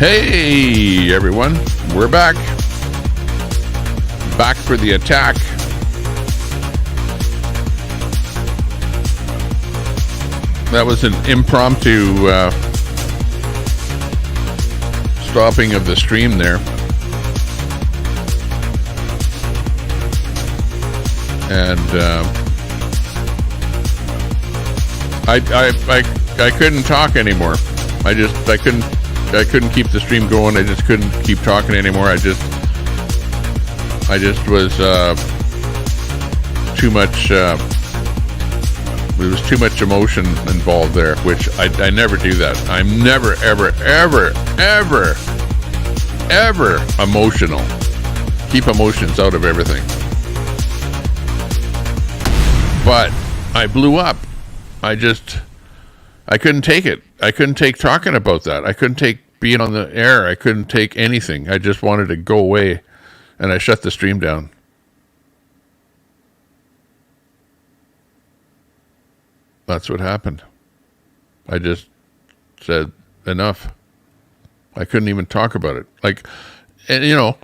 Hey everyone, we're back. Back for the attack. That was an impromptu stopping of the stream there. And I couldn't talk anymore. I couldn't keep the stream going. I just couldn't keep talking anymore. I just was too much. There was too much emotion involved there, which I never do that. I'm never, ever emotional. Keep emotions out of everything. But I blew up. I couldn't take it. I couldn't take talking about that. I couldn't take being on the air. I couldn't take anything. I just wanted to go away, and I shut the stream down. That's what happened. I just said enough. I couldn't even talk about it. And you know,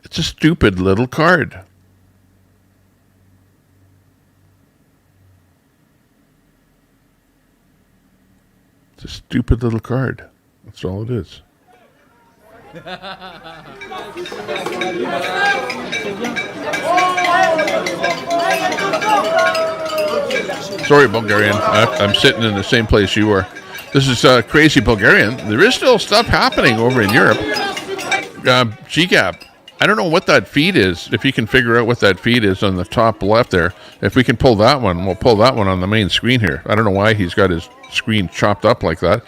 it's a stupid little card. It's a stupid little card. That's all it is. Sorry, Bulgarian. I'm sitting in the same place you are. This is Crazy Bulgarian. There is still stuff happening over in Europe. GCAP. I don't know what that feed is. If you can figure out what that feed is on the top left there. If we can pull that one, we'll pull that one on the main screen here. I don't know why he's got his screen chopped up like that.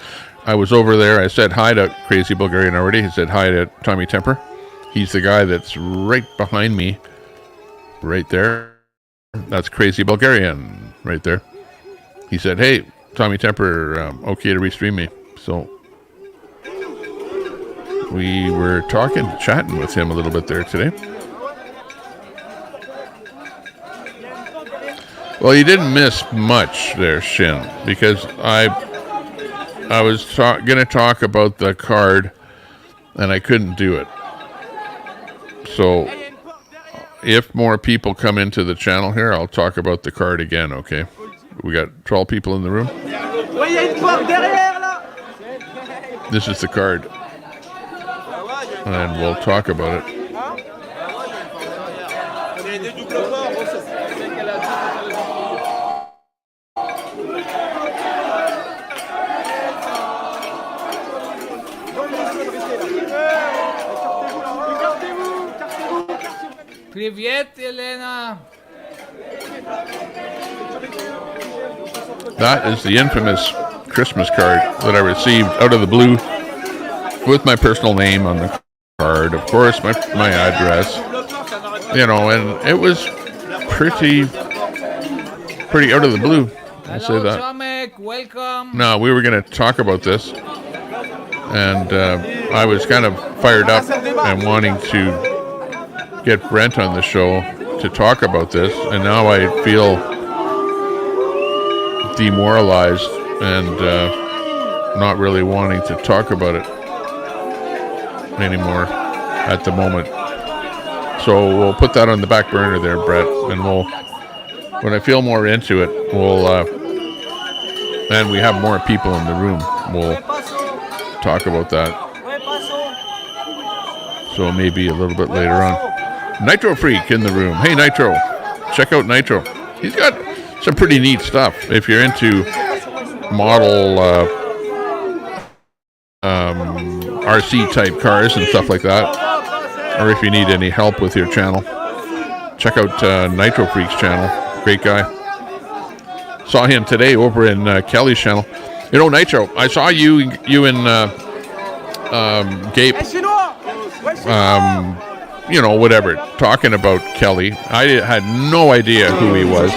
I was over there. I said hi to Crazy Bulgarian already. He said hi to Tommy Temper. He's the guy that's right behind me. Right there. That's Crazy Bulgarian right there. He said, hey, Tommy Temper, okay to restream me. So we were chatting with him a little bit there today. Well, you didn't miss much there, Shin, because I was going to talk about the card, and I couldn't do it. So if more people come into the channel here, I'll talk about the card again, okay? We got 12 people in the room. This is the card. And we'll talk about it. Привет, Elena. That is the infamous Christmas card that I received out of the blue with my personal name on the card, of course, my address, you know, and it was pretty out of the blue. I'll say that. Tomek, welcome. No, we were going to talk about this, and I was kind of fired up and wanting to get Brent on the show to talk about this, and now I feel demoralized and not really wanting to talk about it anymore at the moment. So we'll put that on the back burner there, Brett, and when I feel more into it, and we have more people in the room, we'll talk about that. So maybe a little bit later on. Nitro Freak in the room. Hey, Nitro. Check out Nitro. He's got some pretty neat stuff. If you're into model RC type cars and stuff like that, or if you need any help with your channel, check out Nitro Freak's channel. Great guy. Saw him today over in Kelly's channel. You know, Nitro, I saw you in Gape. You know, whatever, talking about Kelly. I had no idea who he was,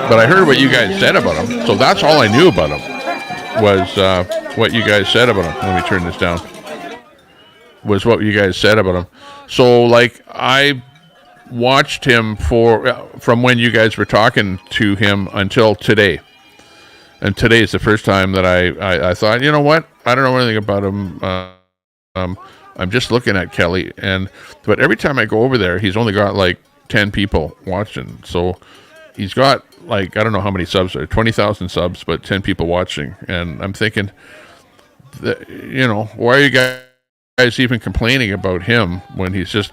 but I heard what you guys said about him. So that's all I knew about him, was what you guys said about him. Let me turn this down. Was what you guys said about him. So, like, I watched him from when you guys were talking to him until today. And today is the first time that I thought, you know what? I don't know anything about him. I'm just looking at Kelly, but every time I go over there, he's only got like 10 people watching. So he's got like, I don't know how many subs there, 20,000 subs, but 10 people watching. And I'm thinking, why are you guys even complaining about him when he's just,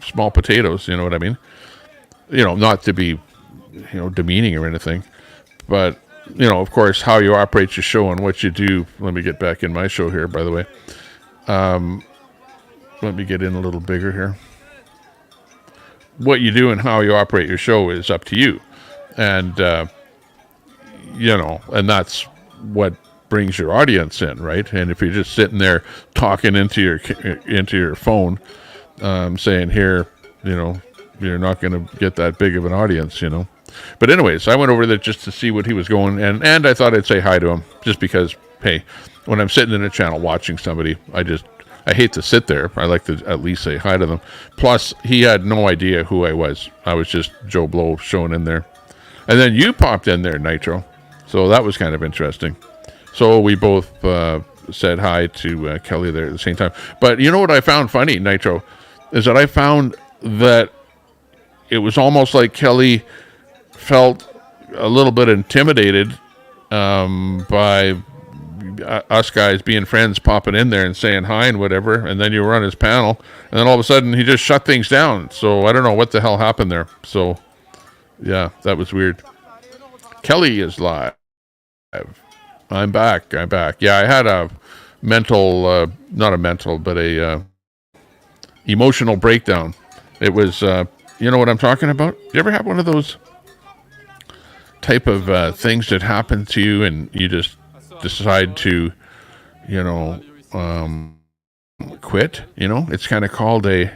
small potatoes? You know what I mean? Not to be, demeaning or anything, but of course, how you operate your show and what you do. Let me get back in my show here, by the way. Let me get in a little bigger here. What you do and how you operate your show is up to you. And, and that's what brings your audience in, right? And if you're just sitting there talking into your phone, saying here, you're not going to get that big of an audience, But anyways, I went over there just to see what he was going, and I thought I'd say hi to him, just because, hey, when I'm sitting in a channel watching somebody, I hate to sit there. I like to at least say hi to them. Plus, he had no idea who I was. I was just Joe Blow showing in there. And then you popped in there, Nitro. So that was kind of interesting. So we both said hi to Kelly there at the same time. But you know what I found funny, Nitro, is that I found that it was almost like Kelly felt a little bit intimidated by us guys being friends, popping in there and saying hi and whatever. And then you were on his panel, and then all of a sudden he just shut things down. So I don't know what the hell happened there. So yeah, that was weird. Kelly is live. I'm back. Yeah, I had a mental, not a mental, but a emotional breakdown. It was, you know what I'm talking about? You ever have one of those type of things that happen to you and you just decide to, quit? It's kind of called a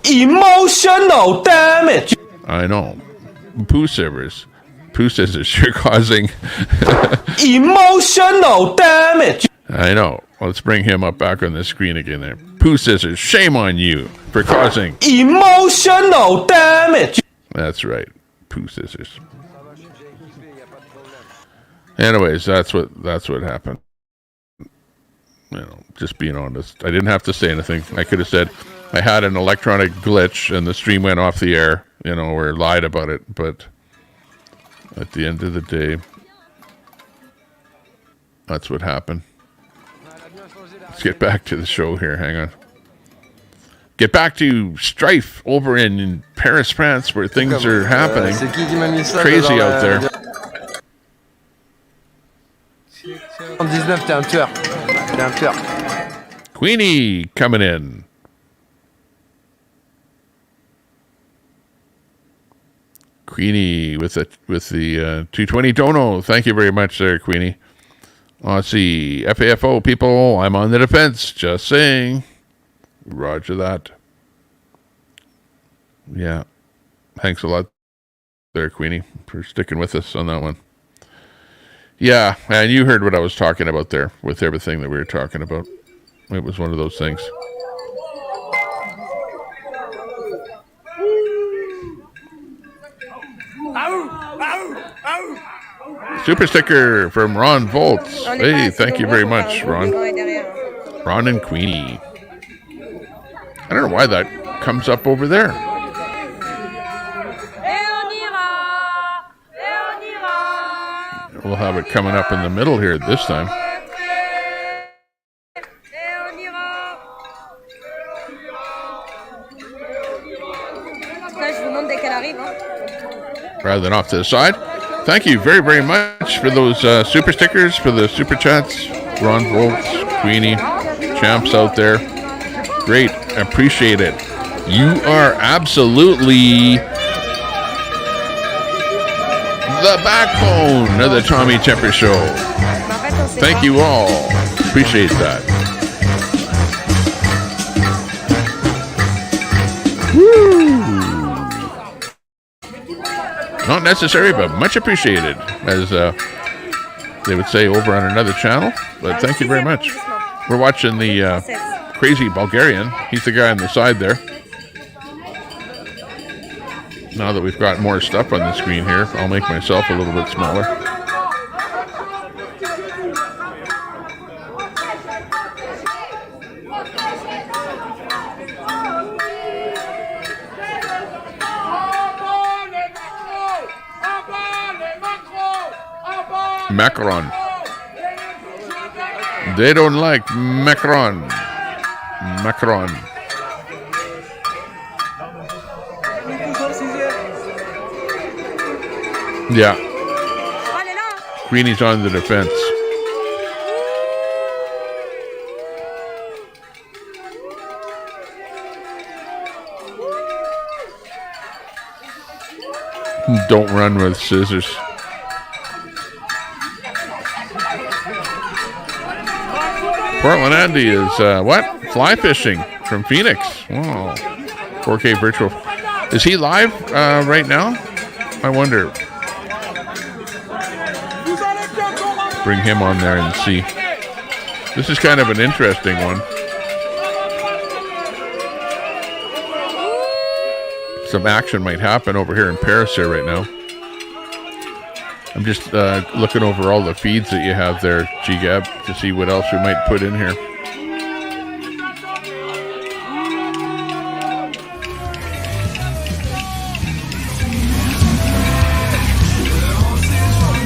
emotional damage. I know. Poo scissors. You're causing emotional damage. I know. Let's bring him up back on the screen again there. Poo scissors, shame on you for causing emotional damage. That's right. Poo scissors. Anyways, that's what happened. Just being honest. I didn't have to say anything. I could have said I had an electronic glitch and the stream went off the air, or lied about it, but at the end of the day, that's what happened. Let's get back to the show here. Hang on. Get back to strife over in Paris, France, where things are happening. Crazy out there. 19, t'es un tueur. T'es un tueur. Queenie coming in. Queenie with the 220 dono. Thank you very much there, Queenie. Let's see. FAFO people, I'm on the defense. Just saying. Roger that. Yeah. Thanks a lot there, Queenie, for sticking with us on that one. Yeah, and you heard what I was talking about there with everything that we were talking about. It was one of those things. Super sticker from Ron Volts. Hey, thank you very much, Ron. Ron and Queenie. I don't know why that comes up over there. We'll have it coming up in the middle here this time. Rather than off to the side. Thank you very, very much for those super stickers, for the super chats. Ron Volts, Queenie, champs out there. Great. Appreciate it. You are absolutely the backbone of the Tommy Tepper Show. Thank you all. Appreciate that. Woo! Not necessary, but much appreciated, as they would say over on another channel. But thank you very much. We're watching the crazy Bulgarian. He's the guy on the side there. Now that we've got more stuff on the screen here, I'll make myself a little bit smaller. Macron. They don't like Macron. Macron. Yeah. Queenie's on the defense. Don't run with scissors. Portland Andy is what? Fly fishing from Phoenix. Wow. 4K virtual. Is he live right now? I wonder. Bring him on there and see. This is kind of an interesting one. Some action might happen over here in Paris here right now. I'm just looking over all the feeds that you have there, GGAB, to see what else we might put in here.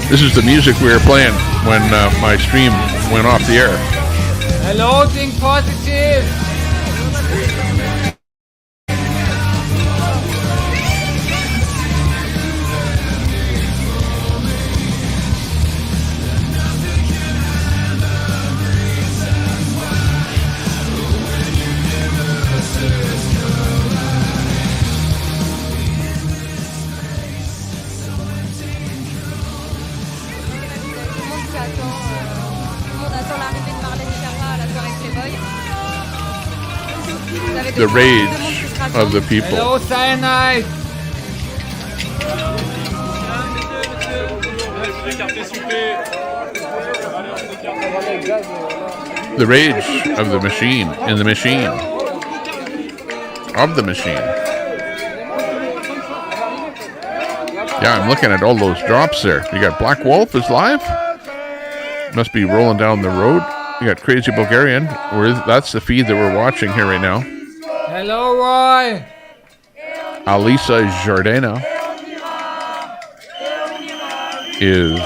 This is the music we were playing when my stream went off the air. Hello, think positive. The rage of the people. Hello, Cyanide. The rage of the machine in the machine. Of the machine. Yeah, I'm looking at all those drops there. You got Black Wolf is live. Must be rolling down the road. You got Crazy Bulgarian. That's the feed that we're watching here right now. Hello, Roy. Alisa Jordana is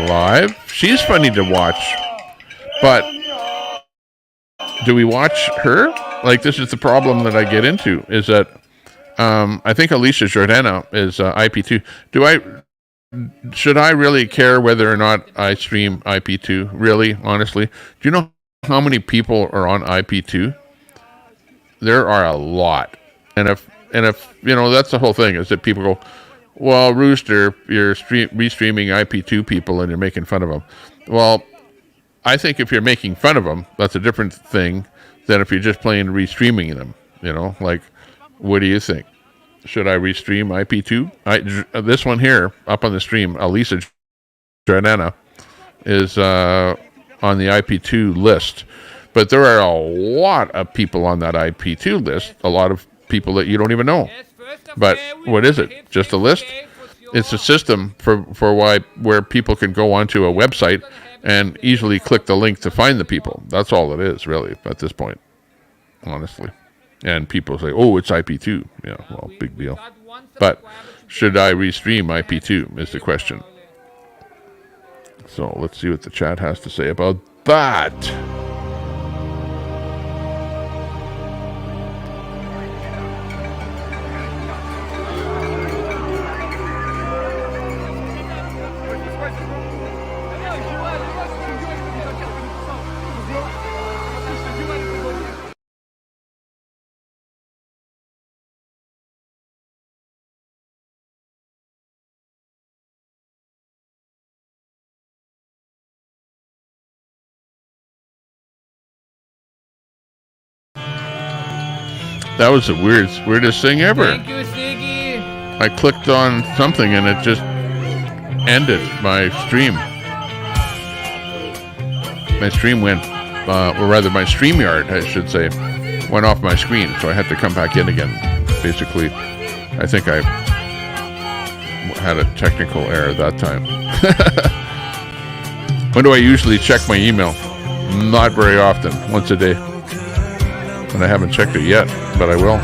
live. She's funny to watch, but do we watch her? Like, this is the problem that I get into, is that I think Alicia Jordana is IP2. Should I really care whether or not I stream IP2? Really, honestly? Do you know how many people are on IP2? There are a lot. And if you know, that's the whole thing, is that people go, well, Rooster, you're restreaming IP2 people and you're making fun of them. Well, I think if you're making fun of them, that's a different thing than if you're just plain restreaming them. You know, like, what do you think? Should I restream IP2? This one here, up on the stream, Alisa Jordana, is on the IP2 list. But there are a lot of people on that IP2 list, a lot of people that you don't even know. But what is it? Just a list? It's a system for where people can go onto a website and easily click the link to find the people. That's all it is, really, at this point, honestly. And people say, oh, it's IP2. Yeah, well, big deal. But should I restream IP2 is the question. So let's see what the chat has to say about that. That was the weirdest thing ever. Thank you, Siggy. I clicked on something and it just ended my stream. My stream went, or rather my StreamYard, I should say, went off my screen. So I had to come back in again. Basically, I think I had a technical error that time. When do I usually check my email? Not very often, once a day. And I haven't checked it yet, but I will.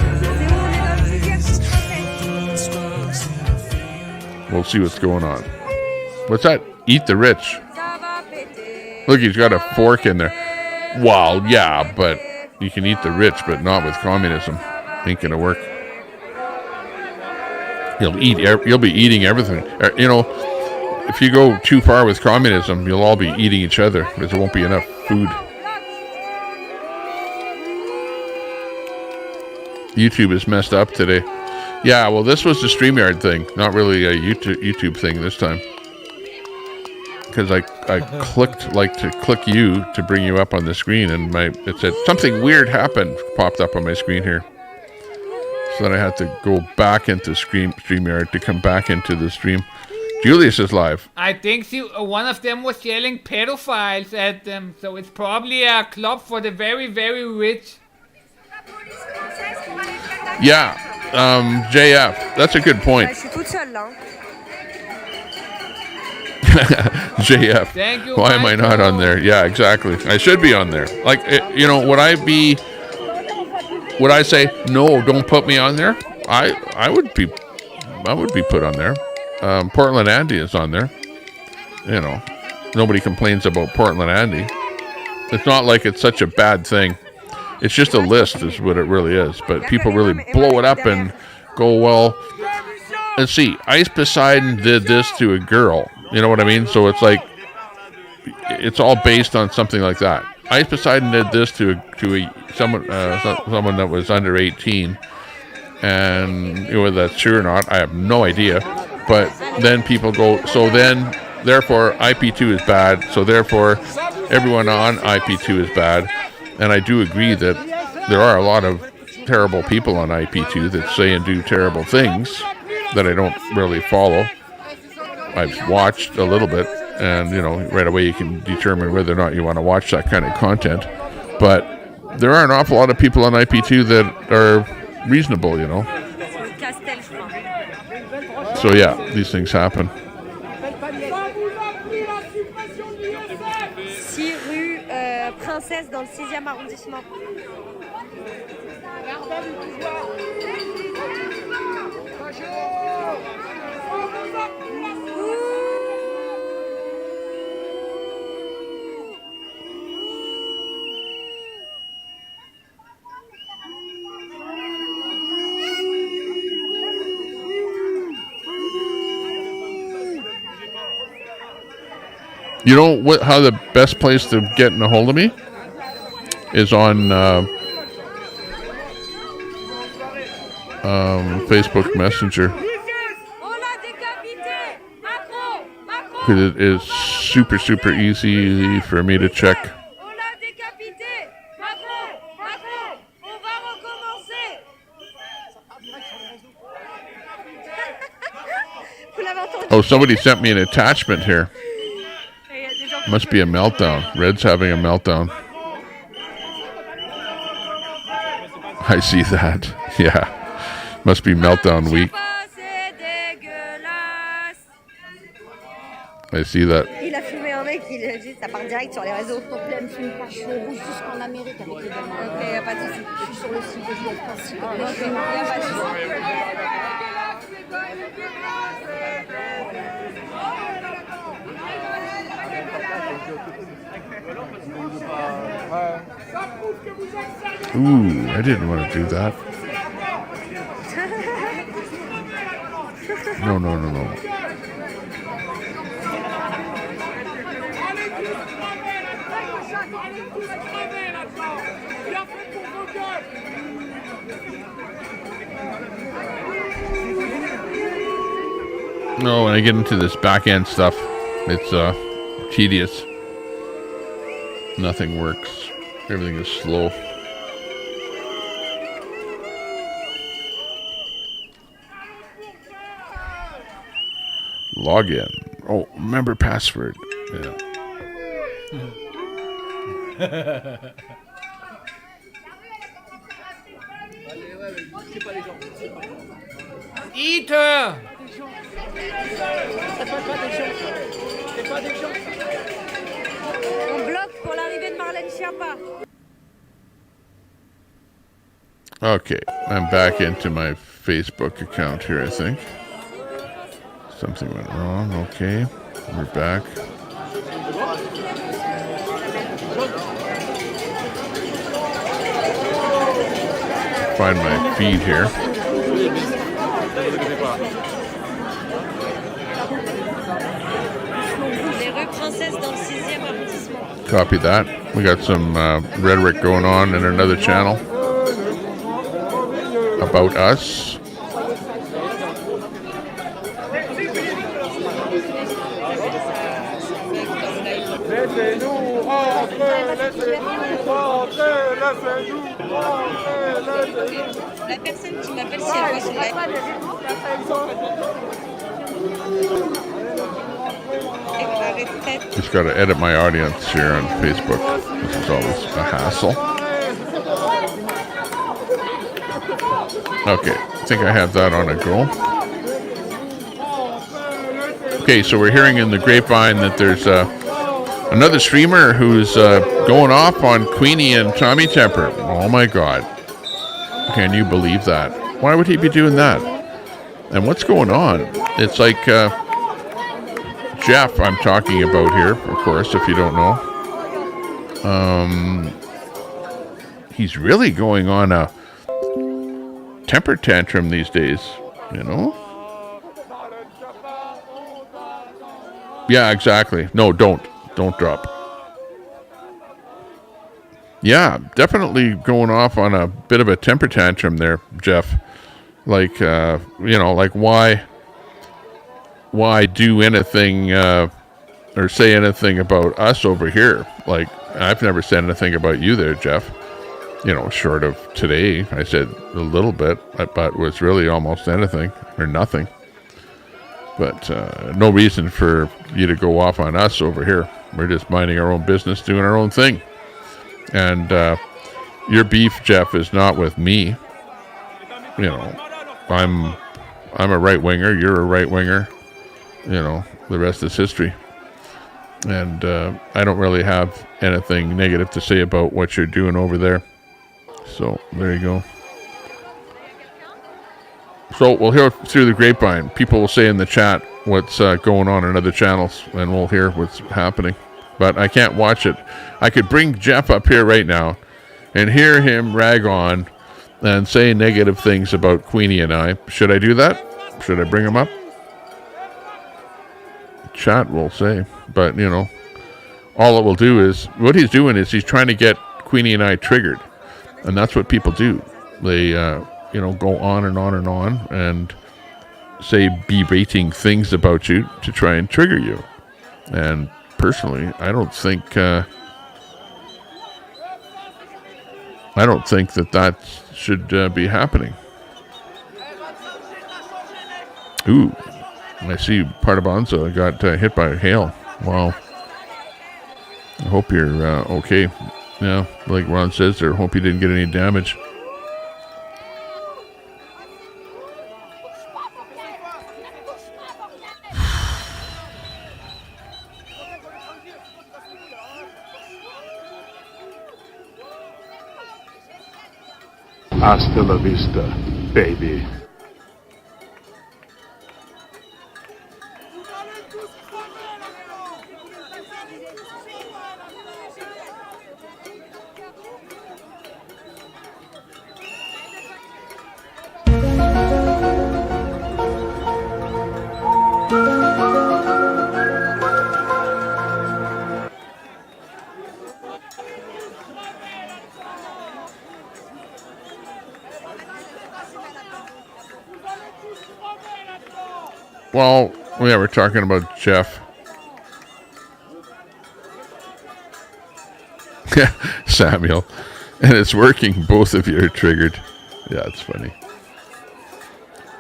We'll see what's going on. What's that? Eat the rich. Look, he's got a fork in there. Well, yeah, but you can eat the rich, but not with communism. Ain't gonna work. You'll be eating everything. You know, if you go too far with communism, you'll all be eating each other because there won't be enough food. YouTube is messed up today. Yeah, well, this was the StreamYard thing, not really a YouTube thing this time. Because I clicked to click you to bring you up on the screen, and it said something weird happened popped up on my screen here. So then I had to go back into StreamYard to come back into the stream. Julius is live. I think one of them was yelling pedophiles at them, so it's probably a club for the very, very rich. Yeah, JF, that's a good point. JF, thank you, why am I not on there? Yeah, exactly. I should be on there. Like, you know, would I say no? Don't put me on there. I would be put on there. Portland Andy is on there. You know, nobody complains about Portland Andy. It's not like it's such a bad thing. It's just a list is what it really is. But people really blow it up and go, well, let's see, Ice Poseidon did this to a girl. You know what I mean? So it's like, it's all based on something like that. Ice Poseidon did this to someone that was under 18. And whether that's true or not, I have no idea. But then people go, so then, therefore, IP2 is bad. So therefore, everyone on IP2 is bad. And I do agree that there are a lot of terrible people on IP2 that say and do terrible things that I don't really follow. I've watched a little bit, and, you know, right away you can determine whether or not you want to watch that kind of content. But there are an awful lot of people on IP2 that are reasonable, you know. So yeah, these things happen. 6 rue Princesse dans le 6e arrondissement. You know how the best place to get in a hold of me is on Facebook Messenger. Because it is super, super easy for me to check. Oh, somebody sent me an attachment here. Must be a meltdown. Red's having a meltdown. I see that. Yeah. Must be meltdown week. I see that. Il a filmé un mec, il a dit ça part direct sur les réseaux. Je ne filme pas, je suis rouge jusqu'en Amérique avec les gamins. Ok, y a pas de souci. Je suis sur le site de Juliette Principe. Y a pas de souci. Ooh, I didn't want to do that. No. No, when I get into this back end stuff, it's tedious. Nothing works. Everything is slow. Login. Oh, remember password. Yeah. Eat her! On bloque pour l'arrivée de Marlène Schiappa. Okay, I'm back into my Facebook account here, I think. Something went wrong, okay. We're back. Find my feed here. Copy that. We got some rhetoric going on in another channel about us. La personne qui m'appelle si elle voit son live. Just got to edit my audience here on Facebook. This is always a hassle. Okay, I think I have that on a go. Okay, so we're hearing in the grapevine that there's another streamer who's going off on Queenie and Tommy Temper. Oh my God. Can you believe that? Why would he be doing that? And what's going on? It's like Jeff I'm talking about here, of course, if you don't know. He's really going on a temper tantrum these days, you know? Yeah, exactly. No, don't drop. Yeah, definitely going off on a bit of a temper tantrum there, Jeff. Like, you know, like why do anything or say anything about us over here? Like, I've never said anything about you there, Jeff. You know, short of today, I said a little bit, but was really almost anything or nothing. But no reason for you to go off on us over here. We're just minding our own business, doing our own thing. And your beef, Jeff, is not with me. You know, I'm a right winger. You're a right winger. You know, the rest is history. And I don't really have anything negative to say about what you're doing over there. So there you go. So we'll hear through the grapevine. People will say in the chat what's going on in other channels, and we'll hear what's happening. But I can't watch it. I could bring Jeff up here right now and hear him rag on and say negative things about Queenie and I. Should I do that? Should I bring him up? Chat will say. But, you know, all it will do is, what he's doing is he's trying to get Queenie and I triggered. And that's what people do. They, you know, go on and on and on and say berating things about you to try and trigger you. And personally, I don't think that should be happening. Ooh, I see part of Bonzo got hit by hail. Wow. I hope you're okay. Yeah, like Ron says there, hope you didn't get any damage. Hasta la vista, baby. Well, yeah, we're talking about Jeff. Samuel. And it's working. Both of you are triggered. Yeah, it's funny.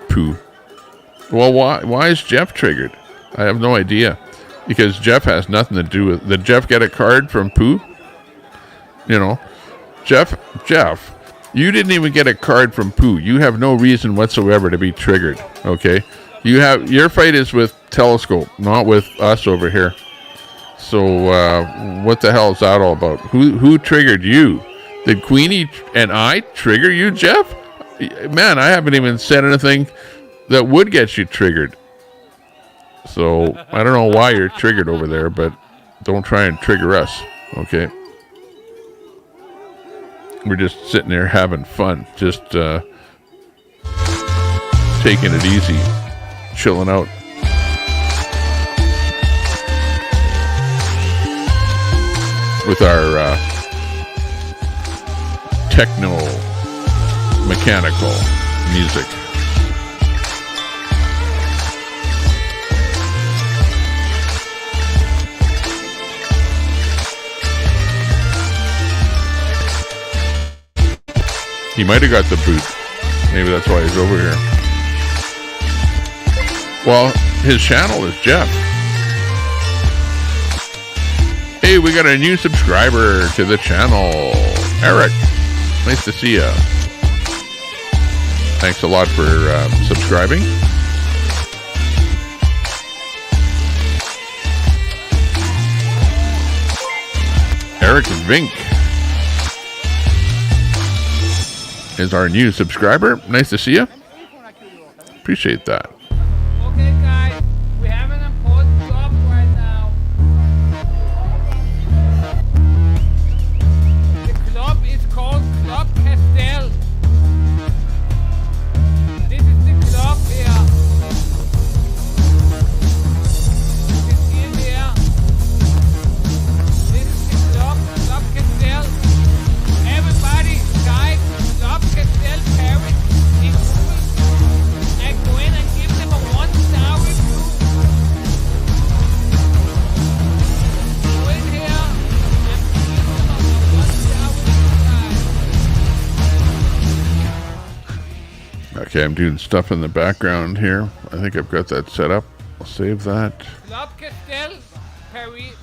Pooh. Well, why is Jeff triggered? I have no idea. Because Jeff has nothing to do with... Did Jeff get a card from Pooh? You know, Jeff, you didn't even get a card from Pooh. You have no reason whatsoever to be triggered, okay? Your fight is with Telescope, not with us over here. So what the hell is that all about? Who triggered you? Did Queenie and I trigger you, Jeff? Man, I haven't even said anything that would get you triggered. So I don't know why you're triggered over there, but don't try and trigger us, okay? We're just sitting there having fun, just taking it easy, chilling out. With our techno mechanical music. He might have got the boot. Maybe that's why he's over here. Well, his channel is Jeff. Hey, we got a new subscriber to the channel. Eric. Nice to see ya. Thanks a lot for subscribing. Eric Vink is our new subscriber. Nice to see you. Appreciate that. Okay, guys, we have an important job right now. The club is called Club Castel. This is the club here. You can see it here. This is the club, Club Castel. Everybody, guys, Club Castel Paris in Google and go in and give them a 1-star review. Go in here and give them a 1-star review, guys. Okay, I'm doing stuff in the background here. I think I've got that set up. I'll save that. Club Castel Paris.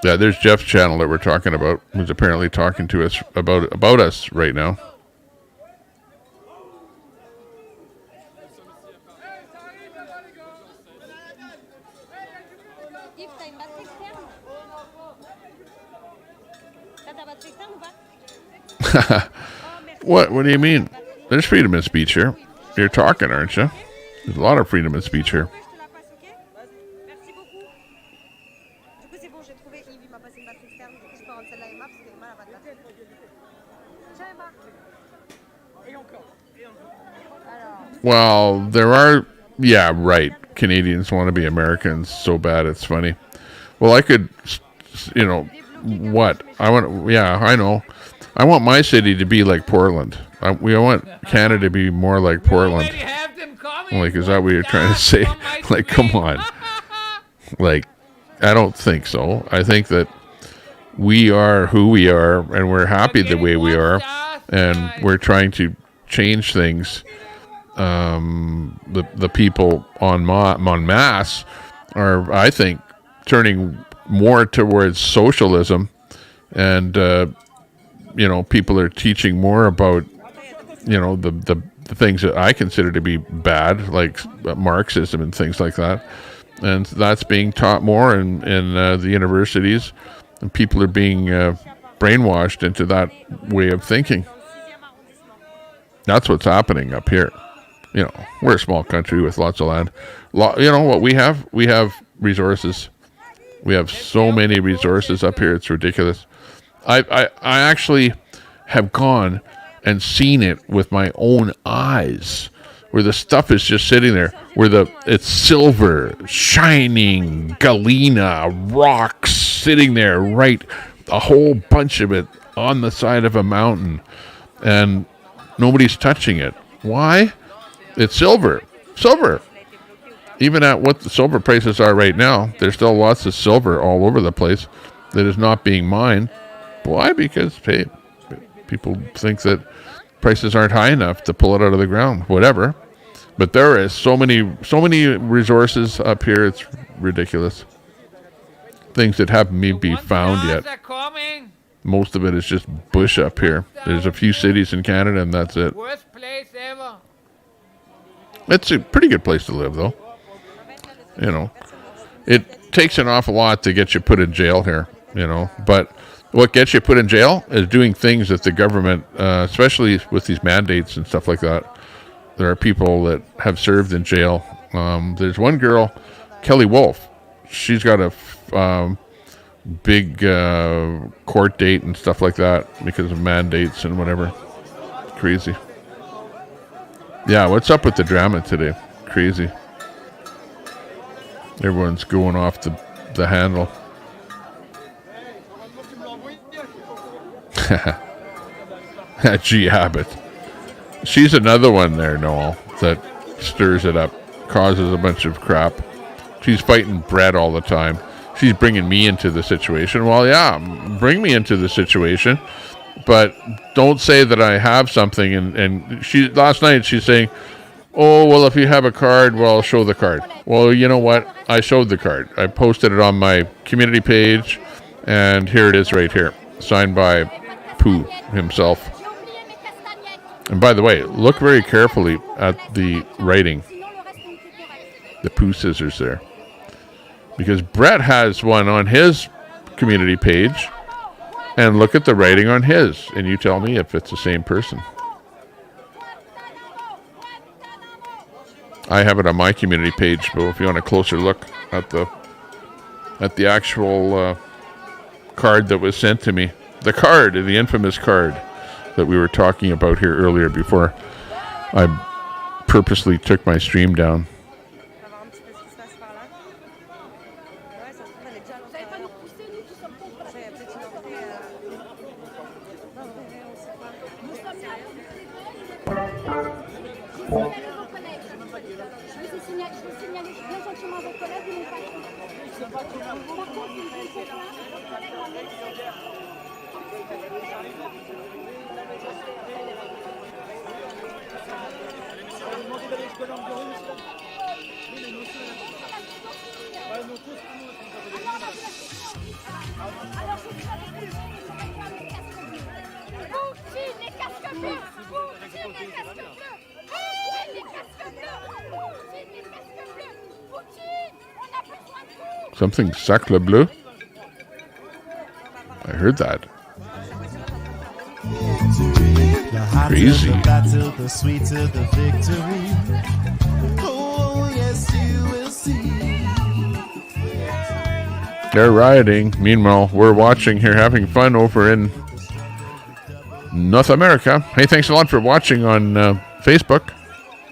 Yeah, there's Jeff's channel that we're talking about, who's apparently talking to us about us right now. Yves, t'as une batterie externe? T'as ta batterie externe ou pas? What do you mean? There's freedom of speech here. You're talking, aren't you? There's a lot of freedom of speech here. Je te la passe, ok? Merci beaucoup. Du coup, c'est bon, j'ai trouvé. Yves, il m'a passé une batterie externe. Du coup, je peux rendre celle-là à Emma parce qu'Emma, elle a pas de batterie. Tiens, Emma. Et encore. Alors. Well, there are, yeah, right. Canadians want to be Americans so bad it's funny. Well, I could, you know, what? I want, yeah, I know. I want my city to be like Portland. I want Canada to be more like Portland. Already have them coming. Like, is that what you're trying to say? Like, come on. Like, I don't think so. I think that we are who we are, and we're happy the way we are, and we're trying to change things. The people en masse are, I think, turning more towards socialism, and you know, people are teaching more about, you know, the things that I consider to be bad, like Marxism and things like that, and that's being taught more in the universities, and people are being brainwashed into that way of thinking. That's what's happening up here. You know, we're a small country with lots of land. You know what we have? We have resources. We have so many resources up here. It's ridiculous. I actually have gone and seen it with my own eyes, where the stuff is just sitting there, where it's silver, shining, galena, rocks sitting there, right, a whole bunch of it on the side of a mountain, and nobody's touching it. Why? It's silver. Silver. Even at what the silver prices are right now, there's still lots of silver all over the place that is not being mined. Why? Because, hey, people think that prices aren't high enough to pull it out of the ground. Whatever. But there is so many resources up here. It's ridiculous. Things that haven't been found yet. Most of it is just bush up here. There's a few cities in Canada, and that's it. Worst place ever. It's a pretty good place to live, though. You know, it takes an awful lot to get you put in jail here, but what gets you put in jail is doing things that the government, especially with these mandates and stuff like that. There are people that have served in jail. There's one girl, Kelly Wolf. She's got a big court date and stuff like that because of mandates and whatever. Crazy. Yeah, what's up with the drama today? Crazy. Everyone's going off the handle. Gee, Abbott. She's another one there, Noel, that stirs it up, causes a bunch of crap. She's fighting Brett all the time. She's bringing me into the situation. Well, yeah, bring me into the situation, but don't say that I have something. And she last night she's saying, oh, well, if you have a card, well, show the card. Well, you know what? I showed the card. I posted it on my community page, and here it is right here, signed by Pooh himself. And by the way, look very carefully at the writing, the Pooh scissors there. Because Brett has one on his community page, and look at the writing on his, and you tell me if it's the same person. I have it on my community page, but if you want a closer look at the actual card that was sent to me, the infamous card that we were talking about here earlier before I purposely took my stream down. Something sacre bleu? I heard that. Crazy. They're rioting. Meanwhile, we're watching here, having fun over in North America. Hey, thanks a lot for watching on Facebook.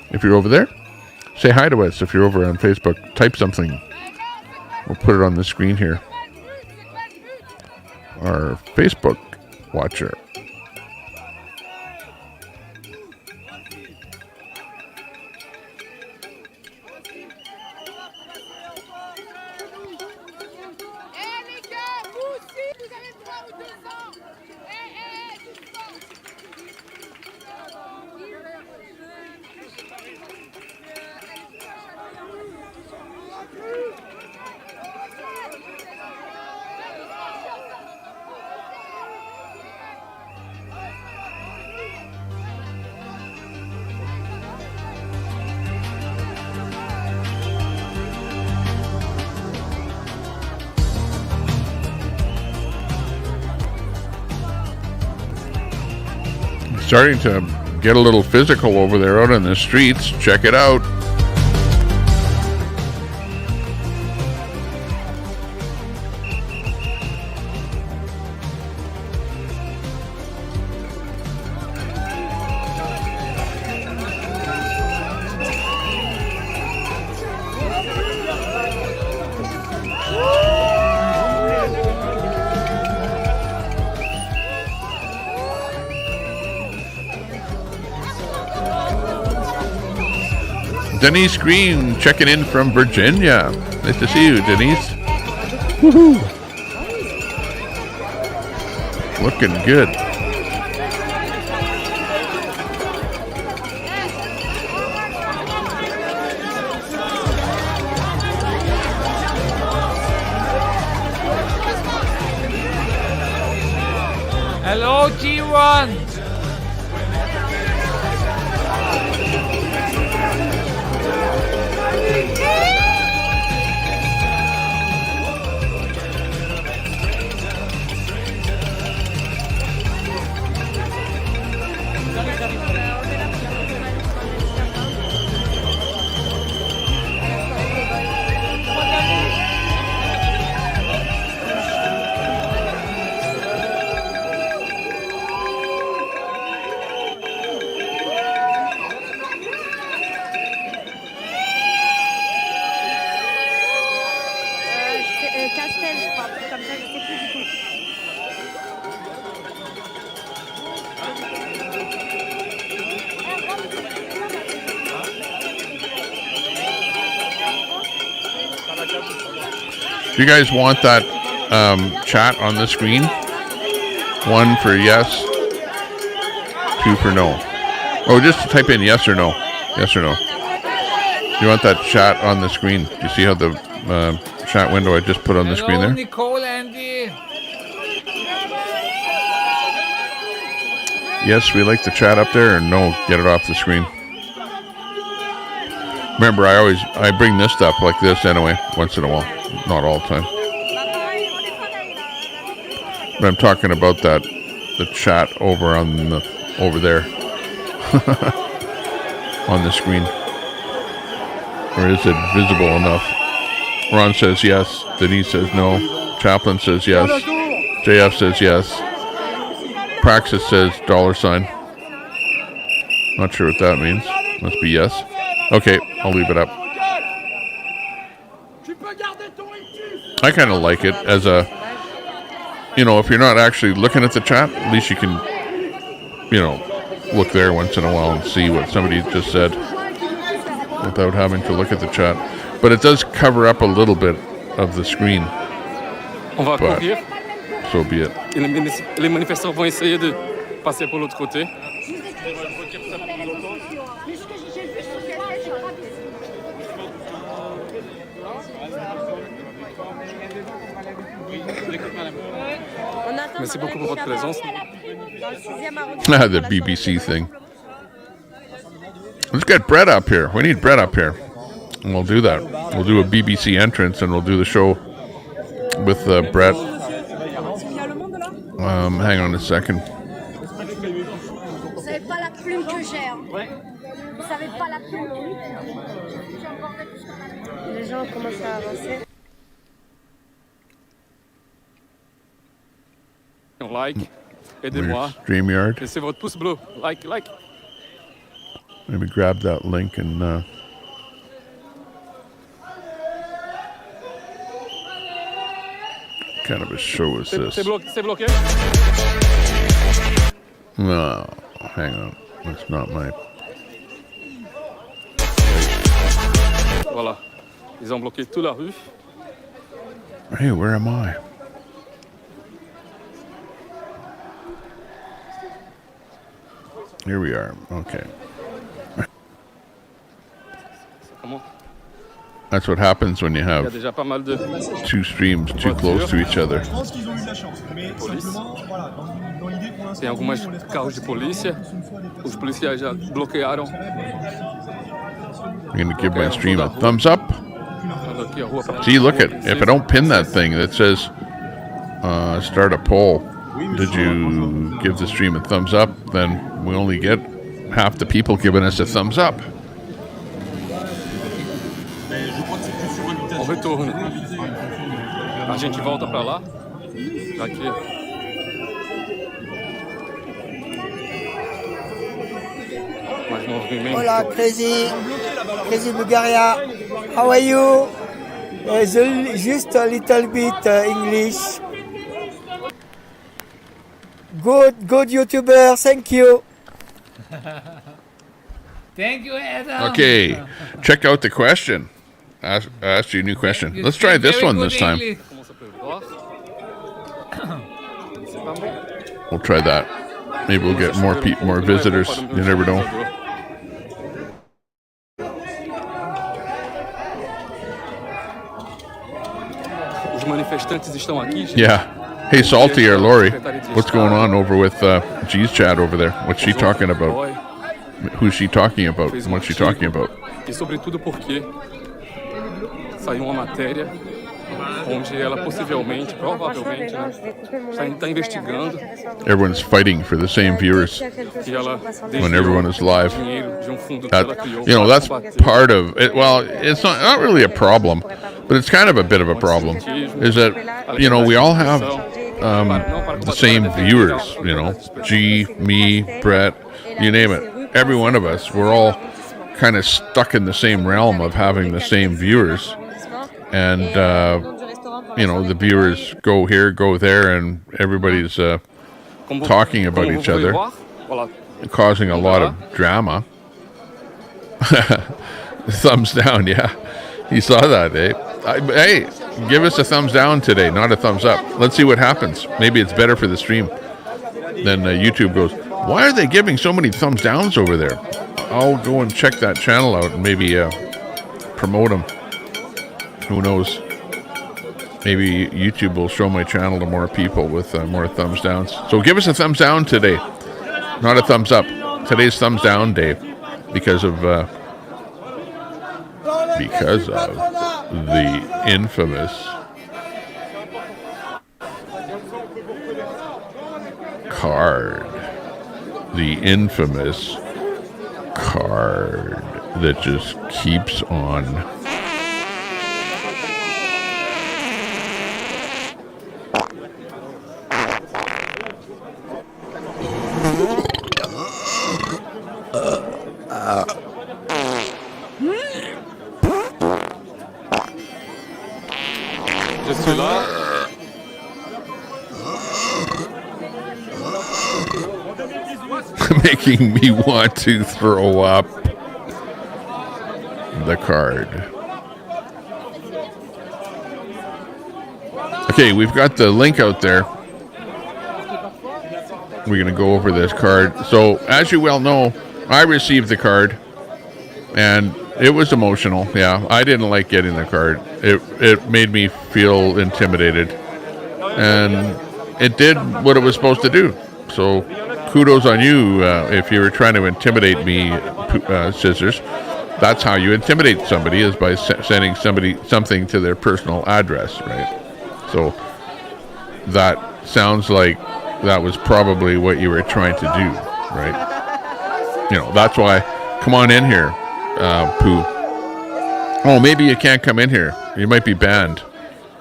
If you're over there, say hi to us. If you're over on Facebook, type something. We'll put it on the screen here. Our Facebook watcher. Starting to get a little physical over there out on the streets. Check it out. Denise Green checking in from Virginia. Nice to see you, Denise. Woohoo! Looking good. Hello, G1. Do you guys want that chat on the screen? 1 for yes, 2 for no. Oh, just type in yes or no. Yes or no. You want that chat on the screen? Do you see how the chat window I just put on the screen Hello, there? Nicole, Andy. Yes, we like the chat up there, or no, get it off the screen. Remember, I bring this stuff like this anyway, once in a while, not all the time. But I'm talking about the chat over there, on the screen. Or is it visible enough? Ron says yes. Denise says no. Chaplain says yes. JF says yes. Praxis says $. Not sure what that means. Must be yes. Okay, I'll leave it up. I kind of like it as a, if you're not actually looking at the chat, at least you can, look there once in a while and see what somebody just said without having to look at the chat. But it does cover up a little bit of the screen. On va But courir. so be it. Et les manifestants vont essayer de passer pour l'autre côté. Merci beaucoup pour votre présence. The BBC thing. Let's get Brett up here. We need Brett up here. And we'll do that. We'll do a BBC entrance and we'll do the show with Brett. Hang on a second. Vous savez pas la plume que j'ai. Vous savez pas la plume. Les gens commencent à avancer. Like, aidez-moi. StreamYard. Laissez votre pouce bleu. Like. Maybe grab that link and kind of a show is this? C'est bloqué. No, hang on. That's not my. Voilà. Ils ont bloqué toute la rue. Hey, where am I? Here we are. Okay. Comment? That's what happens when you Il y a have déjà pas mal de two streams too close to each other. Tem algumas carros de polícia. Os policiais já bloquearam. I'm going to give my stream a thumbs up. Andando aqui a rua pra See, look at, if I don't pin that thing that says start a poll, did you give the stream a thumbs up? Then we only get half the people giving us a thumbs up. ao retorno. A gente volta pra lá. Daqui. Mais movimento. Hola, Crazy Bulgaria. How are you? Just a little bit English. Good YouTuber. Thank you. Thank you, Adam. Okay, check out the question. I asked you a new question. You Let's try speak this very one good this time. English. Commence à pleuvoir. C'est pas bon. We'll try that. Maybe we'll get more visitors. You never know. Os manifestantes estão aqui, gente. Yeah. Hey, Salty or Lori, what's going on over with G's chat over there? What's she talking about? Who's she talking about? What's she talking about? E sobretudo porque saiu uma matéria onde ela possivelmente, provavelmente, né, está investigando Everyone's fighting for the same viewers que ela when everyone is live. dinheiro de fundo que ela criou. That's part of it. Well, it's not really a problem, but it's kind of a bit of a problem. Is that, we all have the same viewers, G, me, Brett, you name it. Every one of us, we're all kind of stuck in the same realm of having the same viewers. And, the viewers go here, go there, and everybody's talking about each other, causing a lot of drama. Thumbs down, yeah. You saw that, eh? Hey, give us a thumbs down today, not a thumbs up. Let's see what happens. Maybe it's better for the stream. Then YouTube goes, why are they giving so many thumbs downs over there? I'll go and check that channel out and maybe promote them. Who knows? Maybe YouTube will show my channel to more people with more thumbs downs. So give us a thumbs down today, not a thumbs up. Today's thumbs down day because of the infamous card. The infamous card that just keeps on. Je suis là. Making me want to throw up the card. Okay, we've got the link out there. We're going to go over this card. So, as you well know, I received the card, and it was emotional. Yeah, I didn't like getting the card. It made me feel intimidated, and it did what it was supposed to do. So, kudos on you if you were trying to intimidate me, Scissors. That's how you intimidate somebody, is by sending somebody something to their personal address, right? So that sounds like that was probably what you were trying to do, right? You know, that's why. Come on in here, Pooh. Oh, maybe you can't come in here. You might be banned.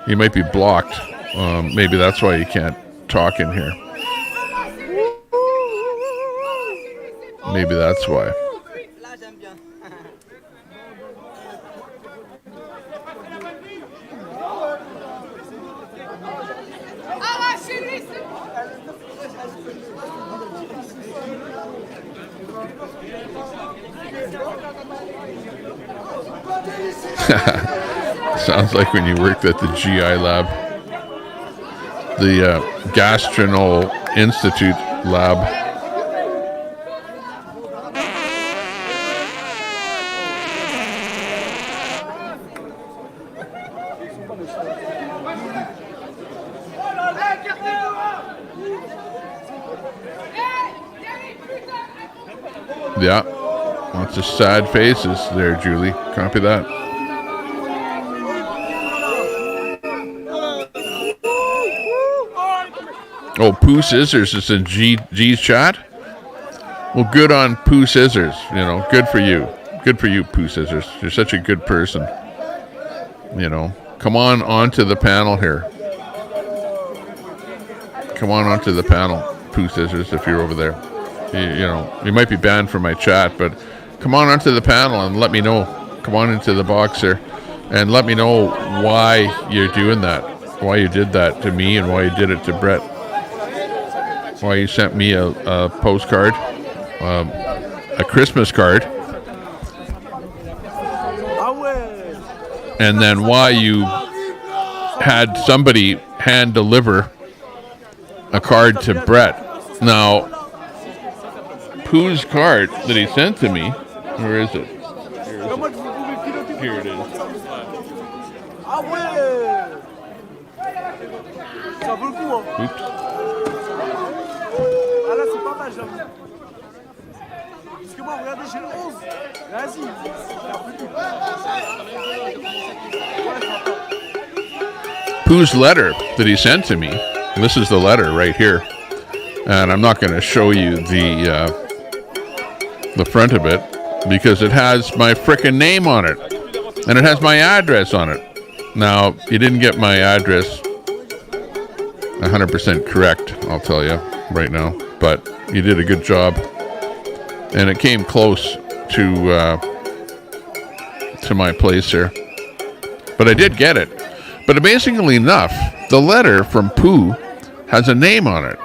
You might be blocked. Maybe that's why you can't talk in here. Maybe that's why. Sounds like when you worked at the GI lab, the Gastrointestinal Institute lab. Yeah, lots of sad faces there, Julie. Copy that. Oh, Pooh Scissors is in G's chat? Well, good on Pooh Scissors. You know, good for you. Good for you, Pooh Scissors. You're such a good person. You know, come on onto the panel here. Come on onto the panel, Pooh Scissors, if you're over there. You know, you might be banned from my chat, but come on onto the panel and let me know. Come on into the box here and let me know why you're doing that, why you did that to me, and why you did it to Brett. Why you sent me a postcard, a Christmas card, and then why you had somebody hand deliver a card to Brett. Now, Pooh's card that he sent to me, where is it? Here it is. Oops. Pooh's letter that he sent to me. This is the letter right here, and I'm not going to show you the front of it because it has my frickin' name on it, and it has my address on it. Now, you didn't get my address 100% correct, I'll tell you right now, but you did a good job, and it came close to my place here, but I did get it. But amazingly enough, the letter from Pooh has a name on it,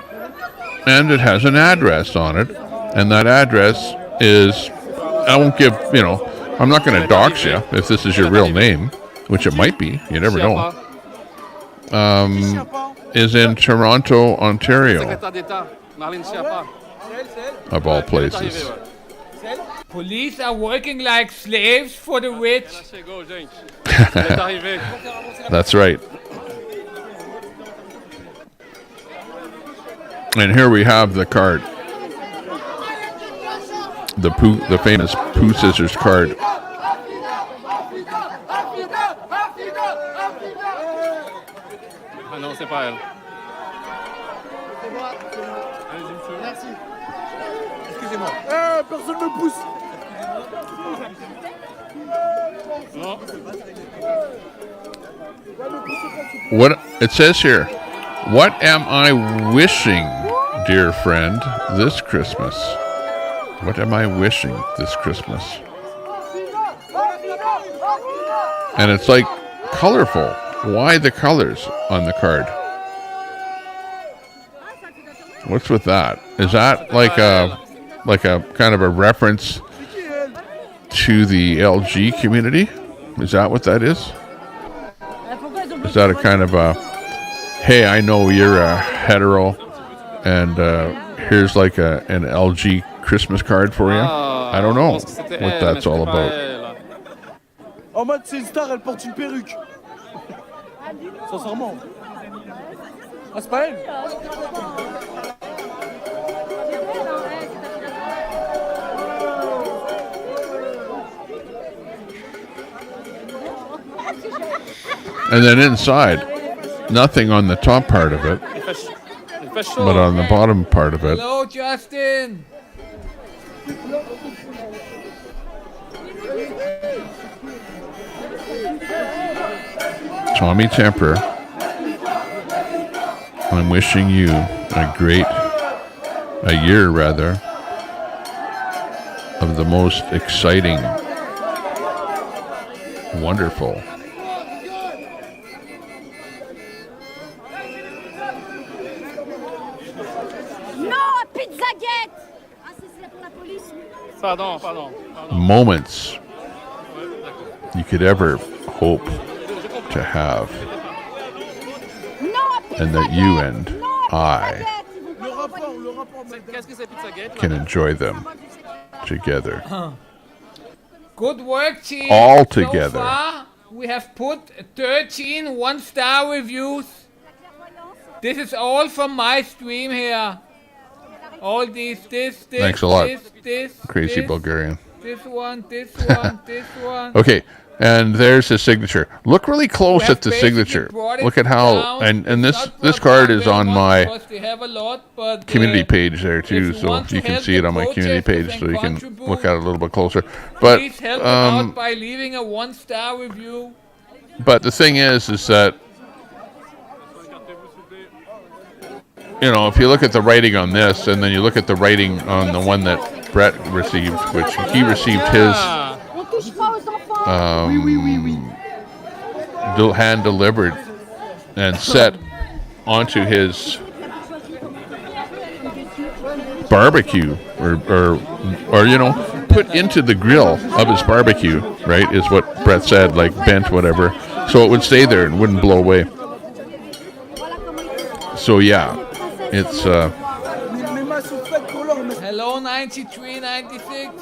and it has an address on it, and that address is, I won't give, you know, I'm not going to dox you if this is your real name, which it might be, you never know. is in Toronto, Ontario, Secrétaire d'État, Marlène Schiappa. of all places. Arrivé, ouais. Police are working like slaves for the rich. Lâchez, go, gente. Elle est arrivée. That's right. And here we have the card. The famous Pooh Scissors card. Ah non, c'est pas elle. Excusez-moi. Eh, personne me pousse. Non. What it says here, what am I wishing, dear friend, this Christmas? What am I wishing this Christmas? And it's like colorful. Why the colors on the card? What's with that? Is that like a kind of a reference to the LG community? Is that what that is? Is that a kind of a, hey, I know you're a hetero, and here's like an LG Christmas card for you? I don't know what that's all about. En mode, c'est une star, elle porte une perruque. Sincèrement. Ah, c'est pas elle? And then inside, nothing on the top part of it, but on the bottom part of it, Hello, Justin. Tommy Temper, I'm wishing you a year rather, of the most exciting, wonderful, Non, Pizzagate. Ah, c'est pour la police. Pardon. moments you could ever hope to have, Non, and that you and I Qu'est-ce que c'est Pizzagate? can enjoy them together. Good work, team. All together. So far, we have put 13 one-star reviews. This is all from my stream here. All these, this, Thanks a lot, this, Crazy this, Bulgarian. This one, this one, this one. Okay, and there's his signature. Look really close We at the have basically signature. brought it Look at how, down. and It's this not card is on propaganda my because they have a lot, but, community page there too, if you so want to you can help see the it on my community protesters page, so and you can contribute, look at it a little bit closer. But please help them out by leaving a one-star review. but the thing is that, you know, if you look at the writing on this, and then you look at the writing on the one that Brett received, which he received his On touche pas aux enfants. hand delivered and set onto his barbecue, or you know, put into the grill of his barbecue, right, is what Brett said, like bent whatever, so it would stay there and wouldn't blow away. So yeah, it's Hello, 93, 96.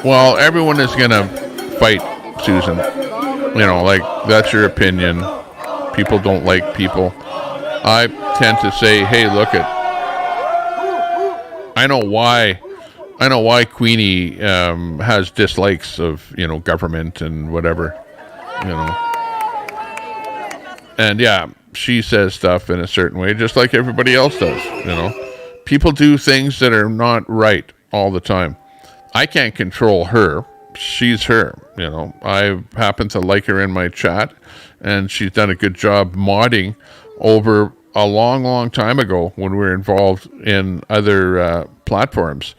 well, everyone is gonna fight, Susan. You know, like, that's your opinion. People don't like people. I tend to say, hey, look at, I know why Queenie has dislikes of, you know, government and whatever, you know. And yeah, she says stuff in a certain way, just like everybody else does, you know. People do things that are not right all the time. I can't control her. She's her, you know. I happen to like her in my chat, and she's done a good job modding over a long, long time ago when we were involved in other platforms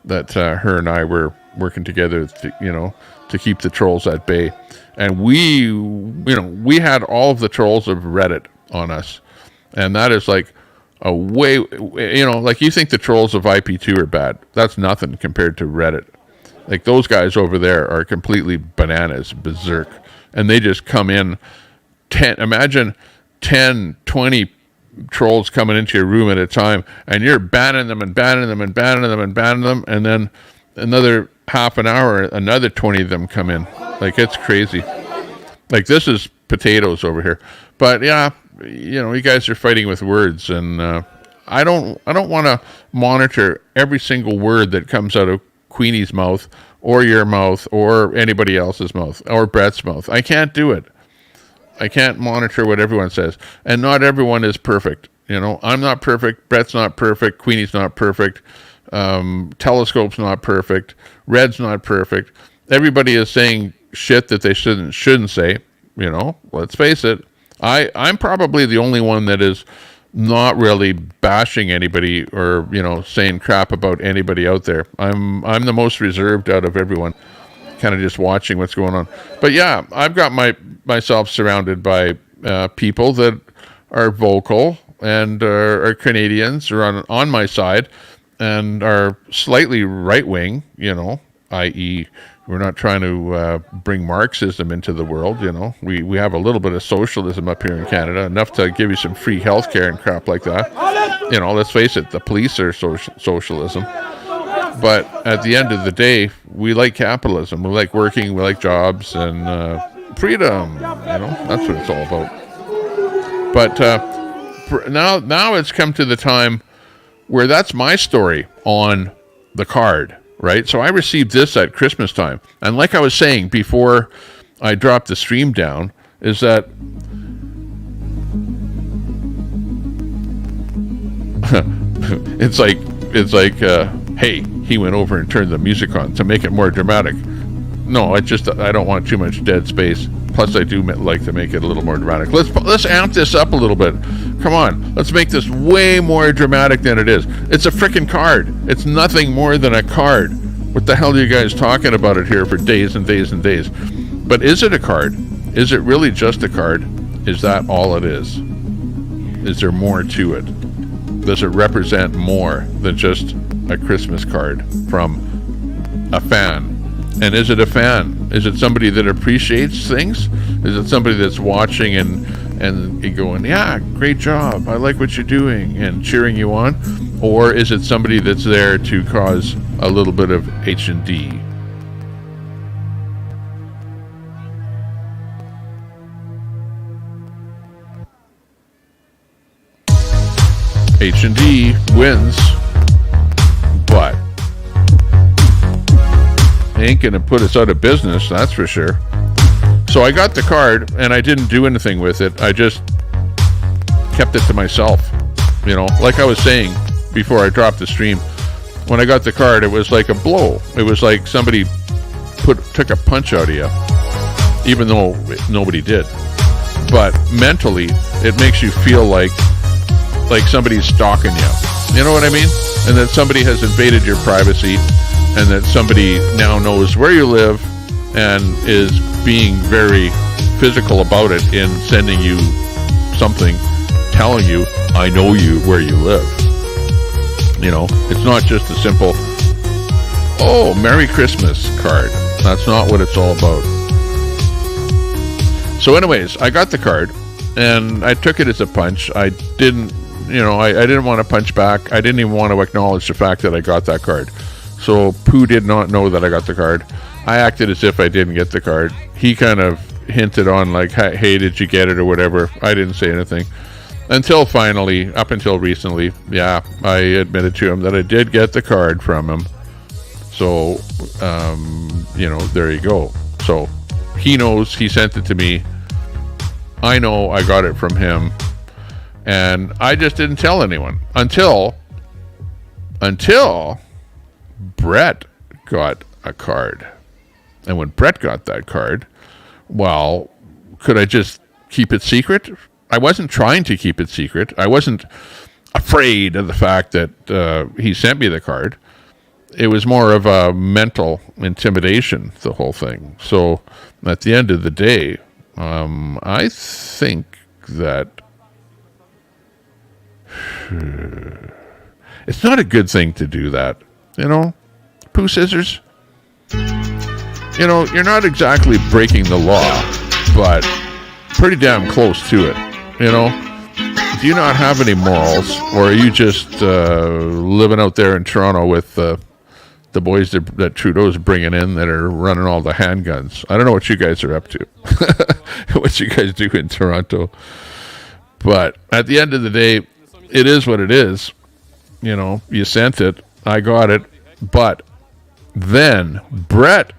that her and I were working together to, you know, to keep the trolls at bay. And we had all of the trolls of Reddit on us. And that is like a way, you know, like, you think the trolls of IP2 are bad. That's nothing compared to Reddit. Like, those guys over there are completely bananas, berserk. And they just come in imagine 10, 20 trolls coming into your room at a time, and you're banning them and banning them and banning them and banning them, and then another half an hour, another 20 of them come in. Like, it's crazy. Like, this is potatoes over here. But yeah, you guys are fighting with words, and I don't want to monitor every single word that comes out of Queenie's mouth or your mouth or anybody else's mouth or Brett's mouth. I can't do it. I can't monitor what everyone says. And not everyone is perfect. I'm not perfect. Brett's not perfect. Queenie's not perfect. Telescope's not perfect. Red's not perfect. Everybody is saying shit that they shouldn't say. Let's face it. I'm probably the only one that is not really bashing anybody or, saying crap about anybody out there. I'm the most reserved out of everyone, kind of just watching what's going on. But yeah, I've got myself surrounded by people that are vocal and are Canadians, or on my side, and are slightly right-wing, i.e., we're not trying to bring Marxism into the world, We have a little bit of socialism up here in Canada, enough to give you some free health care and crap like that. Let's face it, the police are socialism. But at the end of the day, we like capitalism. We like working, we like jobs, and freedom. That's what it's all about. But now it's come to the time where that's my story on the card. Right, so I received this at Christmas time, and like I was saying before I dropped the stream down, is that it's like hey, he went over and turned the music on to make it more dramatic. No, I don't want too much dead space. Plus, I do like to make it a little more dramatic. Let's amp this up a little bit. Come on, let's make this way more dramatic than it is. It's a frickin' card. It's nothing more than a card. What the hell are you guys talking about it here for days and days and days? But is it a card? Is it really just a card? Is that all it is? Is there more to it? Does it represent more than just a Christmas card from a fan? And is it a fan? Is it somebody that appreciates things? Is it somebody that's watching and going, yeah, great job, I like what you're doing, and cheering you on? Or is it somebody that's there to cause a little bit of H&D? H&D wins, but ain't gonna put us out of business, that's for sure. So I got the card and I didn't do anything with it. I just kept it to myself. Like I was saying before I dropped the stream, when I got the card, it was like a blow. It was like somebody took a punch out of you, even though nobody did. But mentally, it makes you feel like somebody's stalking you. You know what I mean? And that somebody has invaded your privacy, and that somebody now knows where you live and is being very physical about it in sending you something, telling you, I know you where you live. It's not just a simple, oh, Merry Christmas card. That's not what it's all about. So anyways, I got the card and I took it as a punch. I didn't want to punch back. I didn't even want to acknowledge the fact that I got that card. So Pooh did not know that I got the card. I acted as if I didn't get the card. He kind of hinted on like, hey, did you get it or whatever. I didn't say anything. Until finally, up until recently, yeah, I admitted to him that I did get the card from him. So, there you go. So he knows, he sent it to me. I know I got it from him. And I just didn't tell anyone until Brett got a card. And when Brett got that card, well, could I just keep it secret? I wasn't trying to keep it secret. I wasn't afraid of the fact that he sent me the card. It was more of a mental intimidation, the whole thing. So at the end of the day, I think that it's not a good thing to do that. Pooh Scissors. You're not exactly breaking the law, but pretty damn close to it. You know, do you not have any morals, or are you just living out there in Toronto with the boys that Trudeau's bringing in that are running all the handguns? I don't know what you guys are up to, what you guys do in Toronto. But at the end of the day, it is what it is. You know, you sent it, I got it, but then Brett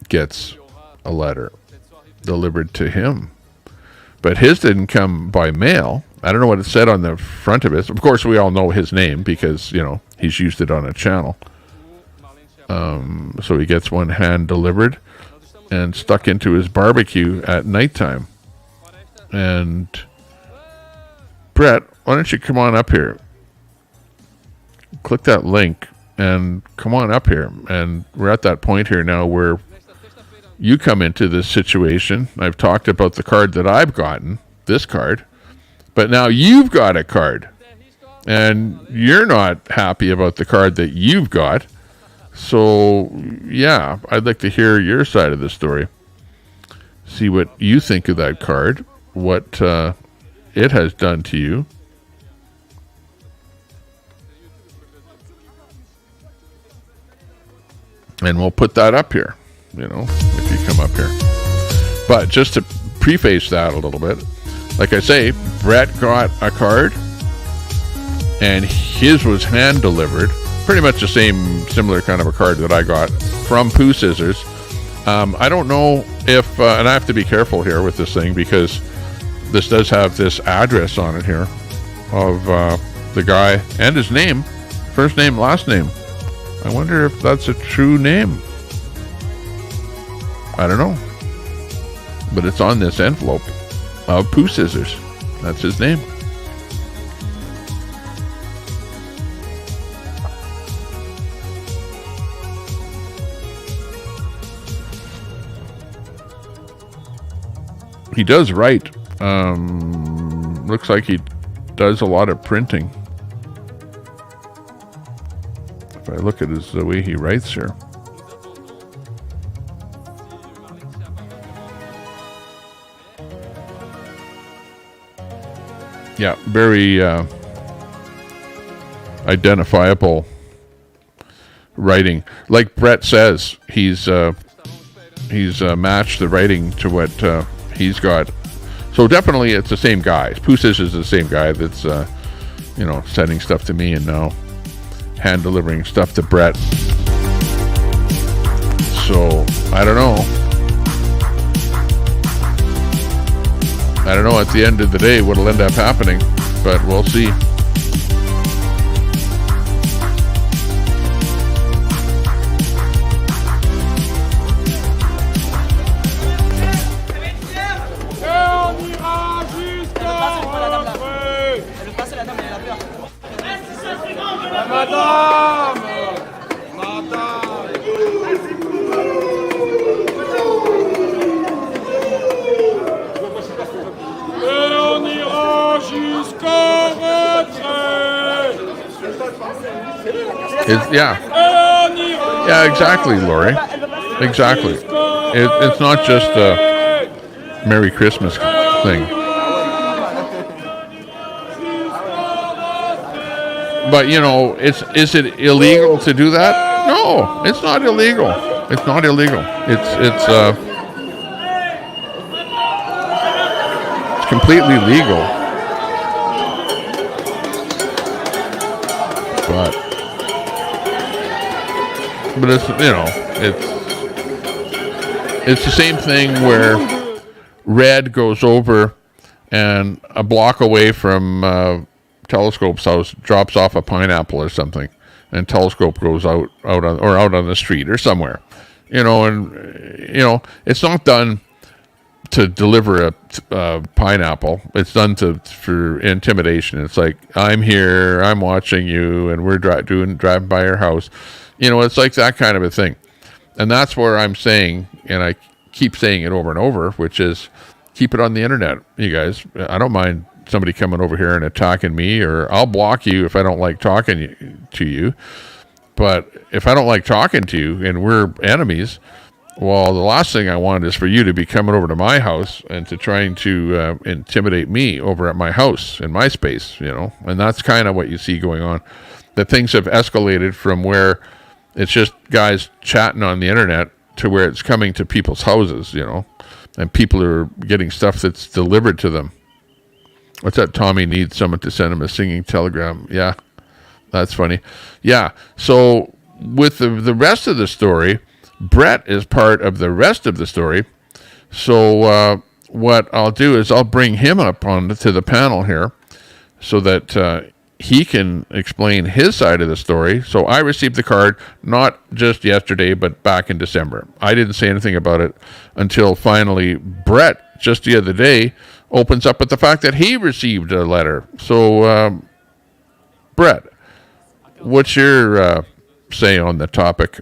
gets a letter delivered to him. But his didn't come by mail. I don't know what it said on the front of it. Of course, we all know his name because, you know, he's used it on a channel. So he gets one hand delivered and stuck into his barbecue at nighttime. And Brett, why don't you come on up here? Click that link and come on up here. And we're at that point here now where you come into this situation. I've talked about the card that I've gotten, this card, but now you've got a card and you're not happy about the card that you've got. So yeah, I'd like to hear your side of the story. See what you think of that card, what it has done to you. And we'll put that up here, you know, if you come up here. But just to preface that a little bit, like I say, Brett got a card and his was hand delivered. Pretty much the similar kind of a card that I got from Pooh Scissors. I don't know if, and I have to be careful here with this thing because this does have this address on it here of the guy and his name, first name, last name. I wonder if that's a true name. I don't know. But it's on this envelope of Pooh Scissors. That's his name. He does write. Looks like he does a lot of printing. If I look at the way he writes here. Yeah, very identifiable writing. Like Brett says, he's matched the writing to what he's got. So definitely it's the same guy. Pooh Scissors is the same guy that's, sending stuff to me and now hand delivering stuff to Brett. So I don't know. At the end of the day what'll end up happening, but we'll see. Yeah, exactly, Lori. Exactly. It's not just a Merry Christmas thing. But, is it illegal to do that? No, it's not illegal. It's not illegal. It's completely legal. But it's the same thing where Red goes over and a block away from Telescope's house drops off a pineapple or something, and Telescope goes out on the street or somewhere, it's not done to deliver a pineapple. It's done for intimidation. It's like, I'm here, I'm watching you, and we're driving by your house. It's like that kind of a thing. And that's where I'm saying, and I keep saying it over and over, which is keep it on the internet, you guys. I don't mind somebody coming over here and attacking me, or I'll block you if I don't like talking to you. But if I don't like talking to you and we're enemies, Well, the last thing I want is for you to be coming over to my house and to trying to intimidate me over at my house in my space, and that's kind of what you see going on. That things have escalated from where it's just guys chatting on the internet to where it's coming to people's houses, and people are getting stuff that's delivered to them. What's that? Tommy needs someone to send him a singing telegram. Yeah, that's funny. Yeah, so with the rest of the story, Brett is part of the rest of the story. So what I'll do is I'll bring him up to the panel here so that he can explain his side of the story. So I received the card not just yesterday, but back in December. I didn't say anything about it until finally Brett, just the other day, opens up with the fact that he received a letter. So, Brett, what's your say on the topic?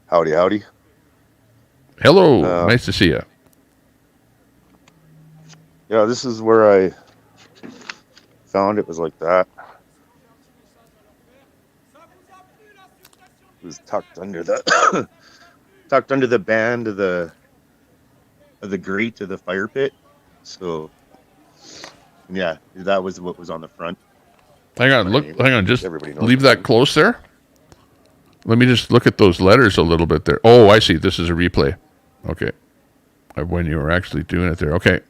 Howdy, howdy. Hello, nice to see you. Yeah, this is where I found it was like that. It was tucked under the band of the grate of the fire pit. So yeah, that was what was on the front. Hang on, just leave that close there. Let me just look at those letters a little bit there. Oh, I see. This is a replay. Okay. When you were actually doing it there. Okay.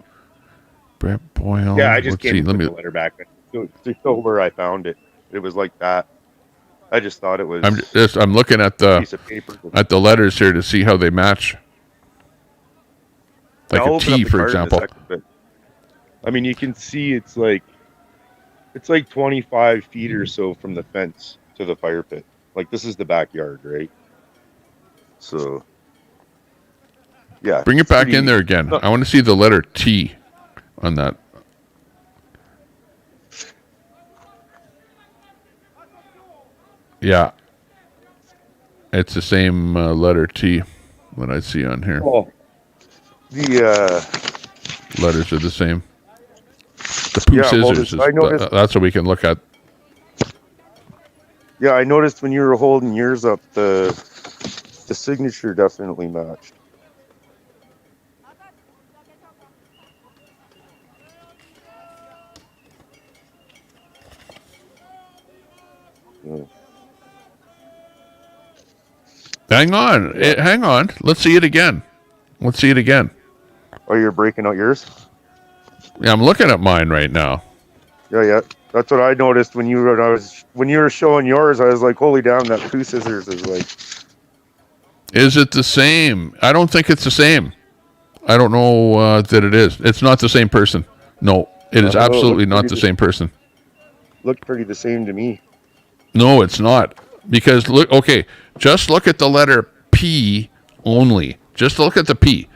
Brett Boyle. Yeah, I just gave the letter back. To show where I found it. It was like that. I just thought it was. I'm looking at the letters here to see how they match. Like a T, for example. I mean, you can see it's like 25 feet or so from the fence to the fire pit. Like, this is the backyard, right? So, yeah. Bring it back in there again. I want to see the letter T on that. Yeah. It's the same letter T that I see on here. Oh. The letters are the same. The poo scissors, that's what we can look at. Yeah, I noticed when you were holding yours up, the signature definitely matched. Yeah. Hang on. Let's see it again. Oh, you're breaking out yours? Yeah, I'm looking at mine right now. Yeah. That's what I noticed when you were showing yours. I was like, holy damn, that poo scissors is like. Is it the same? I don't think it's the same. I don't know that it is. It's not the same person. No, it is absolutely not the same person. Looked pretty the same to me. No, it's not. Because just look at the letter P only. Just look at the P.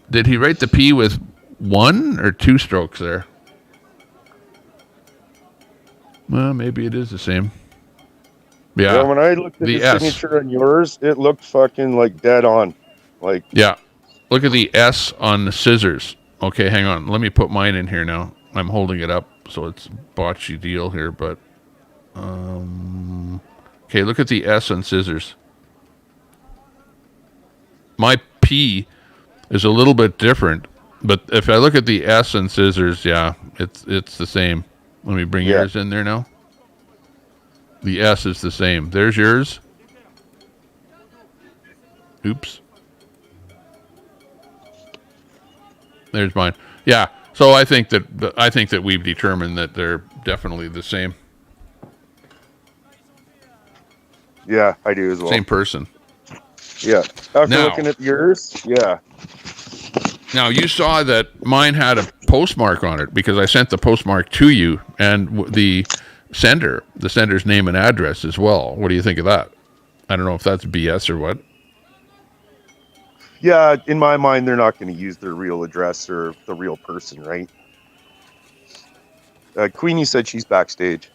Did he write the P with 1 or 2 strokes there? Well, maybe it is the same. Yeah. When I looked at the signature on yours, it looked fucking like dead on. Like. Yeah. Look at the S on the scissors. Okay, hang on. Let me put mine in here now. I'm holding it up, so it's a botchy deal here, but okay, look at the S on scissors. My P is a little bit different, but if I look at the S on scissors, yeah, it's the same. Let me bring yours in there now. The S is the same. There's yours. Oops. There's mine. Yeah. So I think that we've determined that they're definitely the same. Yeah, I do as well. Same person. Yeah. After looking at yours, yeah. Now, you saw that mine had a postmark on it because I sent the postmark to you and the sender's name and address as well. What do you think of that? I don't know if that's BS or what. Yeah, in my mind, they're not going to use their real address or the real person, right? Queenie said she's backstage.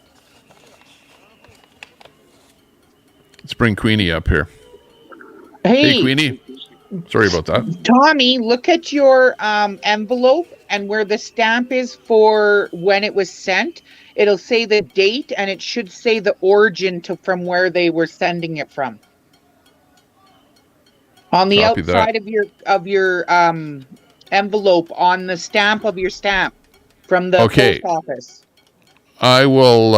Let's bring Queenie up here. Hey, Queenie. Sorry about that. Tommy, look at your envelope and where the stamp is for when it was sent. It'll say the date and it should say the origin from where they were sending it from. On the Copy that. outside of your envelope, on the stamp of your stamp from the Okay. post office. I will,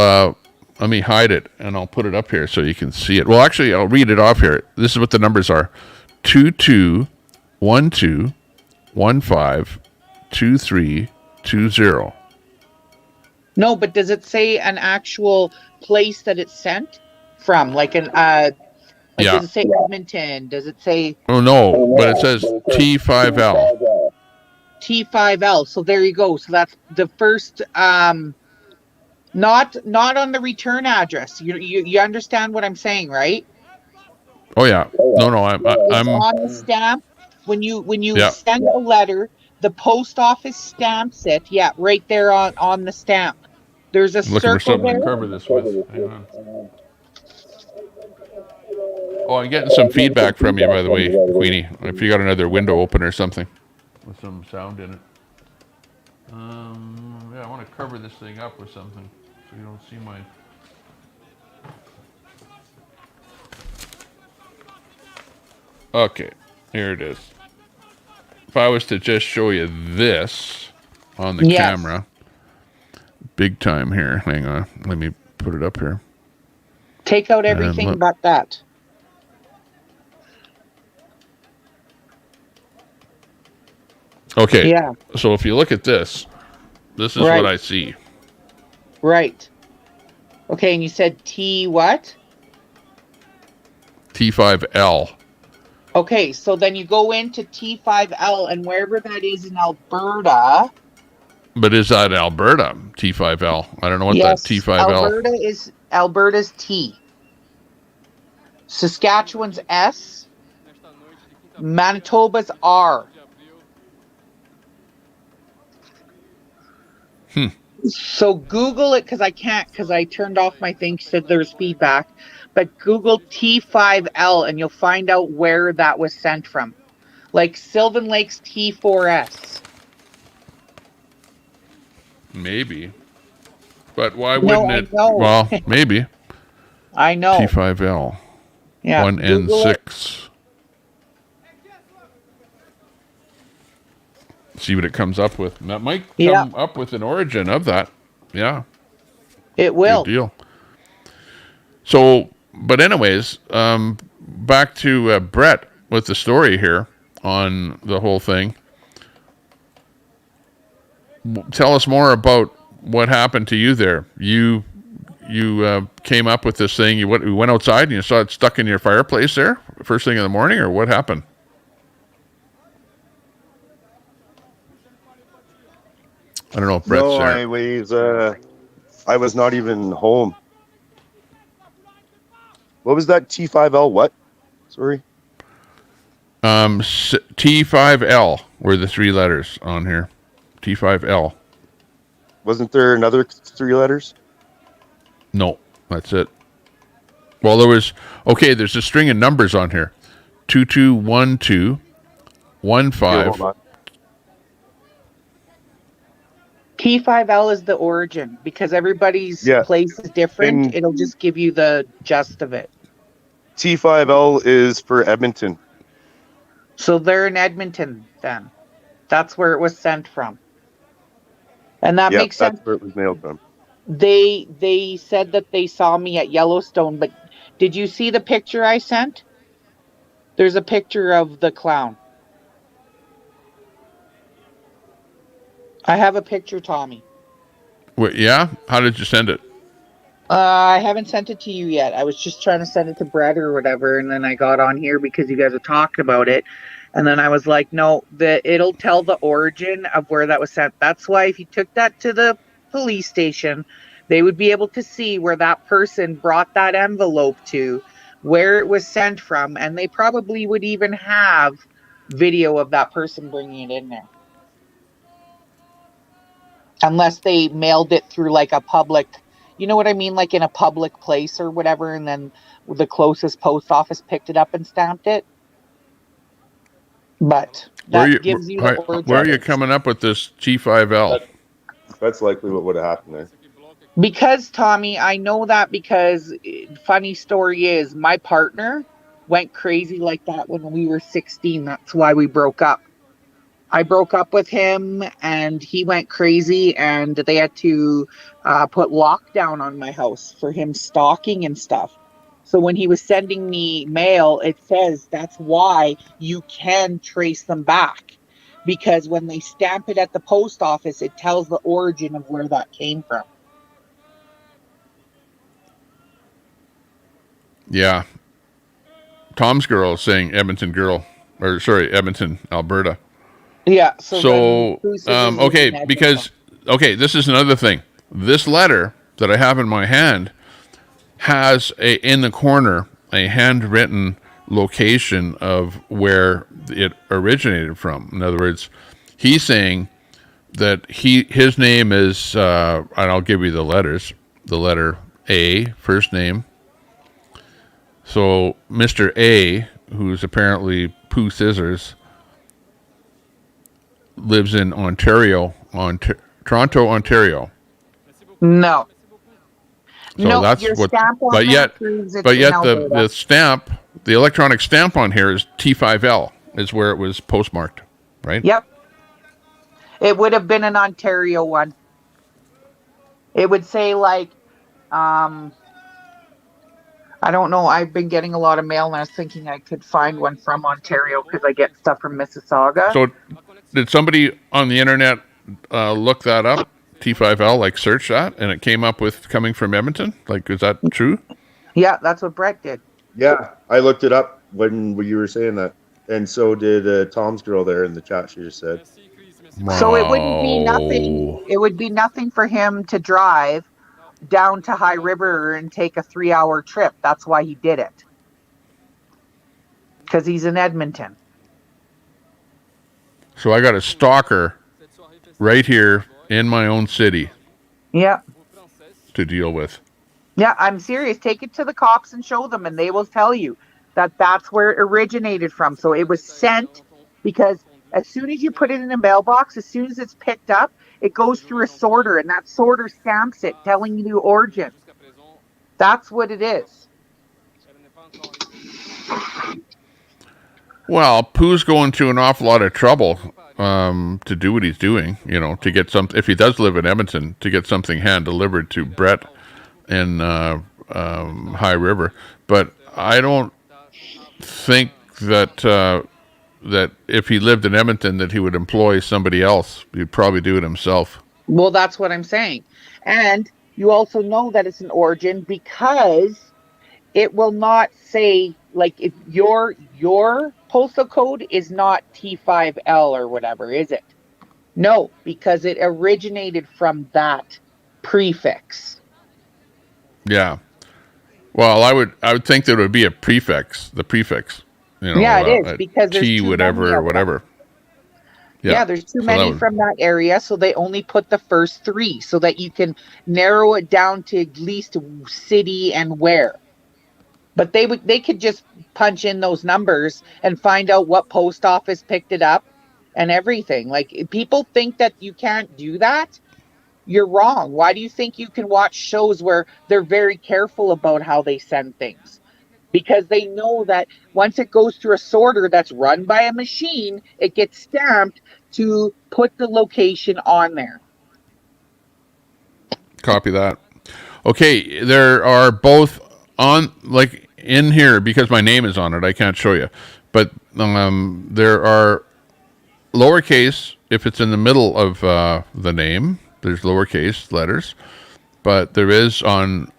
let me hide it, and I'll put it up here so you can see it. Well, actually, I'll read it off here. This is what the numbers are. 2212152320. No, but does it say an actual place that it's sent from? Like Yeah. does it say Edmonton? Does it say Oh, no, but it says T5L. T5L? So there you go. So that's the first not on the return address. You understand what I'm saying, right? Oh, yeah. No, It's I'm on the stamp. When you yeah. send a letter, the post office stamps it. Yeah, right there on the stamp. There's a I'm looking for circle something there. to cover this with. Hang on. Oh, I'm getting some feedback from you, by the way, Queenie. If you got another window open or something with some sound in it. Yeah, I want to cover this thing up with something so you don't see my... Okay, here it is. If I was to just show you this on the camera, big time here. Hang on, let me put it up here. Take out everything but that. Okay. Yeah. So if you look at this, this is what I see. Right. Okay, and you said T what? T5L. Okay, so then you go into T5L, and wherever that is in Alberta. But is that Alberta, T5L? I don't know what that T5L... Alberta's T. Saskatchewan's S. Manitoba's R. So Google it, because I can't, because I turned off my thing, said there's feedback. But Google T5L and you'll find out where that was sent from. Like Sylvan Lake's T4S. Maybe. But why wouldn't it? Know. Well, maybe. I know. T5L. Yeah. 1N6. See what it comes up with. That might come up with an origin of that. Yeah. It will. Good deal. So, but anyways, back to Brett with the story here on the whole thing. Tell us more about what happened to you there. You came up with this thing. You went outside and you saw it stuck in your fireplace there first thing in the morning, or what happened? I don't know if Brett's there. I was not even home. What was that T5L? What? Sorry. T5L were the three letters on here. T5L. Wasn't there another three letters? No, that's it. Well, there's a string of numbers on here. 221215. T5L is the origin because everybody's place is different. It'll just give you the gist of it. T5L is for Edmonton. So they're in Edmonton then. That's where it was sent from. And that makes sense. That's where it was mailed from. They said that they saw me at Yellowstone, but did you see the picture I sent? There's a picture of the clown. I have a picture, Tommy. Wait, yeah? How did you send it? I haven't sent it to you yet. I was just trying to send it to Brett or whatever, and then I got on here because you guys are talking about it. And then I was like, no, it'll tell the origin of where that was sent. That's why if you took that to the police station, they would be able to see where that person brought that envelope to, where it was sent from, and they probably would even have video of that person bringing it in there. Unless they mailed it through like a public, you know what I mean? Like in a public place or whatever, and then the closest post office picked it up and stamped it. But that gives you the origin. Where are you coming up with this T5L? That's likely what would have happened there. Because, Tommy, I know that because funny story is my partner, went crazy like that when we were 16. That's why we broke up. I broke up with him and he went crazy, and they had to put lockdown on my house for him stalking and stuff. So when he was sending me mail, it says that's why you can trace them back. Because when they stamp it at the post office, it tells the origin of where that came from. Yeah. Tom's girl is saying Edmonton, Alberta. Yeah. So okay, because this is another thing. This letter that I have in my hand has in the corner a handwritten location of where it originated from. In other words, he's saying that his name is, and I'll give you the letters. The letter A, first name. So Mr. A, who's apparently Pooh Scissors, lives in Ontario, Toronto, Ontario. No. So no, that's your what. stamp on But yet, Alberta. the stamp, the electronic stamp on here is T5L, is where it was postmarked, right? Yep. It would have been an Ontario one. It would say like, I don't know. I've been getting a lot of mail, and I was thinking I could find one from Ontario because I get stuff from Mississauga. So, did somebody on the internet look that up? T5L, like search that, and it came up with coming from Edmonton? Like, is that true? Yeah, that's what Brett did. Yeah, I looked it up when you were saying that. And so did Tom's girl there in the chat, she just said. Wow. So it wouldn't be nothing. It would be nothing for him to drive down to High River and take a 3-hour trip. That's why he did it. Because he's in Edmonton. So I got a stalker right here in my own city. Yeah. To deal with. Yeah, I'm serious. Take it to the cops and show them, and they will tell you that that's where it originated from. So it was sent because as soon as you put it in a mailbox, as soon as it's picked up, it goes through a sorter, and that sorter stamps it, telling you the origin. That's what it is. Well, Pooh's going to an awful lot of trouble to do what he's doing, to get if he does live in Edmonton, to get something hand delivered to Brett in High River. But I don't think that if he lived in Edmonton that he would employ somebody else. He'd probably do it himself. Well, that's what I'm saying. And you also know that it's an origin because it will not say, like, if your postal code is not T5L or whatever, is it? No, because it originated from that prefix. Yeah. Well, I would think that it would be a prefix, the prefix. Yeah, it is, because there's T too whatever many or whatever. Yeah, there's too many from that area, so they only put the first 3 so that you can narrow it down to at least city and where. But they could just punch in those numbers and find out what post office picked it up and everything. Like, if people think that you can't do that, you're wrong. Why do you think you can watch shows where they're very careful about how they send things? Because they know that once it goes through a sorter that's run by a machine, it gets stamped to put the location on there. Copy that. Okay, there are both on, like, in here, because my name is on it, I can't show you. But there are lowercase, if it's in the middle of the name, there's lowercase letters. But there is on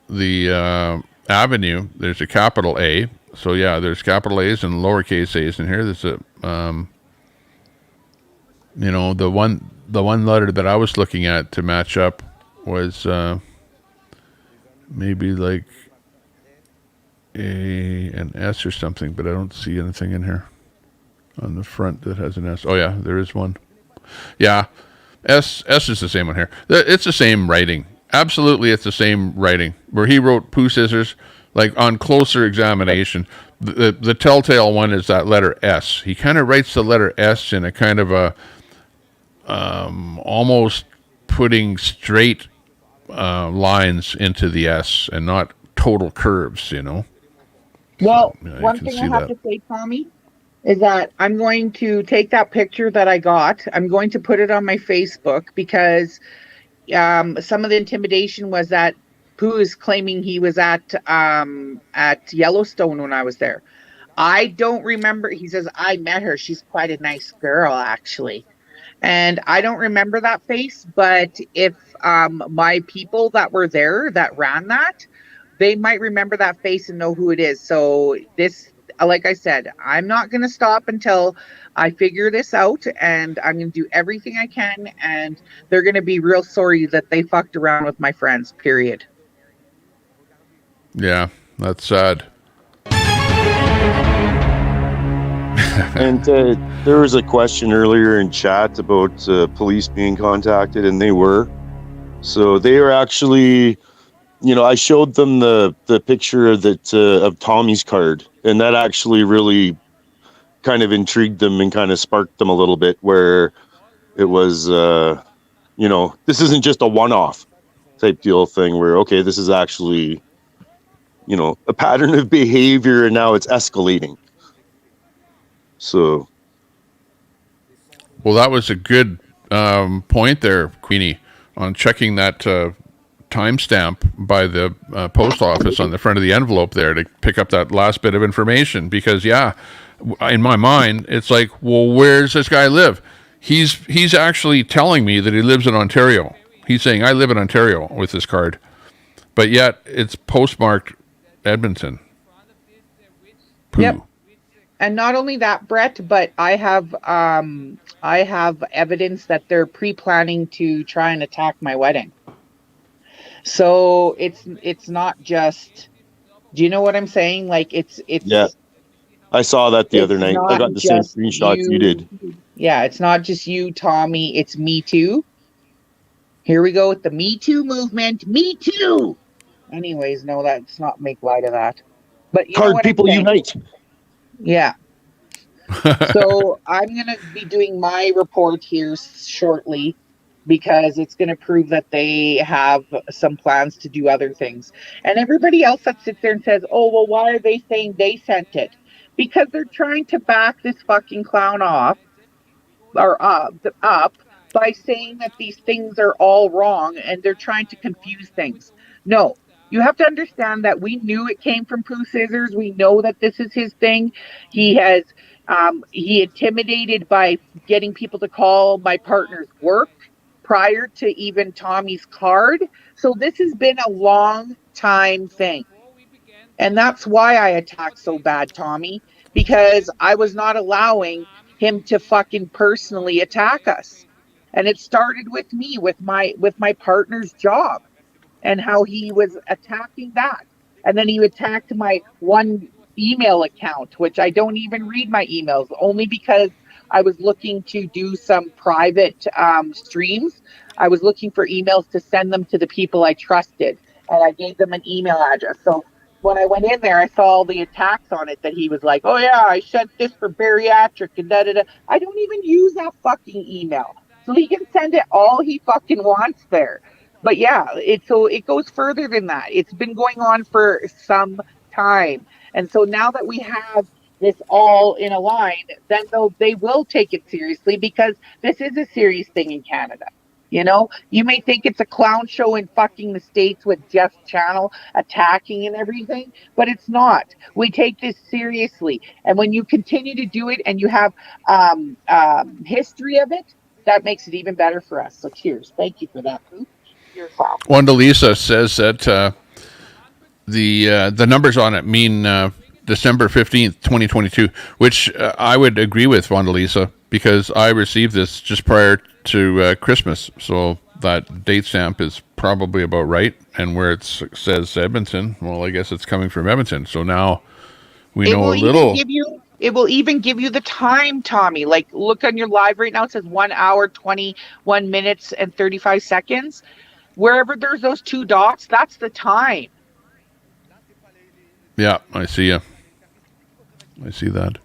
the avenue, there's a capital A. So yeah, there's capital A's and lowercase A's in here. There's a the one letter that I was looking at to match up was maybe like an S or something, but I don't see anything in here on the front that has an S. Oh yeah, there is one. Yeah, S is the same one here. It's the same writing. Absolutely, it's the same writing. Where he wrote Pooh Scissors, like on closer examination, the telltale one is that letter S. He kind of writes the letter S in a kind of a almost putting straight lines into the S and not total curves, Well, Yeah, you one can thing see I have that. to say, Tommy, is that I'm going to take that picture that I got. I'm going to put it on my Facebook because some of the intimidation was that Pooh is claiming he was at Yellowstone when I was there. I don't remember. He says I met her. She's quite a nice girl, actually. And I don't remember that face, but if my people that were there that ran that, they might remember that face and know who it is. So this, like I said, I'm not going to stop until I figure this out, and I'm going to do everything I can, and they're going to be real sorry that they fucked around with my friends, period. Yeah, that's sad. And there was a question earlier in chat about police being contacted, and they were. So they are actually, I showed them the picture of Tommy's card, and that actually really kind of intrigued them and kind of sparked them a little bit, where it was, this isn't just a one-off type deal thing where, okay, this is actually, a pattern of behavior, and now it's escalating. So. Well, that was a good point there, Queenie, on checking that timestamp by the post office on the front of the envelope there to pick up that last bit of information. Because, yeah, in my mind, it's like, well, where's this guy live? He's actually telling me that he lives in Ontario. He's saying, I live in Ontario with this card. But yet, it's postmarked Edmonton. Pooh. Yep. And not only that, Brett, but I have evidence that they're pre-planning to try and attack my wedding. So it's not just, do you know what I'm saying? Like it's Yeah, I saw that the other night. I got the same screenshots you did. Yeah, it's not just you, Tommy. It's me too. Here we go with the Me Too movement. Me Too. Anyways, no, let's not make light of that. But you know what people I'm saying? unite. Yeah. So I'm going to be doing my report here shortly because it's going to prove that they have some plans to do other things. And everybody else that sits there and says, oh, well, why are they saying they sent it? Because they're trying to back this fucking clown off or up by saying that these things are all wrong and they're trying to confuse things. No, you have to understand that we knew it came from Pooh Scissors. We know that this is his thing. He intimidated by getting people to call my partner's work prior to even Tommy's card. So this has been a long time thing. And that's why I attacked so bad, Tommy, because I was not allowing him to fucking personally attack us. And it started with me, with my partner's job and how he was attacking that. And then he attacked my one email account, which I don't even read my emails, only because I was looking to do some private streams. I was looking for emails to send them to the people I trusted, and I gave them an email address. So when I went in there, I saw all the attacks on it that he was like, oh yeah, I sent this for bariatric and da-da-da. I don't even use that fucking email. So he can send it all he fucking wants there. But yeah, it goes further than that. It's been going on for some time. And so now that we have this all in a line, then they will take it seriously because this is a serious thing in Canada. You know, you may think it's a clown show in fucking the States with Jeff Channel attacking and everything, but it's not. We take this seriously. And when you continue to do it and you have history of it, that makes it even better for us. So cheers. Thank you for that, Pooh. You're a clown. Wanda Lisa says that the numbers on it mean December 15th, 2022, which I would agree with, Wanda Lisa, because I received this just prior to Christmas. So that date stamp is probably about right. And where it says Edmonton, well, I guess it's coming from Edmonton. So now we know a little. It will even give you the time, Tommy. Like, look on your live right now. It says 1 hour, 21 minutes, and 35 seconds. Wherever there's those two dots, that's the time. Yeah, I see you. I see that.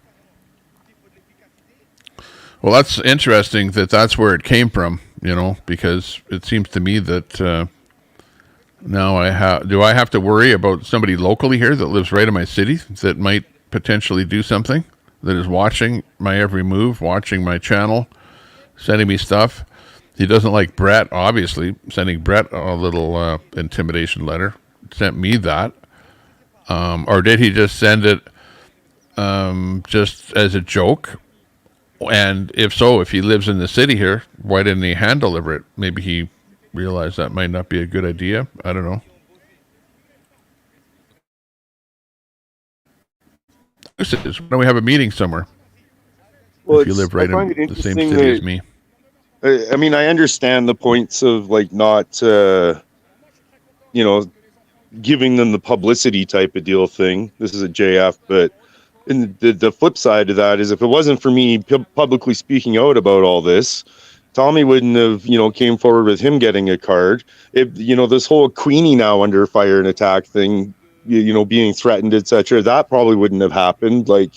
Well, that's interesting that that's where it came from, because it seems to me that Now do I have to worry about somebody locally here that lives right in my city that might potentially do something, that is watching my every move, watching my channel, sending me stuff? He doesn't like Brett, obviously. Sending Brett a little intimidation letter. Sent me that. Or did he just send it just as a joke? And if so, if he lives in the city here, why didn't he hand deliver it? Maybe he realized that might not be a good idea. I don't know. Why don't we have a meeting somewhere? Well, if you live right in the same city as me. I mean, I understand the points of like not, giving them the publicity type of deal thing. This is a JF, but the flip side of that is if it wasn't for me publicly speaking out about all this, Tommy wouldn't have, came forward with him getting a card. This whole Queenie now under fire and attack thing, being threatened, etc. That probably wouldn't have happened. Like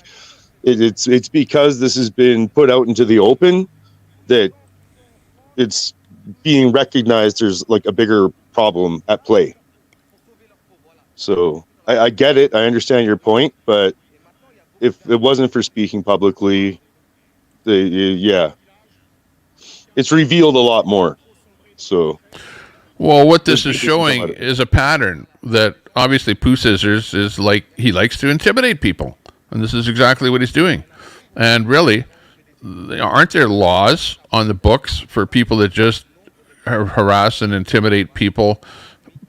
it's because this has been put out into the open that it's being recognized there's like a bigger problem at play. So I get it. I understand your point, but if it wasn't for speaking publicly, it's revealed a lot more. So, well, what this is showing is a pattern that obviously Pooh Scissors is like, he likes to intimidate people, and this is exactly what he's doing. And really, aren't there laws on the books for people that just harass and intimidate people?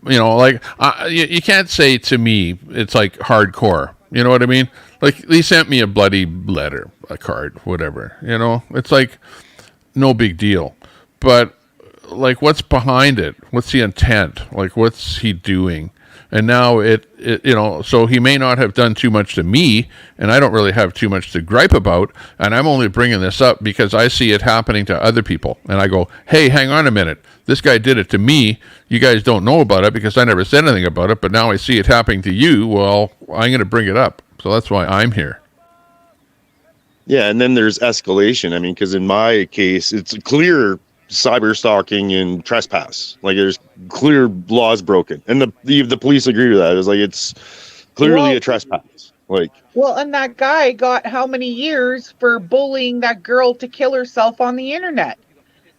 You can't say to me it's like hardcore. You know what I mean? Like, he sent me a bloody letter, a card, whatever. It's like no big deal. But like, what's behind it? What's the intent? Like, what's he doing? And now so he may not have done too much to me, and I don't really have too much to gripe about, and I'm only bringing this up because I see it happening to other people, and I go, hey, hang on a minute, this guy did it to me, you guys don't know about it because I never said anything about it, but now I see it happening to you, well, I'm going to bring it up, so that's why I'm here. Yeah, and then there's escalation. I mean, because in my case, it's clear cyber stalking and trespass. Like, there's clear laws broken, and the police agree with that. It's like it's clearly a trespass. Like, well, and that guy got how many years for bullying that girl to kill herself on the internet?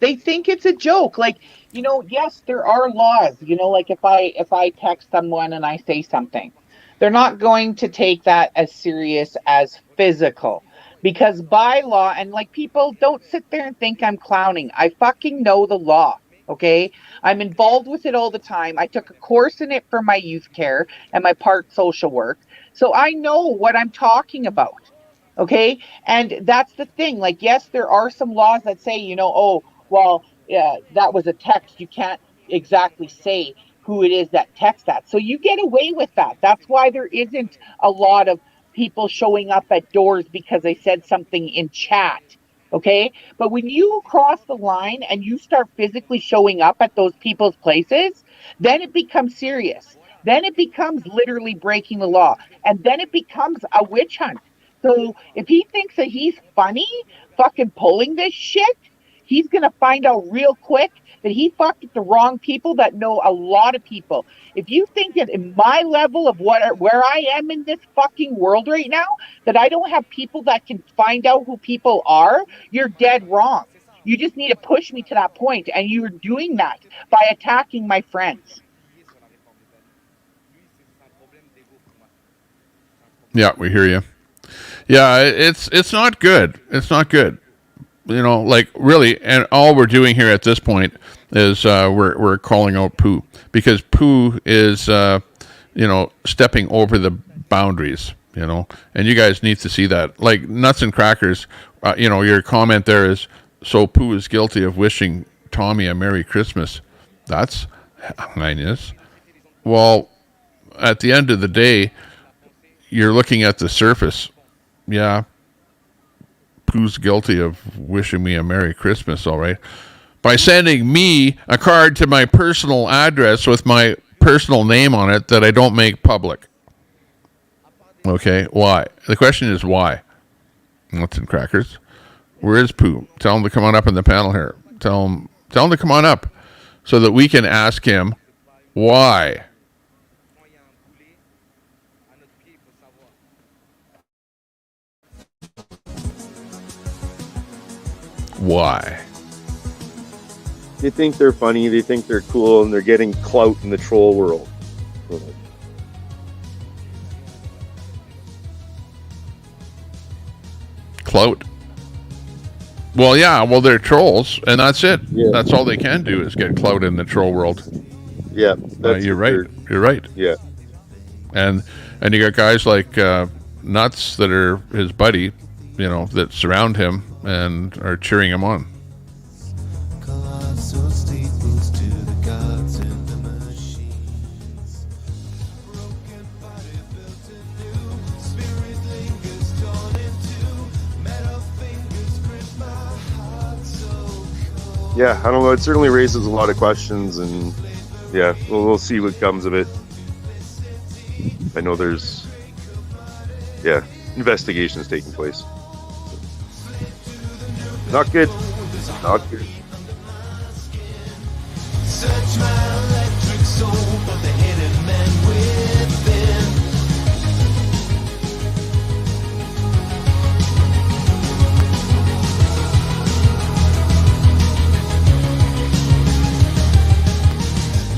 They think it's a joke. Like, yes, there are laws. Like if I text someone and I say something, they're not going to take that as serious as physical. Because by law, and like, people don't sit there and think I'm clowning. I fucking know the law, okay? I'm involved with it all the time. I took a course in it for my youth care and my part social work. So I know what I'm talking about, okay? And that's the thing. Like, yes, there are some laws that say, that was a text. You can't exactly say who it is that texts that. So you get away with that. That's why there isn't a lot of people showing up at doors because they said something in chat, okay? But when you cross the line and you start physically showing up at those people's places, then it becomes serious. Then it becomes literally breaking the law. And then it becomes a witch hunt. So if he thinks that he's funny fucking pulling this shit, he's going to find out real quick that he fucked with the wrong people that know a lot of people. If you think that in my level of where I am in this fucking world right now, that I don't have people that can find out who people are, you're dead wrong. You just need to push me to that point, and you're doing that by attacking my friends. Yeah, we hear you. Yeah, it's not good. It's not good. Like, really, and all we're doing here at this point is we're calling out Pooh, because Pooh is stepping over the boundaries, and you guys need to see that. Like, Nuts and Crackers, your comment there is, so Pooh is guilty of wishing Tommy a Merry Christmas. That's heinous. Well, at the end of the day, you're looking at the surface. Yeah, Pooh's guilty of wishing me a Merry Christmas, all right, by sending me a card to my personal address with my personal name on it that I don't make public. Okay, why? The question is why? Nuts and Crackers, where is Pooh? Tell him to come on up in the panel here. Tell him to come on up so that we can ask him Why? Why? They think they're funny, they think they're cool, and they're getting clout in the troll world. Clout. Well, yeah, well, they're trolls, and that's it. Yeah. That's all they can do is get clout in the troll world. Yeah, You're right. You're right. Yeah. And you got guys like Nuts that are his buddy, you know, that surround him and are cheering him on. Yeah, I don't know. It certainly raises a lot of questions, and yeah, we'll see what comes of it. I know there's, investigations taking place. Not good. Not good. Search my electric soul for the hidden man within.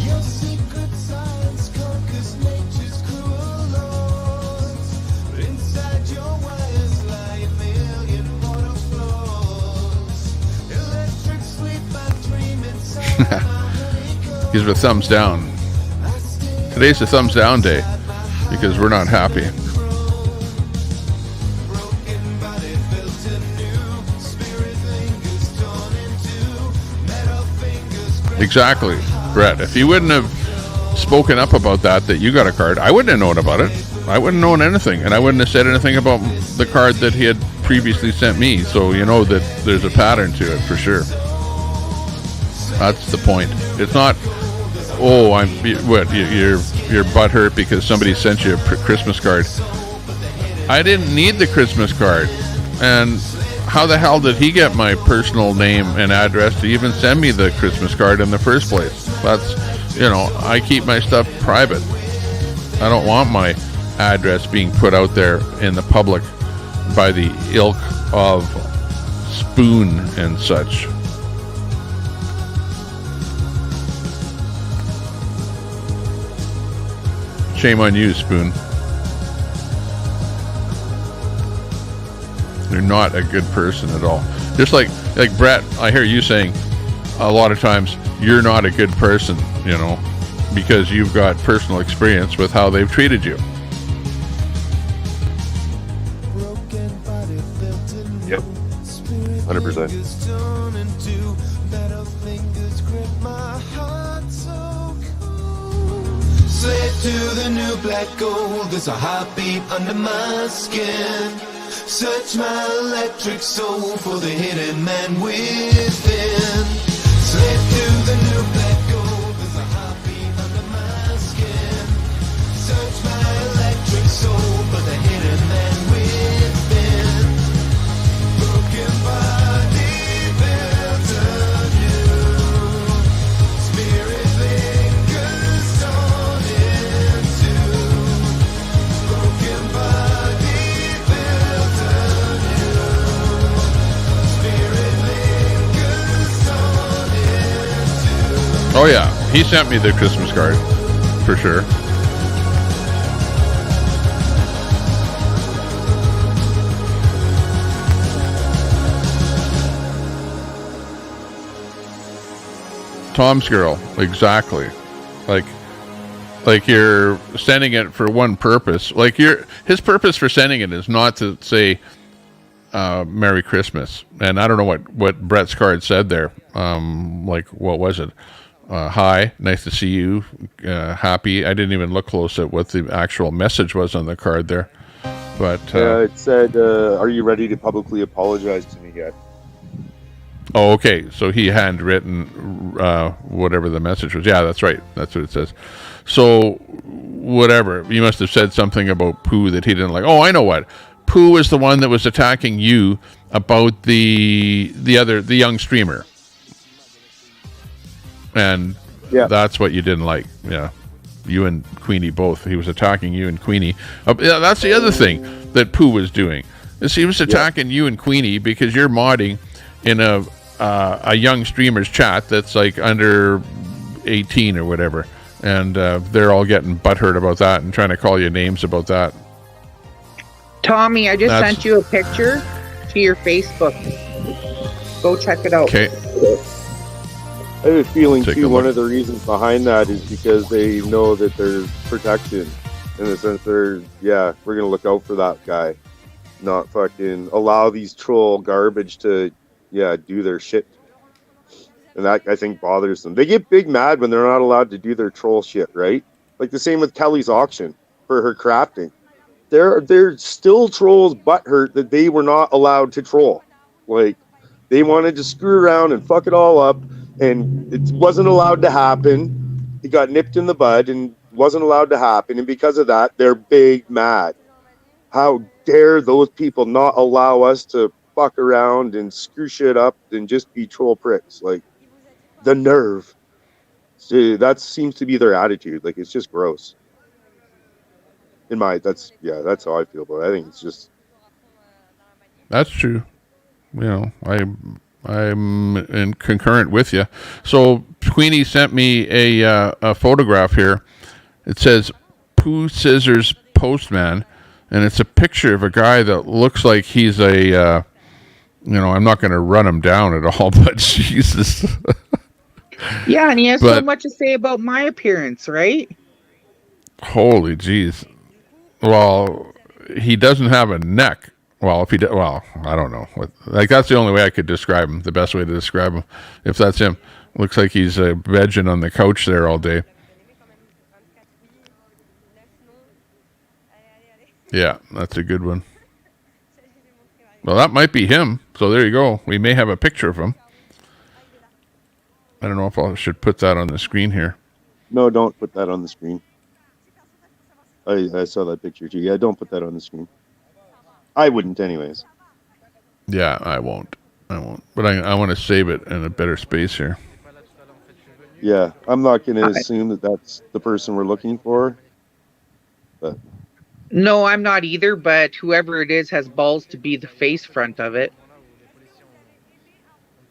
Your secret science conquers nature's cruel laws. But inside your wires lie a million mortal flaws. Electric sleep, I dream inside. He's with thumbs down. Today's the thumbs down day because we're not happy. Exactly, Brett. If you wouldn't have spoken up about that you got a card, I wouldn't have known about it. I wouldn't have known anything, and I wouldn't have said anything about the card that he had previously sent me. So you know that there's a pattern to it for sure. That's the point. It's not, oh, you're butthurt because somebody sent you a Christmas card. I didn't need the Christmas card. And how the hell did he get my personal name and address to even send me the Christmas card in the first place? That's, I keep my stuff private. I don't want my address being put out there in the public by the ilk of Spoon and such. Shame on you, Spoon. You're not a good person at all. Just like Brett, I hear you saying a lot of times, you're not a good person, because you've got personal experience with how they've treated you. Yep. 100%. Slave to the new black gold, there's a heartbeat under my skin. Search my electric soul for the hidden man within. Slave to the new black gold, there's a heartbeat under my skin. Search my electric soul for the hidden man within. Broken body built anew. Spirit lingers torn into. Broken body built anew. Spirit lingers torn into. Oh yeah, he sent me the Christmas card, for sure. Tom's girl, exactly. Like you're sending it for one purpose. Like his purpose for sending it is not to say Merry Christmas. And I don't know what Brett's card said there. What was it? Hi, nice to see you. Happy. I didn't even look close at what the actual message was on the card there. But it said, "Are you ready to publicly apologize to me yet?" Oh, okay. So he handwritten whatever the message was. Yeah, that's right. That's what it says. So whatever. You must have said something about Pooh that he didn't like. Oh, I know what. Pooh was the one that was attacking you about the young streamer. And Yeah. That's what you didn't like. Yeah. You and Queenie both. He was attacking you and Queenie. Yeah, that's the other thing that Pooh was doing. Is he was attacking you and Queenie because you're modding in a young streamer's chat that's like under 18 or whatever, and they're all getting butthurt about that and trying to call you names about that. Tommy, I just sent you a picture to your Facebook. Go check it out. Okay. I have a feeling, Take too, a one look. of the reasons behind that is because they know that there's protection. In the sense we're going to look out for that guy. Not fucking allow these troll garbage to, do their shit. And that, I think, bothers them. They get big mad when they're not allowed to do their troll shit, right? Like the same with Kelly's auction for her crafting. They're still trolls butthurt that they were not allowed to troll. Like, they wanted to screw around and fuck it all up, and it wasn't allowed to happen. It got nipped in the bud and wasn't allowed to happen, and because of that, they're big mad. How dare those people not allow us to fuck around and screw shit up and just be troll pricks? Like, the nerve. See, that seems to be their attitude. Like, it's just gross. That's how I feel about it. I think it's just... That's true. You know, I'm in concurrent with you. So Queenie sent me a photograph here. It says Pooh Scissors Postman, and it's a picture of a guy that looks like he's a I'm not going to run him down at all, but Jesus. Yeah, and he has so much to say about my appearance, right? Holy jeez. Well, he doesn't have a neck. Well, I don't know. Like, that's the only way I could describe him. The best way to describe him, if that's him. Looks like he's vegging on the couch there all day. Yeah, that's a good one. Well, that might be him. So there you go. We may have a picture of him. I don't know if I should put that on the screen here. No, don't put that on the screen. I saw that picture too. Yeah, don't put that on the screen. I wouldn't anyways. Yeah, I won't. But I want to save it in a better space here. Yeah, I'm not going to assume that that's the person we're looking for. But no, I'm not either, but whoever it is has balls to be the face front of it.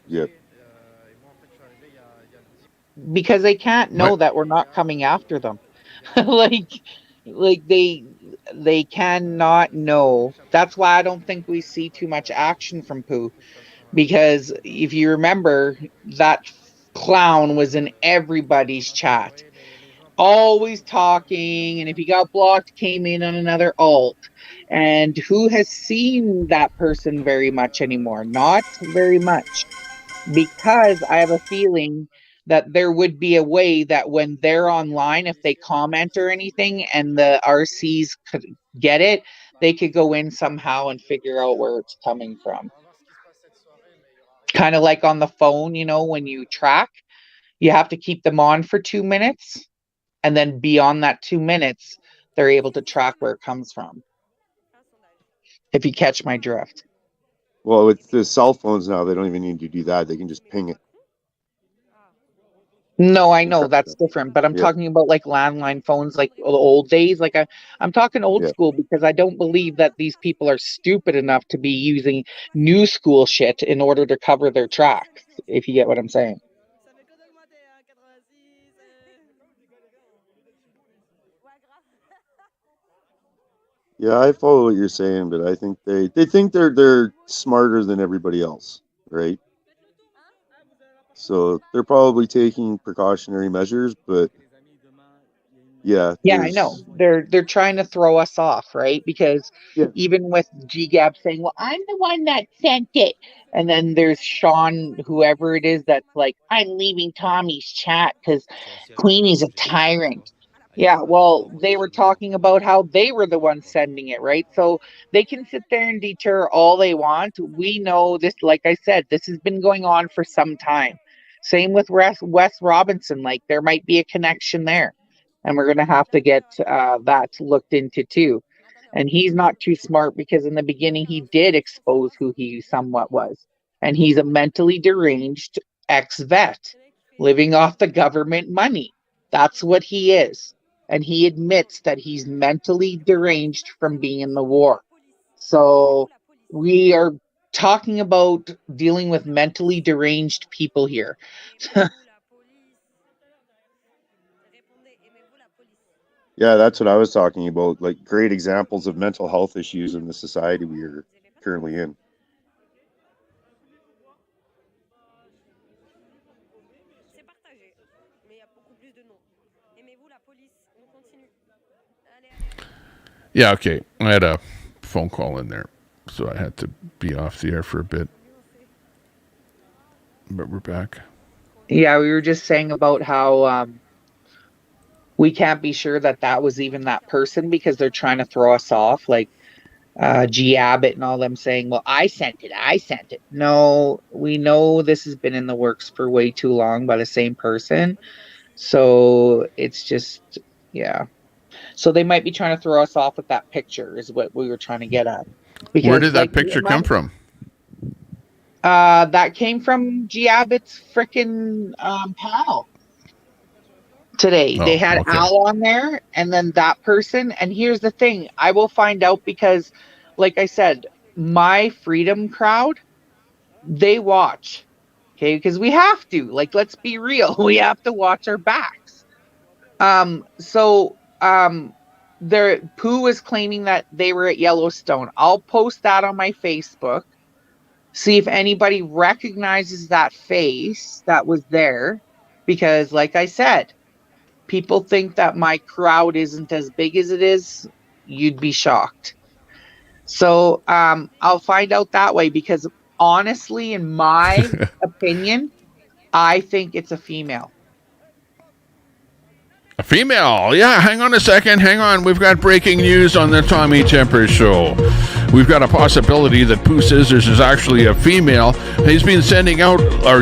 Yeah. Because they can't know that we're not coming after them. like they cannot know. That's why I don't think we see too much action from Pooh. Because if you remember, that clown was in everybody's chat. Always talking, and if he got blocked, came in on another alt. And who has seen that person very much anymore? Not very much. Because I have a feeling that there would be a way that when they're online, if they comment or anything and the RCs could get it, they could go in somehow and figure out where it's coming from. Kind of like on the phone, when you track, you have to keep them on for 2 minutes. And then beyond that 2 minutes, they're able to track where it comes from. If you catch my drift. Well, with the cell phones now, they don't even need to do that. They can just ping it. No, I know that's different, but I'm talking about like landline phones, like the old days. Like I'm talking old school, because I don't believe that these people are stupid enough to be using new school shit in order to cover their tracks, if you get what I'm saying. Yeah, I follow what you're saying, but I think they think they're smarter than everybody else, right? So they're probably taking precautionary measures, but yeah, I know they're trying to throw us off, right? Because even with GGAB saying, "Well, I'm the one that sent it," and then there's Sean, whoever it is, that's like, "I'm leaving Tommy's chat because Queenie's a tyrant." Yeah, well, they were talking about how they were the ones sending it, right? So they can sit there and deter all they want. We know this, like I said, this has been going on for some time. Same with Wes Robinson. Like, there might be a connection there. And we're going to have to get that looked into too. And he's not too smart, because in the beginning he did expose who he somewhat was. And he's a mentally deranged ex-vet. living off the government money. That's what he is. And he admits that he's mentally deranged from being in the war. So we are talking about dealing with mentally deranged people here. Yeah, that's what I was talking about. Like great examples of mental health issues in the society we are currently in. Yeah, okay. I had a phone call in there, so I had to be off the air for a bit. But we're back. Yeah, we were just saying about how we can't be sure that that was even that person because they're trying to throw us off. Like G Abbott and all them saying, well, I sent it. No, we know this has been in the works for way too long by the same person. So it's just, yeah. So they might be trying to throw us off with that picture is what we were trying to get at. Because, where did that picture come from? That came from G Abbott's freaking panel today. They had Al on there and then that person. And here's the thing, I will find out because, like I said, my freedom crowd, they watch. Okay, because we have to. Like, let's be real. We have to watch our backs. Their Pooh is claiming that they were at Yellowstone. I'll post that on my Facebook. See if anybody recognizes that face that was there. Because, like I said, people think that my crowd isn't as big as it is. You'd be shocked. So I'll find out that way because honestly, in my opinion, I think it's a female. A female. Yeah, hang on a second. Hang on. We've got breaking news on the Tommy Temper Show. We've got a possibility that Pooh Scissors is actually a female. He's been sending out, or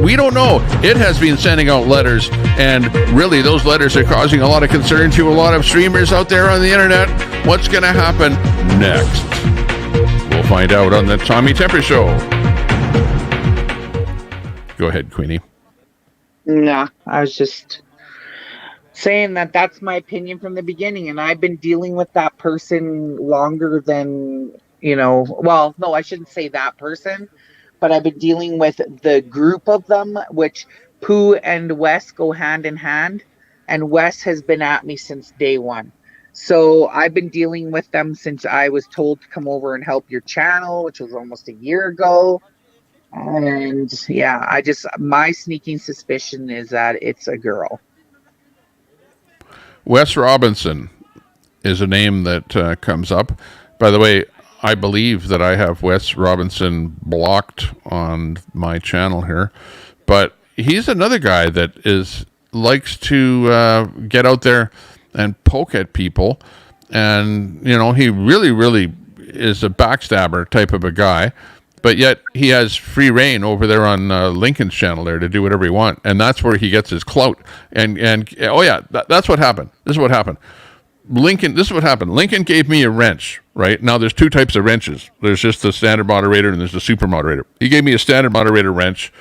we don't know. It has been sending out letters, and really those letters are causing a lot of concern to a lot of streamers out there on the internet. What's going to happen next? We'll find out on the Tommy Temper Show. Go ahead, Queenie. Nah, I was just saying that that's my opinion from the beginning, and I've been dealing with that person longer than, well, no, I shouldn't say that person, but I've been dealing with the group of them, which Pooh and Wes go hand in hand, and Wes has been at me since day one. So I've been dealing with them since I was told to come over and help your channel, which was almost a year ago. And yeah, my sneaking suspicion is that it's a girl. Wes Robinson is a name that comes up. By the way, I believe that I have Wes Robinson blocked on my channel here, but he's another guy that likes to get out there and poke at people, and he really, really is a backstabber type of a guy. But yet he has free reign over there on Lincoln's channel there to do whatever he wants, and that's where he gets his clout. And oh yeah, that's what happened. This is what happened. This is what happened. Lincoln gave me a wrench. Right now, there's two types of wrenches. There's just the standard moderator and there's the super moderator. He gave me a standard moderator wrench,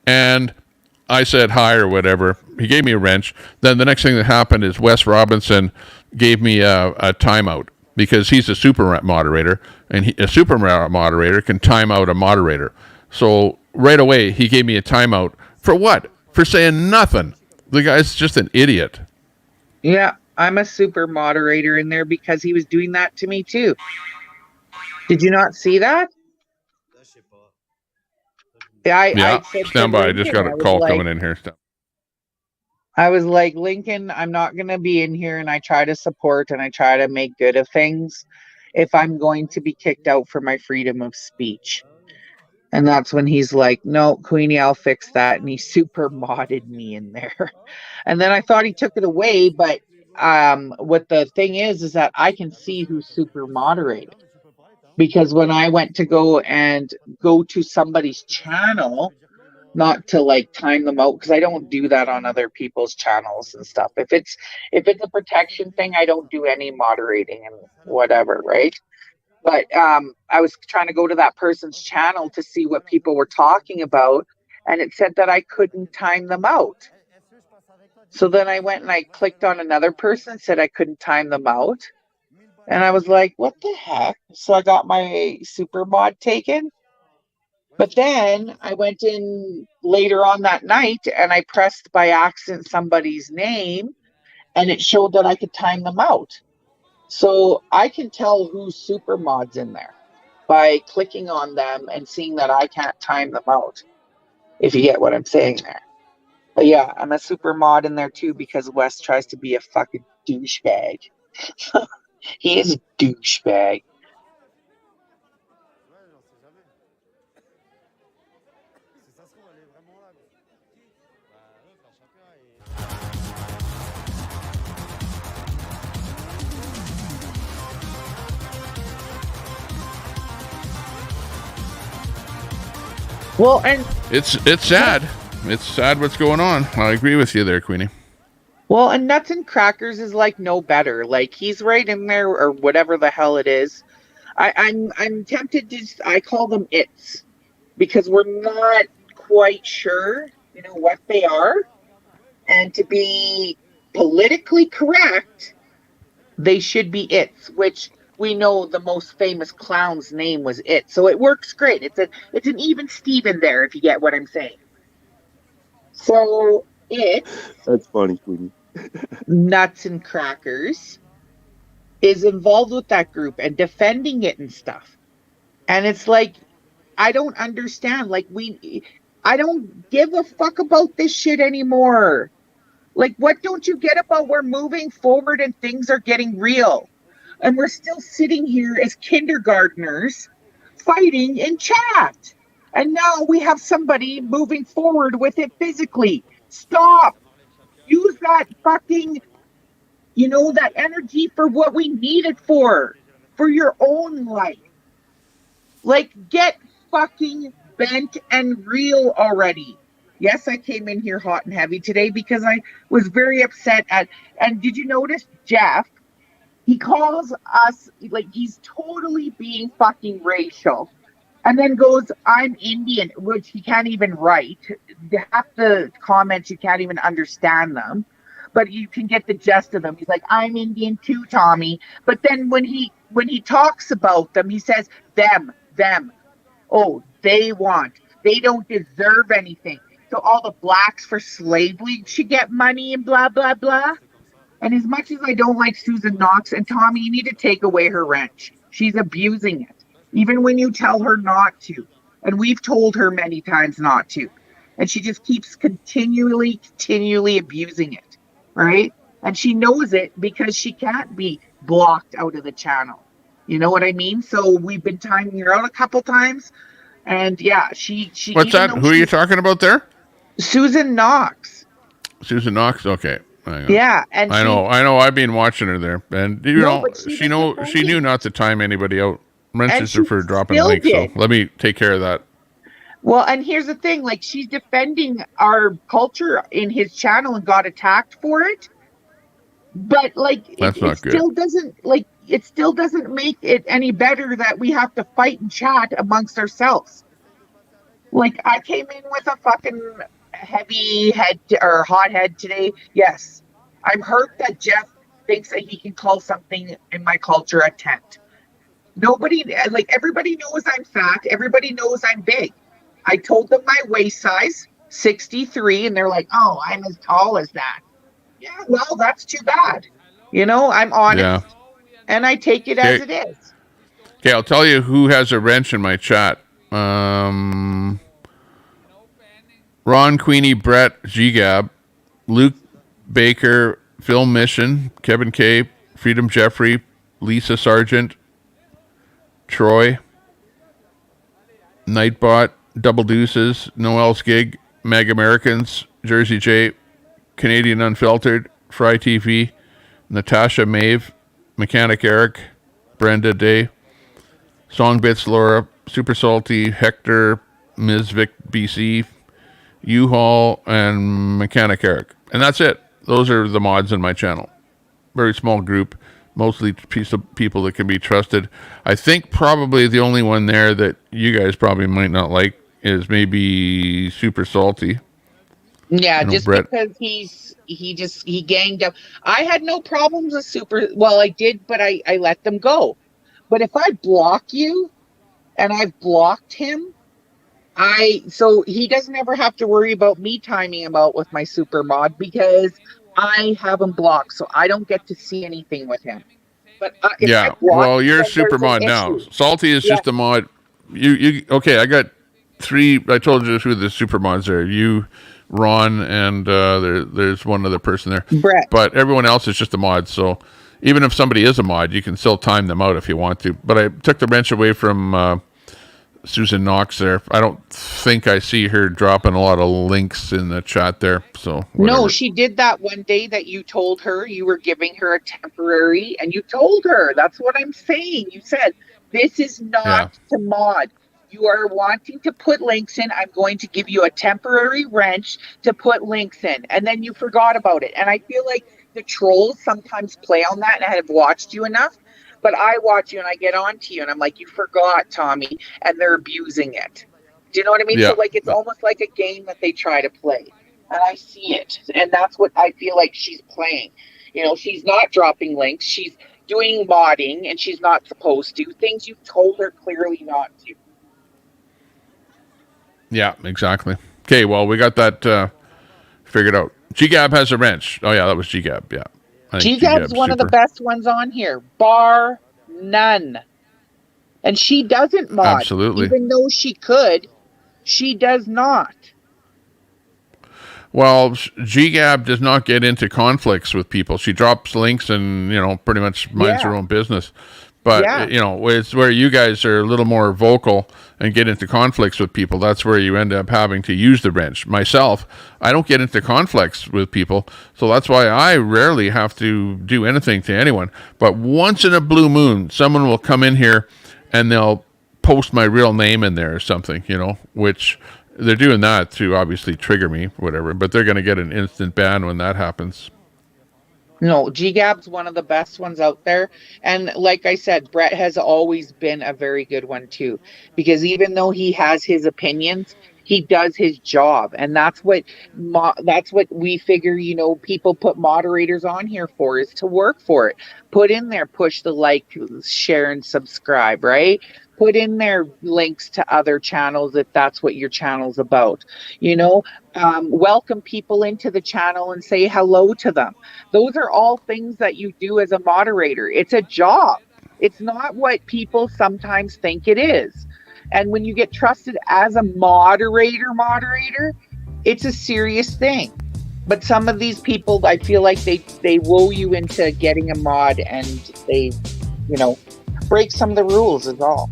and I said hi or whatever. He gave me a wrench. Then the next thing that happened is Wes Robinson gave me a timeout. Because he's a super moderator, and a super moderator can time out a moderator. So right away, he gave me a timeout. For what? For saying nothing. The guy's just an idiot. Yeah, I'm a super moderator in there because he was doing that to me too. Did you not see that? Yeah, stand by. I just got a call coming in here. I was like, Lincoln, I'm not going to be in here, and I try to support and I try to make good of things if I'm going to be kicked out for my freedom of speech. And that's when he's like, no, Queenie, I'll fix that. And he super modded me in there. And then I thought he took it away, but what the thing is that I can see who's super moderated. Because when I went to go to somebody's channel, not to like time them out, because I don't do that on other people's channels and stuff. If it's a protection thing, I don't do any moderating and whatever, right? But I was trying to go to that person's channel to see what people were talking about, and it said that I couldn't time them out. So then I went and I clicked on another person and said I couldn't time them out. And I was like, what the heck? So I got my super mod taken. But then I went in later on that night and I pressed by accident somebody's name and it showed that I could time them out. So I can tell who's super mods in there by clicking on them and seeing that I can't time them out, if you get what I'm saying there. But yeah, I'm a super mod in there too because Wes tries to be a fucking douchebag. He is a douchebag. Well, and it's sad. It's sad what's going on. I agree with you there, Queenie. Well, and Nuts and Crackers is like no better. Like he's right in there, or whatever the hell it is. I'm tempted to. I call them its because we're not quite sure, what they are. And to be politically correct, they should be its, which we know the most famous clown's name was It. So it works great. It's an even Steven there, if you get what I'm saying. So That's funny, Queenie. Nuts and Crackers is involved with that group and defending it and stuff. And it's like, I don't understand. Like I don't give a fuck about this shit anymore. Like, what don't you get about we're moving forward and things are getting real? And we're still sitting here as kindergartners fighting in chat. And now we have somebody moving forward with it physically. Stop. Use that fucking, that energy for what we need it for your own life. Like, get fucking bent and real already. Yes, I came in here hot and heavy today because I was very upset and did you notice Jeff? He calls us, like, he's totally being fucking racial. And then goes, I'm Indian, which he can't even write. Half the comments, you can't even understand them. But you can get the gist of them. He's like, I'm Indian too, Tommy. But then when he talks about them, he says, them. Oh, they don't deserve anything. So all the blacks for slavery should get money and blah, blah, blah. And as much as I don't like Susan Knox, and Tommy, you need to take away her wrench. She's abusing it, even when you tell her not to. And we've told her many times not to. And she just keeps continually abusing it, right? And she knows it because she can't be blocked out of the channel. You know what I mean? So we've been timing her out a couple times. And yeah, she What's that? Who are you talking about there? Susan Knox. Susan Knox? Okay. Yeah, and I know. I've been watching her there, and she knew not to time anybody out. Wrenches her for dropping links, so let me take care of that. Well, and here's the thing: like she's defending our culture in his channel and got attacked for it. But like, it still doesn't make it any better that we have to fight and chat amongst ourselves. Like I came in with a fucking heavy head or hot head today. Yes, I'm hurt that Jeff thinks that he can call something in my culture a tent. Everybody knows I'm fat. Everybody knows I'm big. I told them my waist size, 63, and they're like, oh, I'm as tall as that. Yeah, well, that's too bad. I'm honest, and I take it as it is. Okay, I'll tell you who has a wrench in my chat. Ron, Queenie, Brett, G-Gab, Luke Baker, Phil Mission, Kevin K, Freedom Jeffrey, Lisa Sargent, Troy, Nightbot, Double Deuces, Noel's Gig, Mag Americans, Jersey J, Canadian Unfiltered, Fry TV, Natasha Maeve, Mechanic Eric, Brenda Day, Songbits Laura, Super Salty, Hector, Ms. Vic BC, U-Haul, and Mechanic Eric. And that's it. Those are the mods in my channel. Very small group, mostly piece of people that can be trusted. I think probably the only one there that you guys probably might not like is maybe super salty. Yeah, You know, just Brett. because he ganged up. I had no problems with super. Well, I did, but I let them go. But if I block you and I've blocked him, so he doesn't ever have to worry about me timing him out with my super mod because I have him blocked, so I don't get to see anything with him. But if I Yeah. block Well, him, you're then super there's an mod now. issue. Salty is Yeah. just a mod. You okay? I got 3. I told you who the super mods are. You, Ron, and there's one other person there. Brett. But everyone else is just a mod. So even if somebody is a mod, you can still time them out if you want to. But I took the wrench away from Susan Knox there. I don't think I see her dropping a lot of links in the chat there. So whatever. No, she did that one day that you told her you were giving her a temporary, and you told her. That's what I'm saying. You said, this is not Yeah. to mod. You are wanting to put links in. I'm going to give you a temporary wrench to put links in. And then you forgot about it. And I feel like the trolls sometimes play on that, and I have watched you enough. But I watch you and I get on to you and I'm like, you forgot, Tommy, and they're abusing it. Do you know what I mean? Yeah. So like it's almost like a game that they try to play. And I see it. And that's what I feel like she's playing. You know, she's not dropping links. She's doing modding and she's not supposed to. Things you told her clearly not to. Yeah, exactly. Okay, well, we got that figured out. GGAB has a wrench. Oh, yeah, that was GGAB. Yeah. I think GGAB's one of the super. best ones on here, bar none. And she doesn't mod. Absolutely. Even though she could, she does not. Well, GGAB does not get into conflicts with people. She drops links and, you know, pretty much minds her own business. But, you know, it's where you guys are a little more vocal and get into conflicts with people. That's where you end up having to use the wrench. Myself, I don't get into conflicts with people. So that's why I rarely have to do anything to anyone. But once in a blue moon, someone will come in here and they'll post my real name in there or something, you know, which they're doing that to obviously trigger me, whatever. But they're going to get an instant ban when that happens. No, GGAB's one of the best ones out there. And like I said, Brett has always been a very good one too. Because even though he has his opinions, he does his job. And that's what we figure, you know, people put moderators on here for, is to work for it. Put in there, push the like, share, and subscribe, right? Put in there links to other channels if that's what your channel's about. You know, welcome people into the channel and say hello to them. Those are all things that you do as a moderator. It's a job. It's not what people sometimes think it is. And when you get trusted as a moderator, it's a serious thing. But some of these people, I feel like they woo you into getting a mod and they, you know, break some of the rules is all.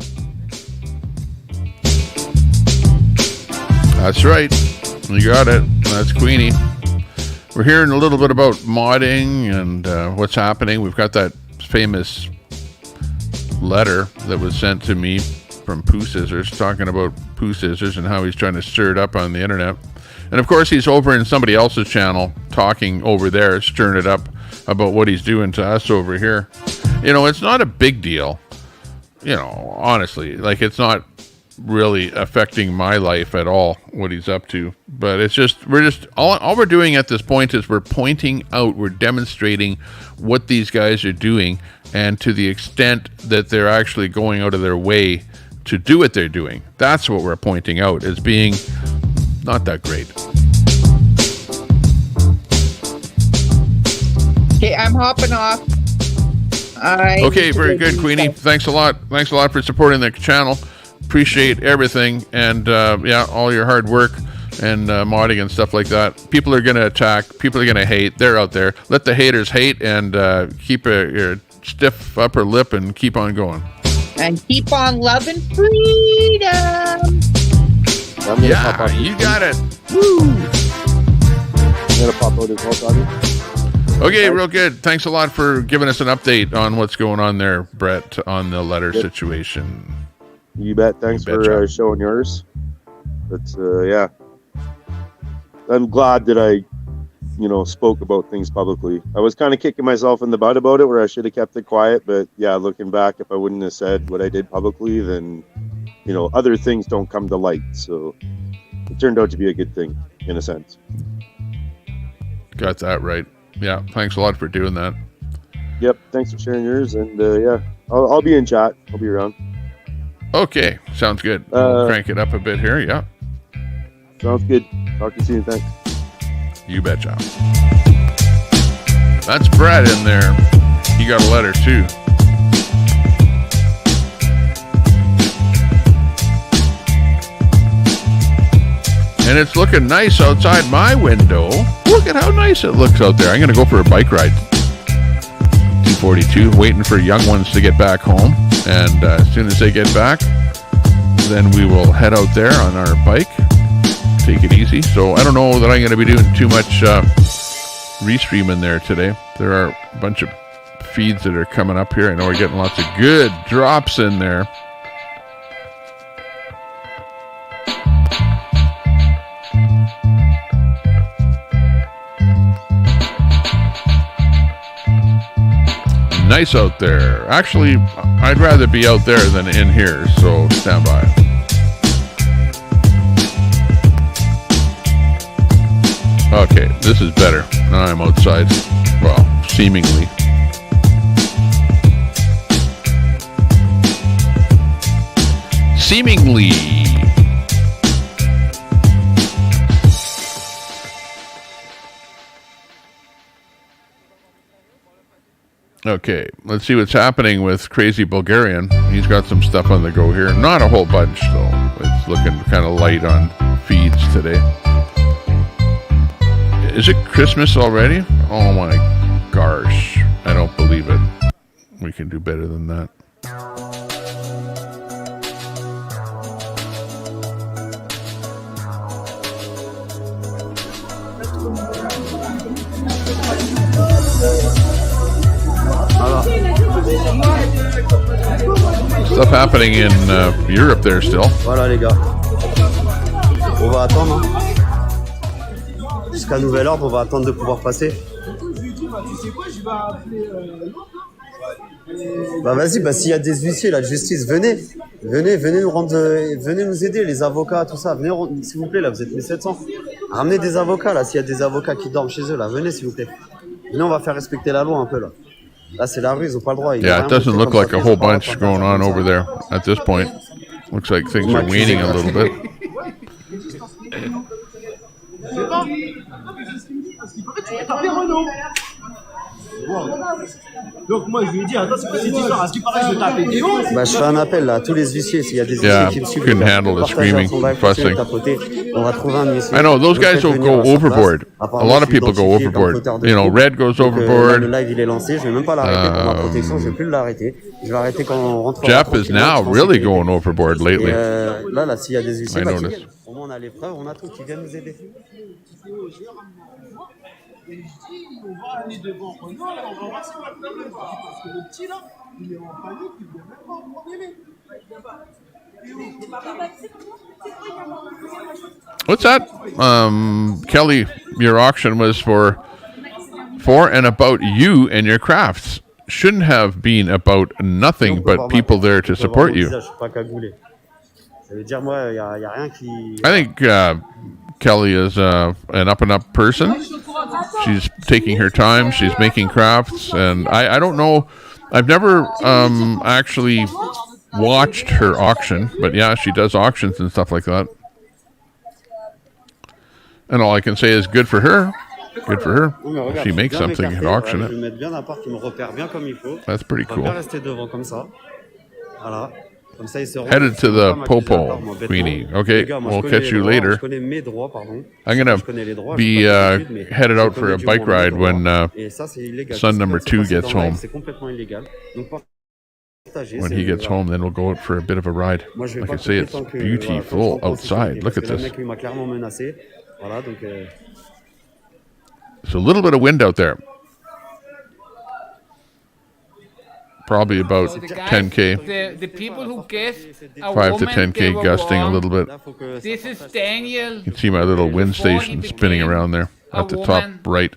That's right. You got it. That's Queenie. We're hearing a little bit about modding and what's happening. We've got that famous letter that was sent to me from Pooh Scissors talking about Pooh Scissors and how he's trying to stir it up on the internet. And of course, he's over in somebody else's channel talking over there, stirring it up about what he's doing to us over here. You know, it's not a big deal. You know, honestly, like it's not really affecting my life at all what he's up to, but it's just all we're doing at this point is we're pointing out, we're demonstrating what these guys are doing, and to the extent that they're actually going out of their way to do what they're doing. That's what we're pointing out as being not that great. Okay, I'm hopping off. Okay, very good, Queenie. Thanks a lot for supporting the channel. Appreciate everything, and yeah, all your hard work and modding and stuff like that. People are going to attack. People are going to hate. They're out there. Let the haters hate, and keep your stiff upper lip and keep on going. And keep on loving freedom. Yeah, you got it. Woo! I'm going to pop out as well, Tommy. Okay, real good. Thanks a lot for giving us an update on what's going on there, Brett, on the letter situation. You bet. Thanks for showing yours. But yeah, I'm glad that I, you know, spoke about things publicly. I was kind of kicking myself in the butt about it, where I should have kept it quiet. But yeah, looking back, if I wouldn't have said what I did publicly, then other things don't come to light. So it turned out to be a good thing in a sense. Got that right. Yeah. Thanks a lot for doing that. Yep. Thanks for sharing yours. And yeah, I'll be in chat. I'll be around. Okay. Sounds good. We'll crank it up a bit here. Yeah. Sounds good. Talk to you soon. Thanks. You betcha. That's Brad in there. He got a letter too. And it's looking nice outside my window. Look at how nice it looks out there. I'm going to go for a bike ride. 242, waiting for young ones to get back home. And as soon as they get back, then we will head out there on our bike. Take it easy. So I don't know that I'm going to be doing too much restreaming there today. There are a bunch of feeds that are coming up here. I know we're getting lots of good drops in there. Nice out there. Actually, I'd rather be out there than in here, so stand by. Okay, this is better. Now I'm outside. Well, seemingly. Seemingly. Okay, let's see what's happening with Crazy Bulgarian. He's got some stuff on the go here. Not a whole bunch, though. It's looking kind of light on feeds today. Is it Christmas already? Oh my gosh. I don't believe it. We can do better than that. Stuff happening in Europe there still. Voilà les gars. On va attendre. Jusqu'à nouvel ordre, on va attendre de pouvoir passer. Bah vas-y, bah s'il y a des huissiers là de justice, venez nous rendre, venez nous aider, les avocats, tout ça. Venez, s'il vous plaît, là, vous êtes 1700. Ramenez des avocats là, s'il y a des avocats qui dorment chez eux là, venez s'il vous plaît. Venez, on va faire respecter la loi un peu là. Là, c'est la rue, ils ont pas le droit. Yeah, it doesn't look like a whole bunch going on over there at this point. Looks like things are waning a little bit. Donc moi je lui ai dit attends c'est quoi cette histoire, à ce qui paraît je tape les bah je fais un appel là à tous les huissiers s'il y a des huissiers qui me suivent. Couldn't handle the screaming, fussing. On va trouver un huissier. I know those guys will go overboard. A lot of people go overboard. You know, Red goes overboard. Le live il est lancé, je vais même pas l'arrêter pour ma protection, je vais plus l'arrêter. Je vais arrêter quand on rentre. Jeff is now really going overboard lately. Là s'il y a des huissiers, au moins on a les preuves, on a tout qui viennent nous aider. Et je dis, on va aller devant Renault et on va voir ce qu'on va le problème. Parce que le petit là, il est en panique, il ne vient même pas au premier. What's that? Kelly, your auction was for and about you and your crafts. Shouldn't have been about nothing but people there to support you. I think Kelly is an up-and-up person. She's taking her time. She's making crafts. And I don't know. I've never actually watched her auction. But yeah, she does auctions and stuff like that. And all I can say is good for her. Good for her. If she makes something and auction it. That's pretty cool. Headed to the Popo, Queenie. Okay, we'll catch you later. I'm going to be headed out for a bike ride when son number 2 gets home. When he gets home, then we'll go out for a bit of a ride. Like I say, it's beautiful outside. Look at this. It's a little bit of wind out there. Probably about 10K. The people who guess a 5 to 10K gusting a little bit. This is Daniel. You can see my little wind station spinning around there at the top right.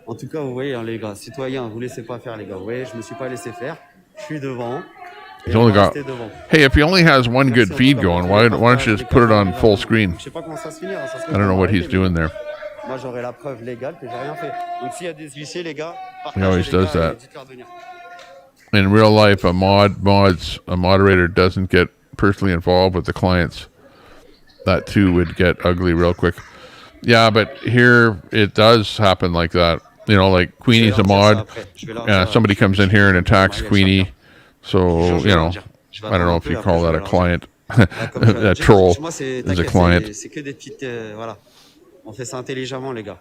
En tout cas, vous voyez, les gars, citoyens, vous laissez pas faire, les gars. Vous voyez, je me suis pas laissé faire. Je suis devant. He's only got. Hey, if he only has one good feed going, why don't you just put it on full screen? I don't know what he's doing there. He always does that. In real life, a moderator doesn't get personally involved with the clients. That too would get ugly real quick. Yeah, but here it does happen like that. You know, like Queenie's a mod. Somebody comes in here and attacks Queenie. So, you know, I don't know if you call that a client. A troll is a client.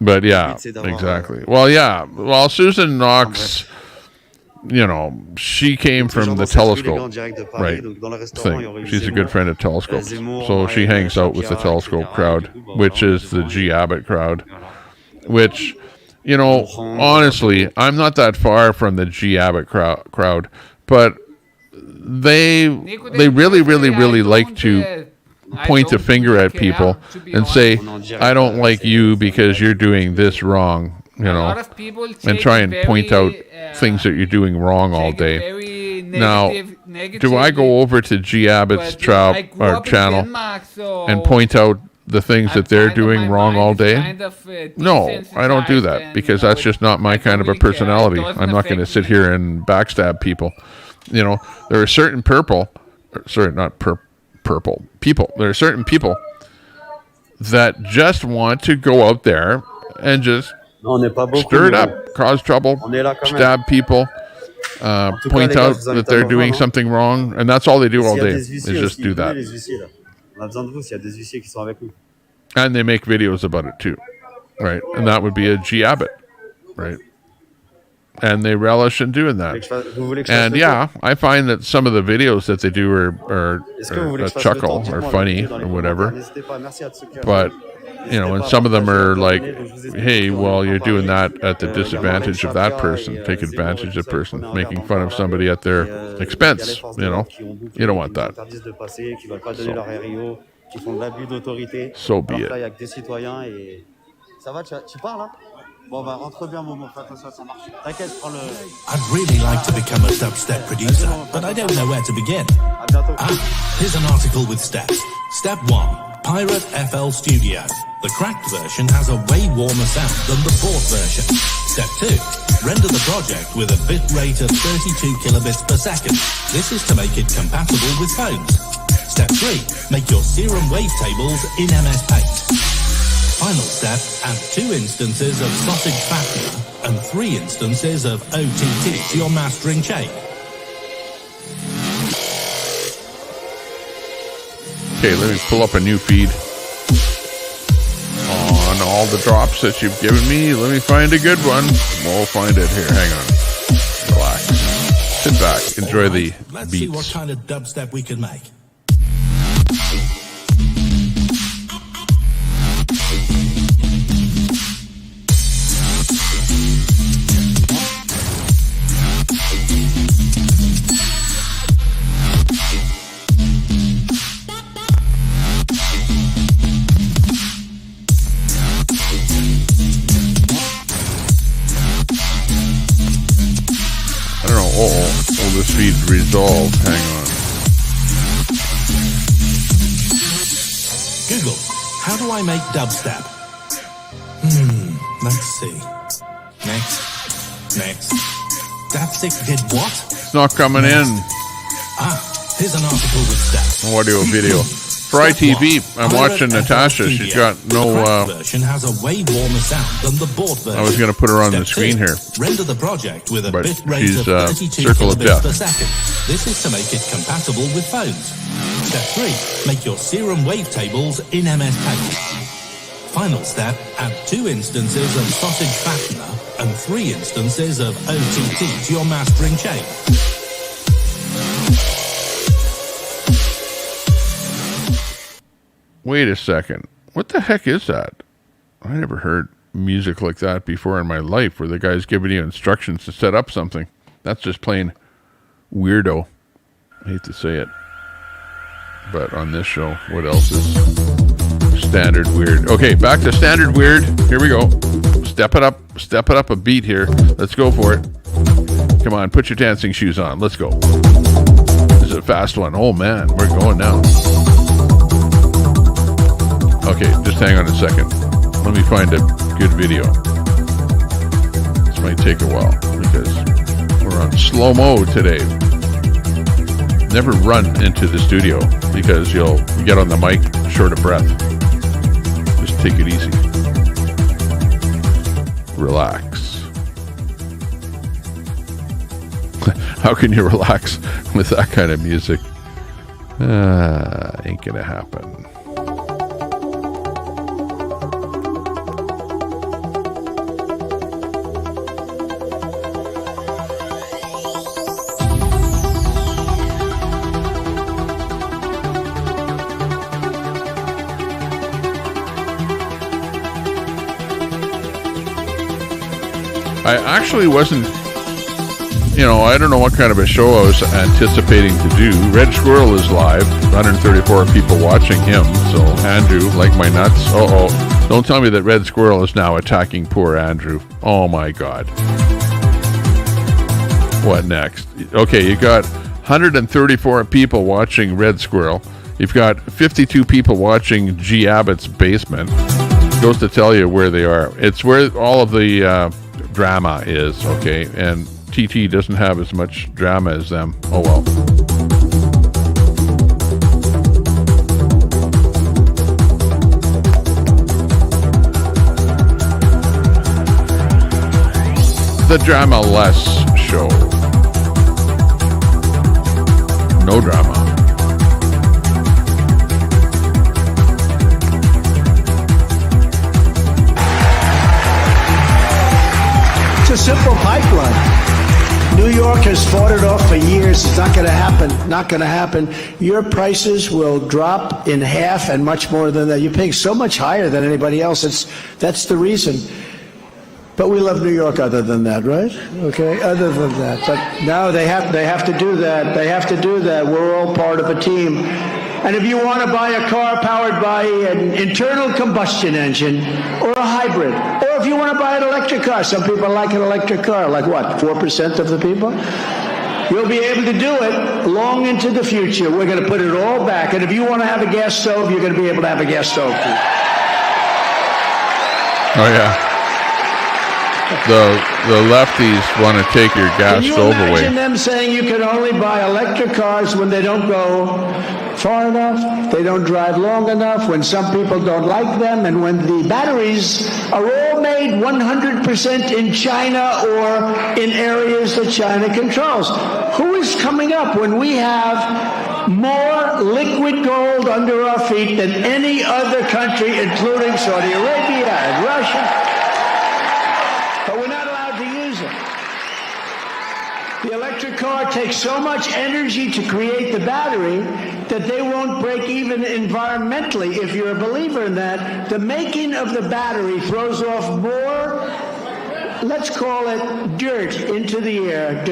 But yeah, exactly. Well, yeah. Well, Susan Knox, you know, she came from the Telescope, right? Thing. She's a good friend of Telescope. So she hangs out with the Telescope crowd, which is the G. Abbott crowd, which... You know, honestly, I'm not that far from the G. Abbott crowd, but they really like to point a finger at people and say, I don't like you because you're doing this wrong, you know, and try and point out things that you're doing wrong all day. Now, do I go over to G. Abbott's channel and point out the things that they're doing wrong all day? No, I don't do that because that's just not my kind of a personality. I'm not going to sit here and backstab people. You know, there are certain purple people. There are certain people that just want to go out there and just stir it up, cause trouble, stab people, point out that they're doing something wrong, and that's all they do all day is just do that. And they make videos about it too, right? And that would be a G. Abbott, right? And they relish in doing that. And yeah, I find that some of the videos that they do are a chuckle or funny or whatever. But, you know, and some of them are like, hey, well, you're doing that at the disadvantage of that person. Take advantage of the person, making fun of somebody at their expense. You know, you don't want that. So be it. I'd really like to become a dubstep producer, but I don't know where to begin. Here's an article with steps. Step 1. Pirate FL Studio. The cracked version has a way warmer sound than the bought version. Step 2. Render the project with a bit rate of 32 kilobits per second. This is to make it compatible with phones. Step 3. Make your serum wavetables in MS Paint. Final step, add 2 instances of sausage fattener and 3 instances of OTT to your mastering chain. Okay, let me pull up a new feed on all the drops that you've given me. Let me find a good one. We'll find it here. Hang on. Relax. Sit back. Enjoy the Let's beats. see what kind of dubstep we can make. Will this feed resolve? Hang on. Google, how do I make dubstep? Let's see. Next. Dubstep did what? It's not coming in. Here's an article with steps. Audio video. For ITV, I'm watching Natasha. She's got no. Version has a way warmer sound than the board version. I was going to put her on the screen here. Render the project with a but bit rate she's of 32 circle of death. kilobits per second. This is to make it compatible with phones. Step 3. Make your serum wavetables in MS Paint. Final step, add 2 instances of sausage fattener and 3 instances of OTT to your mastering chain. Wait a second. What the heck is that? I never heard music like that before in my life where the guy's giving you instructions to set up something. That's just plain weirdo. I hate to say it. But on this show, what else is standard weird? Okay, back to standard weird. Here we go. Step it up a beat here. Let's go for it. Come on, put your dancing shoes on. Let's go. This is a fast one. Oh man, we're going now. Okay, just hang on a second. Let me find a good video. This might take a while because we're on slow-mo today. Never run into the studio because you'll get on the mic short of breath. Just take it easy. Relax. How can you relax with that kind of music? Ain't gonna happen. I actually wasn't, I don't know what kind of a show I was anticipating to do. Red Squirrel is live, 134 people watching him, so Andrew, like my nuts. Don't tell me that Red Squirrel is now attacking poor Andrew. Oh my God. What next? Okay, you got 134 people watching Red Squirrel. You've got 52 people watching G. Abbott's basement. Goes to tell you where they are. It's where all of the drama is, okay? And TT doesn't have as much drama as them. Oh well. The drama-less show. No drama. It's a simple pipeline. New York has fought it off for years. It's not going to happen. Not going to happen. Your prices will drop in half and much more than that. You're paying so much higher than anybody else. That's the reason. But we love New York other than that, right? Okay, other than that. But now they have to do that. They have to do that. We're all part of a team. And if you want to buy a car powered by an internal combustion engine or a hybrid, or if you want to buy an electric car, some people like an electric car, like what, 4% of the people? You'll be able to do it long into the future. We're going to put it all back. And if you want to have a gas stove, you're going to be able to have a gas stove too. Oh, yeah. The lefties want to take your gas stove away. Can you imagine them saying you can only buy electric cars when they don't go far enough, they don't drive long enough, when some people don't like them, and when the batteries are all made 100% in China or in areas that China controls? Who is coming up when we have more liquid gold under our feet than any other country, including Saudi Arabia and Russia? But we're not allowed to use it. The electric car takes so much energy to create the battery that they won't break even environmentally. If you're a believer in that, the making of the battery throws off more, let's call it dirt into the air,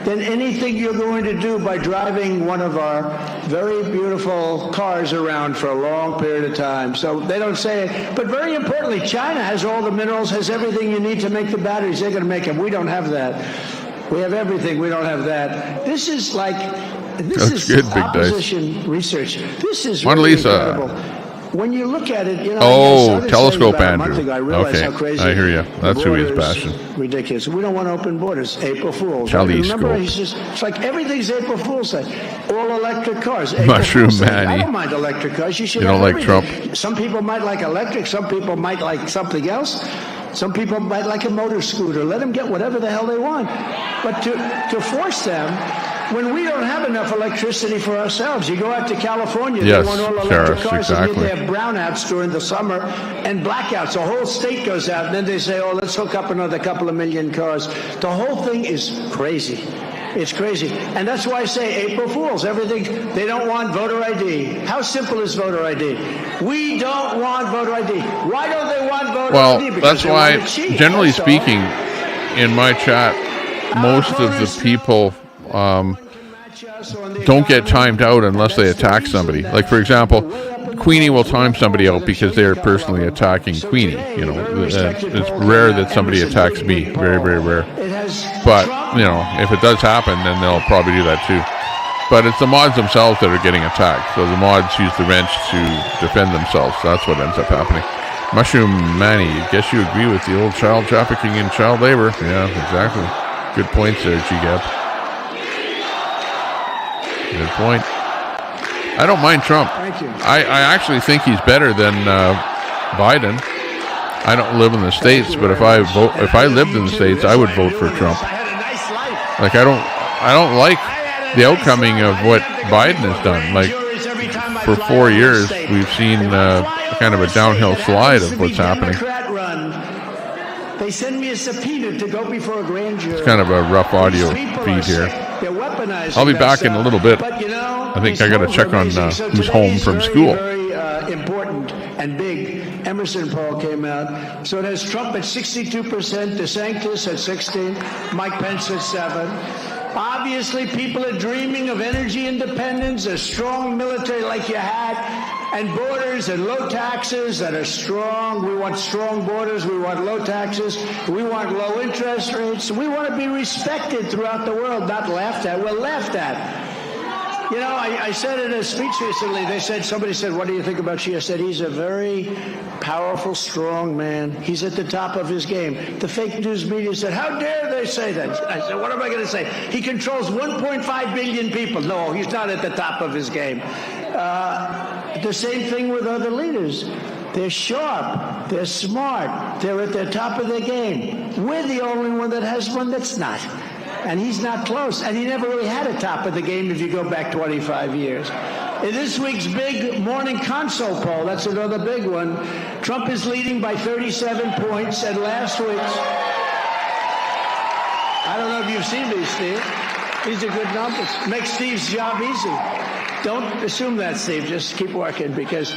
than anything you're going to do by driving one of our very beautiful cars around for a long period of time. So they don't say it. But very importantly, China has all the minerals, has everything you need to make the batteries. They're going to make them. We don't have that. We have everything. We don't have that. This is like, this is good, opposition research. This is really incredible. When you look at it, telescope Andrew. Okay, I hear you. That's who he's bashing. Ridiculous. We don't want open borders. April Fools. Telescope. Remember, it's like everything's April Fool's Day. All electric cars. Mushroom Manny. I don't mind electric cars. You don't like Trump? Some people might like electric. Some people might like something else. Some people might like a motor scooter. Let them get whatever the hell they want. But to force them, when we don't have enough electricity for ourselves, you go out to California, they want all electric cars, and they have brownouts during the summer and blackouts. The whole state goes out, and then they say, let's hook up another couple of million cars. The whole thing is crazy. It's crazy. And that's why I say April Fools. Everything, they don't want voter ID. How simple is voter ID? We don't want voter ID. Why don't they want voter ID? Well, that's why, generally speaking, in my chat, most of the people don't get timed out unless they attack somebody. Like, for example, Queenie will time somebody out because they're personally attacking Queenie. It's rare that somebody attacks me. Very, very rare. But, you know, if it does happen, then they'll probably do that too. But it's the mods themselves that are getting attacked. So the mods use the wrench to defend themselves. So that's what ends up happening. Mushroom Manny, guess you agree with the old child trafficking and child labor. Yeah, exactly. Good points there, G-Gap. Good point. I don't mind Trump. Thank you. I actually think he's better than Biden. I don't live in the States, but if I lived in the States, I would vote for Trump. Like I don't like the outcoming of what Biden has done. Like for 4 years, we've seen kind of a downhill slide of what's happening. They send me a subpoena to go before a grand jury. It's kind of a rough audio feed here. I'll be back in a little bit. I think I got to check on who's home from school. Very important and big Emerson poll came out. So it has Trump at 62%, DeSantis at 16%, Mike Pence at 7%. Obviously, people are dreaming of energy independence, a strong military like you had, and borders and low taxes that are strong. We want strong borders. We want low taxes. We want low interest rates. We want to be respected throughout the world, not laughed at. We're laughed at. You know, I said in a speech recently, somebody said, what do you think about Xi? I said, he's a very powerful, strong man. He's at the top of his game. The fake news media said, how dare they say that? I said, what am I going to say? He controls 1.5 billion people. No, he's not at the top of his game. The same thing with other leaders. They're sharp. They're smart. They're at the top of their game. We're the only one that has one that's not. And he's not close. And he never really had a top of the game if you go back 25 years. In this week's big morning console poll, that's another big one, Trump is leading by 37 points. And last week's, I don't know if you've seen these, Steve. These are good numbers. Make Steve's job easy. Don't assume that, Steve. Just keep working, because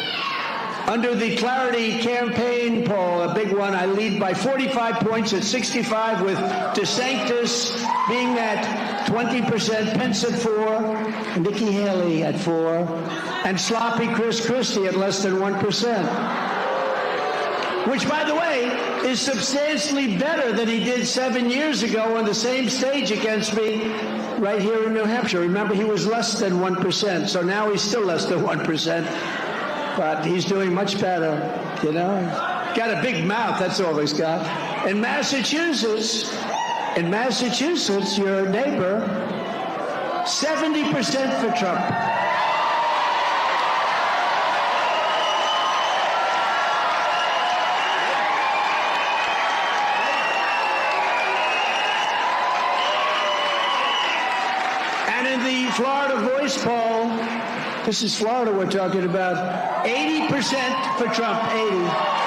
under the Clarity campaign poll, a big one, I lead by 45 points at 65, with DeSantis being at 20%, Pence at 4%, Nikki Haley at 4%, and sloppy Chris Christie at less than 1%. Which, by the way, is substantially better than he did 7 years ago on the same stage against me right here in New Hampshire. Remember, he was less than 1%, so now he's still less than 1%. But he's doing much better, you know. Got a big mouth, that's all he's got. In Massachusetts, your neighbor, 70% for Trump. And in the Florida Voice poll, this is Florida we're talking about, 80% for Trump, 80.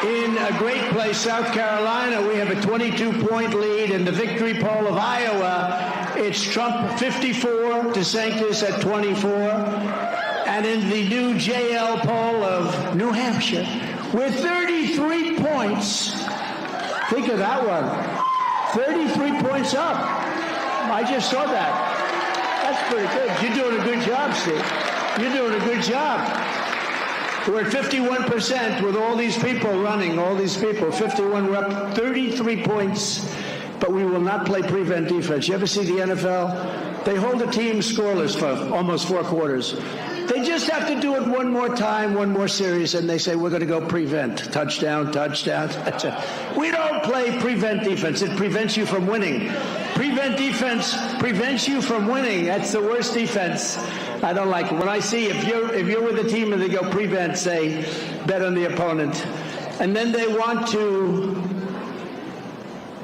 In a great place, South Carolina, we have a 22-point lead. In the victory poll of Iowa, it's Trump 54, DeSantis at 24. And in the new JL poll of New Hampshire, we're 33 points. Think of that one. 33 points up. I just saw that. That's pretty good. You're doing a good job, Steve. You're doing a good job. We're at 51% with all these people running, all these people. 51, we're up 33 points, but we will not play prevent defense. You ever see the NFL? They hold a team scoreless for almost 4 quarters. They just have to do it one more time, one more series, and they say, we're going to go prevent. Touchdown, touchdown, touchdown. We don't play prevent defense. It prevents you from winning. Prevent defense prevents you from winning. That's the worst defense. I don't like it. When I see if you're with a team and they go prevent, say, bet on the opponent. And then they want to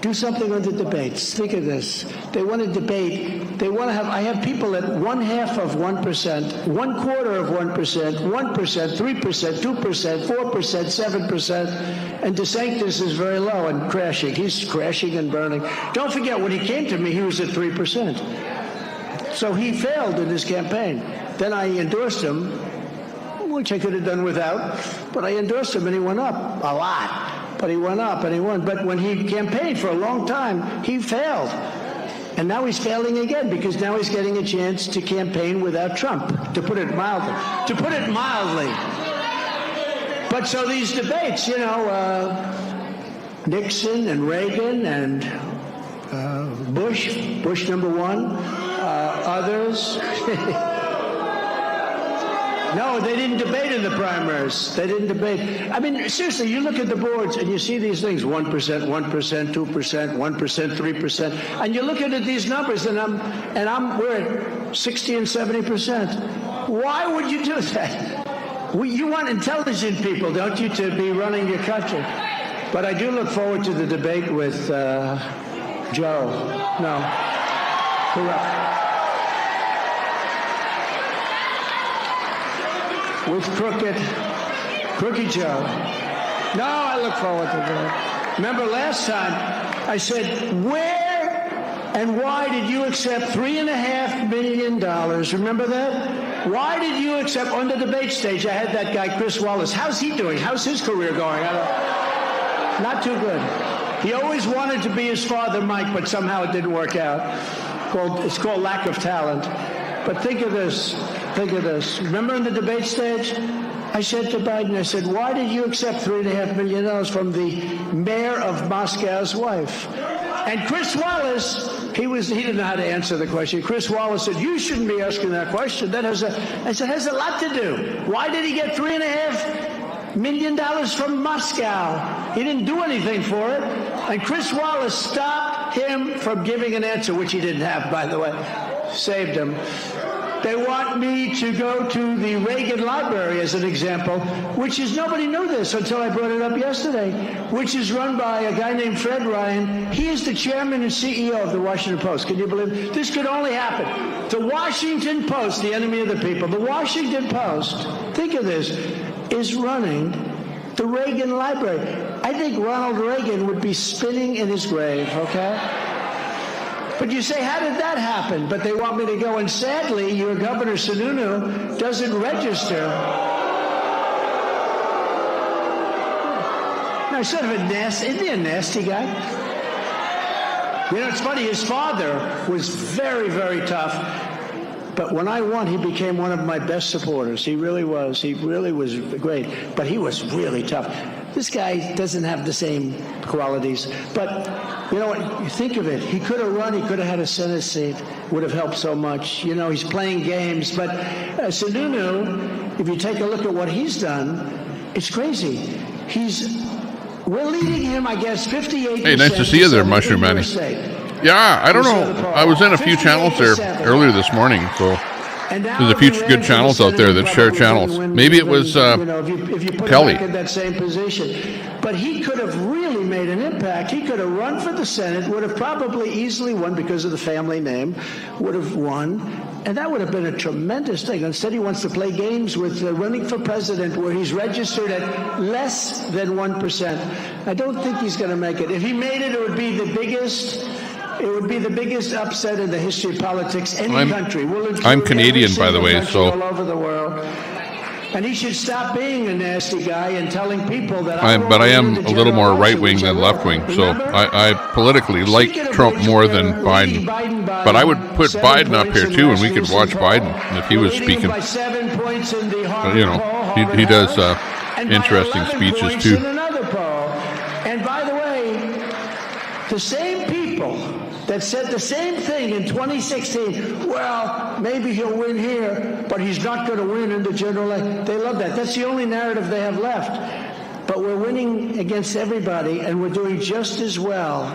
do something on the debates. Think of this. They want to debate. They want to have, I have people at 1/2 of 1%, 1/4 of 1%, 1%, 3%, 2%, 4%, 7%, and DeSantis is very low and crashing. He's crashing and burning. Don't forget, when he came to me, he was at 3%. So he failed in his campaign. Then I endorsed him, which I could have done without, but I endorsed him and he went up a lot. But he went up and he won. But when he campaigned for a long time, he failed. And now he's failing again, because now he's getting a chance to campaign without Trump, to put it mildly. But so these debates, Nixon and Reagan and Bush number one, others. No, they didn't debate in the primaries. They didn't debate. I mean, seriously, you look at the boards and you see these things, 1%, 1%, 2%, 1%, 3%, and you're looking at these numbers and we're at 60 and 70%. Why would you do that? You want intelligent people, don't you, to be running your country? But I do look forward to the debate with Joe. No, correct. With Crooked Joe. No, I look forward to that. Remember last time I said, where and why did you accept $3.5 million? Remember that? Why did you accept, on the debate stage, I had that guy, Chris Wallace. How's he doing? How's his career going? Not too good. He always wanted to be his father, Mike, but somehow it didn't work out. It's called lack of talent. But think of this. Think of this. Remember in the debate stage? I said to Biden, I said, why did you accept $3.5 million from the mayor of Moscow's wife? And Chris Wallace, he didn't know how to answer the question. Chris Wallace said, you shouldn't be asking that question. I said, has a lot to do. Why did he get $3.5 million from Moscow? He didn't do anything for it. And Chris Wallace stopped him from giving an answer, which he didn't have, by the way. Saved him. They want me to go to the Reagan Library, as an example, which is, nobody knew this until I brought it up yesterday, which is run by a guy named Fred Ryan. He is the chairman and CEO of the Washington Post. Can you believe it? This could only happen. The Washington Post, the enemy of the people, the Washington Post, think of this, is running the Reagan Library. I think Ronald Reagan would be spinning in his grave, okay? But you say, how did that happen? But they want me to go, and sadly, your Governor Sununu doesn't register. No, sort of isn't he a nasty guy? You know, it's funny, his father was very, very tough. But when I won, he became one of my best supporters. He really was. He really was great. But he was really tough. This guy doesn't have the same qualities. But you know what? You think of it. He could have run. He could have had a Senate seat. Would have helped so much. You know, he's playing games. But Sununu, if you take a look at what he's done, it's crazy. We're leading him, I guess, 58%. Hey, nice to see you there, Mushroom Manny. Yeah, I don't know. I was in a few channels there earlier this morning, so there's a few good channels out there that share channels. Maybe it was Kelly. In that same position. But he could have really made an impact. He could have run for the Senate, would have probably easily won because of the family name, would have won, and that would have been a tremendous thing. Instead, he wants to play games with running for president where he's registered at less than 1%. I don't think he's going to make it. If he made it, it would be the biggest... It would be the biggest upset in the history of politics. Country. I'm Canadian, by the way, so all over the world. And he should stop being a nasty guy and telling people that. But I am a little more right wing than left wing, so I politically like Trump more than Biden. But I would put Biden up here too, and we could watch Biden if he was speaking. But, you know, he does interesting speeches too. And by the way, the same people that said the same thing in 2016. Well, maybe he'll win here, but he's not going to win in the general election. They love that. That's the only narrative they have left. But we're winning against everybody, and we're doing just as well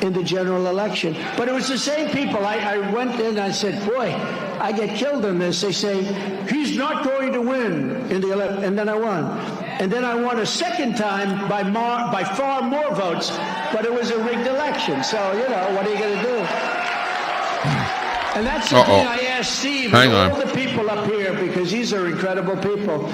in the general election. But it was the same people. I went in and I said, boy, I get killed in this. They say, he's not going to win in the election. And then I won. And then I won a second time by far more votes, but it was a rigged election. So, you know, what are you going to do? And that's the thing I asked Steve and all the people up here, because these are incredible people.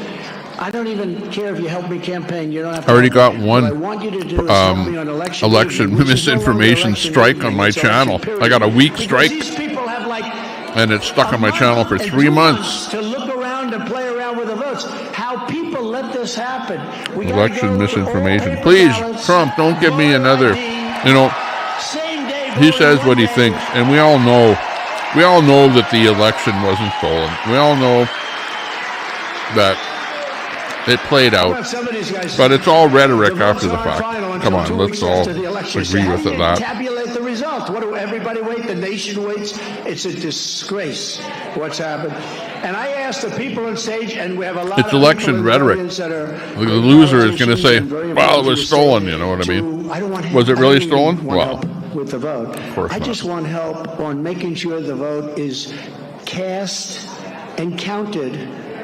I don't even care if you help me campaign. You don't have to. I already got one I want you to do on election misinformation strike on my channel. I got a week strike, and it's stuck on my channel for 3 months. To look around and play around with the votes. How people let this happen. Election misinformation. Please, Trump, don't give me another. You know, he says what he thinks, and we all know that the election wasn't stolen. We all know that It played out, but it's all rhetoric after the fact. Come on, let's all agree with it. That tabulate the result. What do everybody wait? The nation waits. It's a disgrace what's happened. And I asked the people on stage, and we have a lot it's of election rhetoric. The loser is going to say, "Well, it was stolen." You know what I mean? Was it really stolen? Well, with the vote, of course I not. just want help on making sure the vote is cast and counted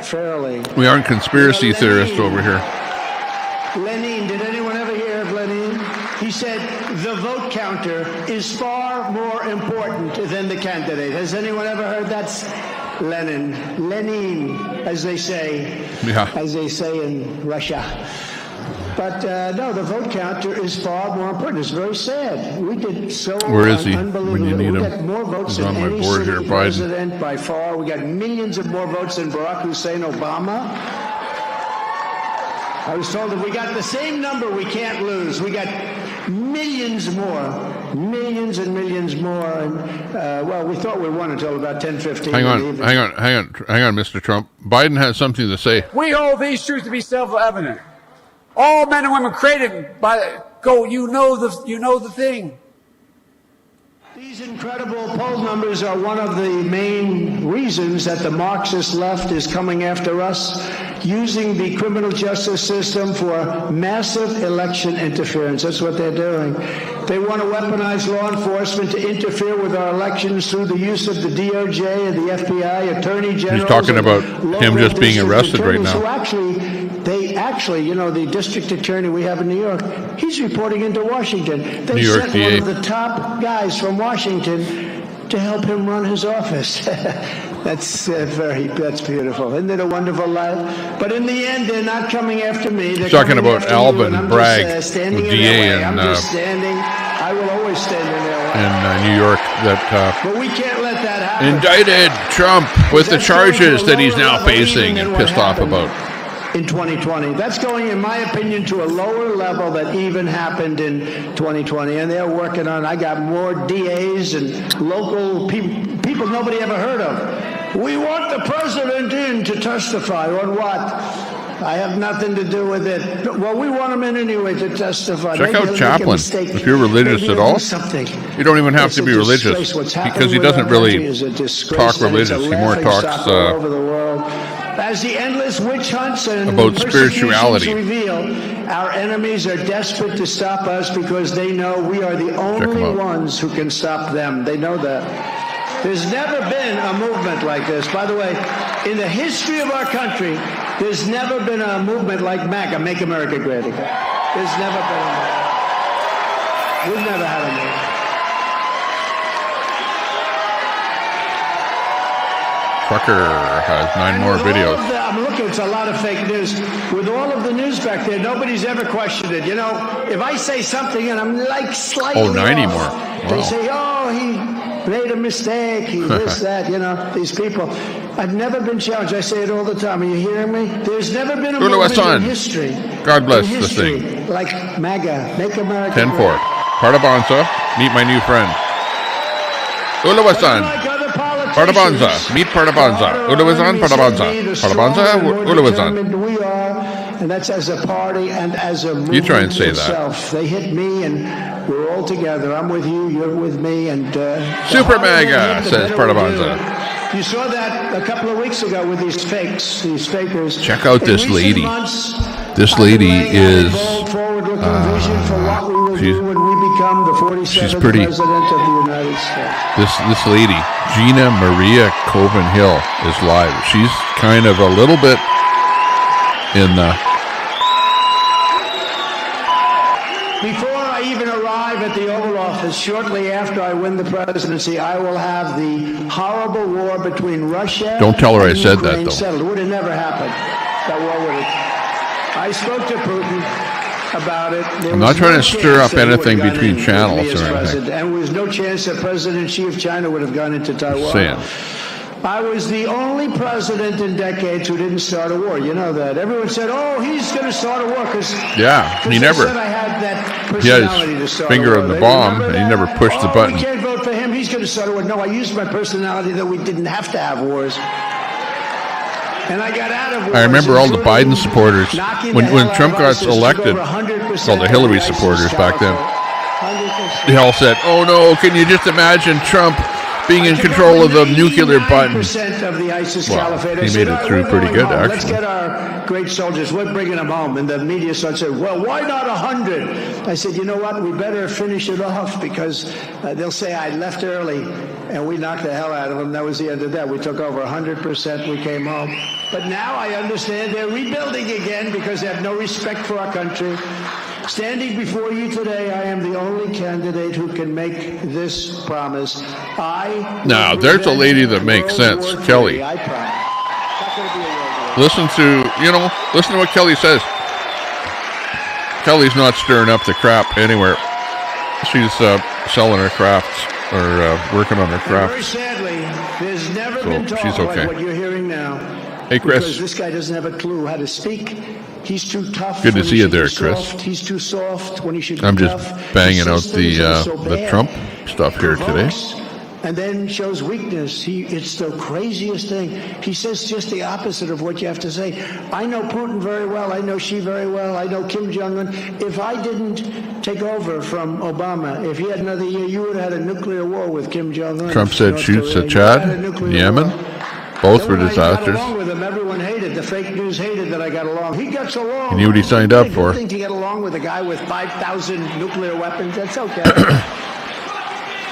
fairly. We aren't conspiracy theorists over here. Lenin, did anyone ever hear of Lenin? He said the vote counter is far more important than the candidate. Has anyone ever heard that? Lenin, as they say, as they say in Russia. But no, the vote counter is far more important. It's very sad. We did so. Where is he when you need him? We got more votes He's than on my any board here, sitting Biden. president by far. We got millions of more votes than Barack Hussein Obama. I was told if we got the same number, we can't lose. We got millions more. Millions and millions more. And, well, we thought we won until about 10:15. Hang on, Mr. Trump. Biden has something to say. We hold these truths to be self-evident. All men and women created by you know the thing. These incredible poll numbers are one of the main reasons that the Marxist left is coming after us, using the criminal justice system for massive election interference. That's what they're doing. They want to weaponize law enforcement to interfere with our elections through the use of the DOJ and the FBI, Attorney General. He's talking about him just being arrested right now. Actually, you know, the district attorney we have in New York, he's reporting into Washington. They New York sent DA. one of the top guys from Washington to help him run his office. That's beautiful. Isn't it a wonderful life? But in the end, they're not coming after me. They're talking coming about after Alvin you, and I'm Bragg, just, standing the in their DA way. I'm in, just standing. I will always stand in their way. in New York that But we can't let that happen. indicted Trump with the charges that he's now facing and pissed off about. In 2020. That's going, in my opinion, to a lower level that even happened in 2020. And they're working on, I got more DAs and local people nobody ever heard of. We want the president in to testify on what? I have nothing to do with it. Well, we want him in anyway to testify. Check out Chaplin. If you're religious at all, you don't even have to be religious because he doesn't really talk religious. He more talks as the endless witch hunts and about spirituality. Reveal, our enemies are desperate to stop us because they know we are the only ones who can stop them. They know that. There's never been a movement like this. By the way, in the history of our country, there's never been a movement like MAGA, Make America Great Again. There's never been a movement. We've never had a movement. Trucker has 9 more videos. I'm looking, it's a lot of fake news. With all of the news back there, nobody's ever questioned it. You know, if I say something and I'm like slightly 90 off, more. Wow. they say, oh, he made a mistake, he this, that, you know, these people. I've never been challenged. I say it all the time. Are you hearing me? There's never been a movement in history. God bless this thing. Like MAGA, Make America 10-4. Great. Partabanza, meet my new friend. Ulawasan. Partabanza, meet Partabanza. Ulawasan, Partabanza. Partabanza, Ulawasan. We are, and that's as a party and as a movement. You try and say itself. They hit me, and we're all together. I'm with you, you're with me, and Super MAGA, says Partabanza. You saw that a couple of weeks ago with these fakes, these fakers. Check out this lady. This lady is she's pretty. This lady, Gina Maria Coven-Hill, is live. She's kind of a little bit in the. Before I even arrive at the Oval Office, shortly after I win the presidency, I will have the horrible war between Russia. Don't tell her I and said that, Ukraine though. settled. It would have never happened. That war would have. I spoke to Putin about it. I'm not trying to stir up anything between channels or anything. And there was no chance that President Xi of China would have gone into Taiwan. Saying. I was the only president in decades who didn't start a war. You know that. Everyone said, oh, he's going to start a war because he never. I had that He personality had to his start finger a war. on the bomb, and he never pushed the button. We can't vote for him. He's going to start a war. No, I used my personality that we didn't have to have wars. And I got out of I remember all the Biden wars, supporters knocking when the hell out Trump of got ISIS, took elected. over 100% Called the of Hillary ISIS supporters back then. caliphate. They all said, "Oh no, can you just imagine Trump being in control of the nuclear button?" 99% of the ISIS Well, caliphate. I he said, made it "Oh, through we're pretty going good, home. Let's actually. get our great soldiers. We're bringing them home." And the media started saying, "Well, why not 100?" I said, "You know what? We better finish it off because they'll say I left early." And we knocked the hell out of them. That was the end of that. We took over 100%. We came home. But now I understand they're rebuilding again because they have no respect for our country. Standing before you today, I am the only candidate who can make this promise. Now, there's a lady that makes sense, Kelly. I promise. Listen to what Kelly says. Kelly's not stirring up the crap anywhere. She's selling her crafts or working on her Very crafts. sadly, there's never So been talk she's okay. like what you're hearing now. Hey, Chris. Because this guy doesn't have a clue how to speak. He's too tough. Good to when he see you should be there, Chris. soft. He's too soft when he should be I'm just tough. banging He out says things that are so the bad. Trump stuff here today. Provokes, and then shows weakness. It's the craziest thing. He says just the opposite of what you have to say. I know Putin very well. I know Xi very well. I know Kim Jong-un. If I didn't take over from Obama, if he had another year, you would have had a nuclear war with Kim Jong-un. Trump said North shoots Korea. at You would have had a Chad, nuclear Yemen. war. Both were Then when I got disasters. along with him, everyone hated. The fake news hated that I got along. He gets along. He knew what he signed up for. Good thing to get along with a guy with 5,000 nuclear weapons. That's okay.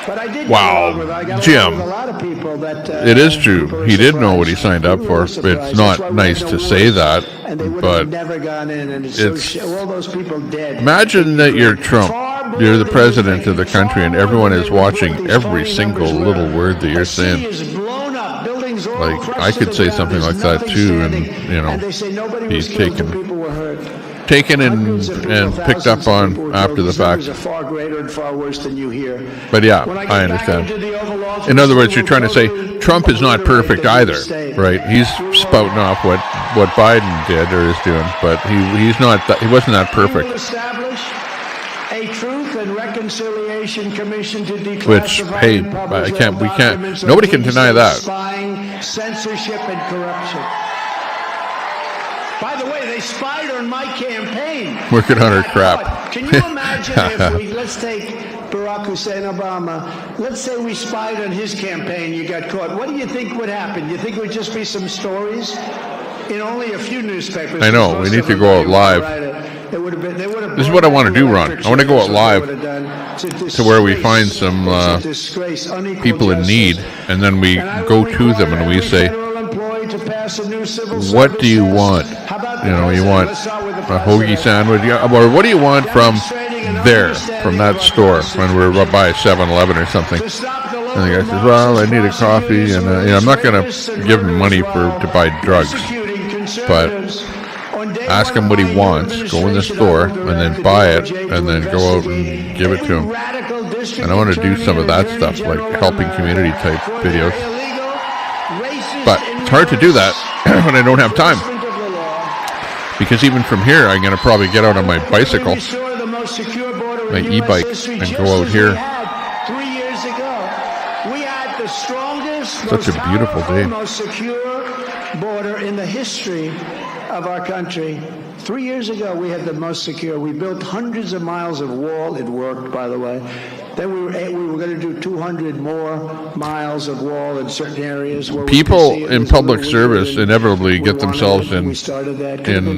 But I did. Wow, get along with, I got Jim. along with a lot of people that. It is true. He did know what he signed up for. It's not nice to say that, And they would but have never gone in. And it's. all those people dead. Imagine that you're Trump. You're the president of the country, and everyone is watching every single little word that you're saying. Like, I could say something like that too, and he's taken and picked up on after the fact. Far greater and far worse than you hear. But yeah, I understand. In other words, you're trying to say Trump is not perfect either, right? He's spouting off what Biden did or is doing, but he's not. He wasn't that perfect. A Truth and Reconciliation Commission to declassify Which, hey, and publish we can't. documents of Nobody can deny that. spying, censorship, and corruption. By the way, they spied on my campaign. Working on her crap. Can you imagine if let's take Barack Hussein Obama, let's say we spied on his campaign, you got caught. What do you think would happen? You think it would just be some stories? In only a few newspapers. I know, we need to go out live. This is what I want to do, Ron. I want to go out live to where we find some people in need, and then we go to them and we say, what do you want? You want a hoagie sandwich? Or what do you want from that store when we're by 7-Eleven or something? And the guy says, well, I need a coffee, and I'm not going to give him money to buy drugs, but ask him what he wants, go in the store, and then buy it, and then go out and give it to him. And I want to do some of that stuff, like helping community type videos. But it's hard to do that when I don't have time. Because even from here, I'm going to probably get out on my bicycle, my e-bike, and go out here. 3 years ago, we had the strongest, Such a beautiful day. most secure border in the history of our country. 3 years ago, we had the most secure. We built hundreds of miles of wall. It worked, by the way. Then we were going to do 200 more miles of wall in certain areas. Where people in public service inevitably get themselves in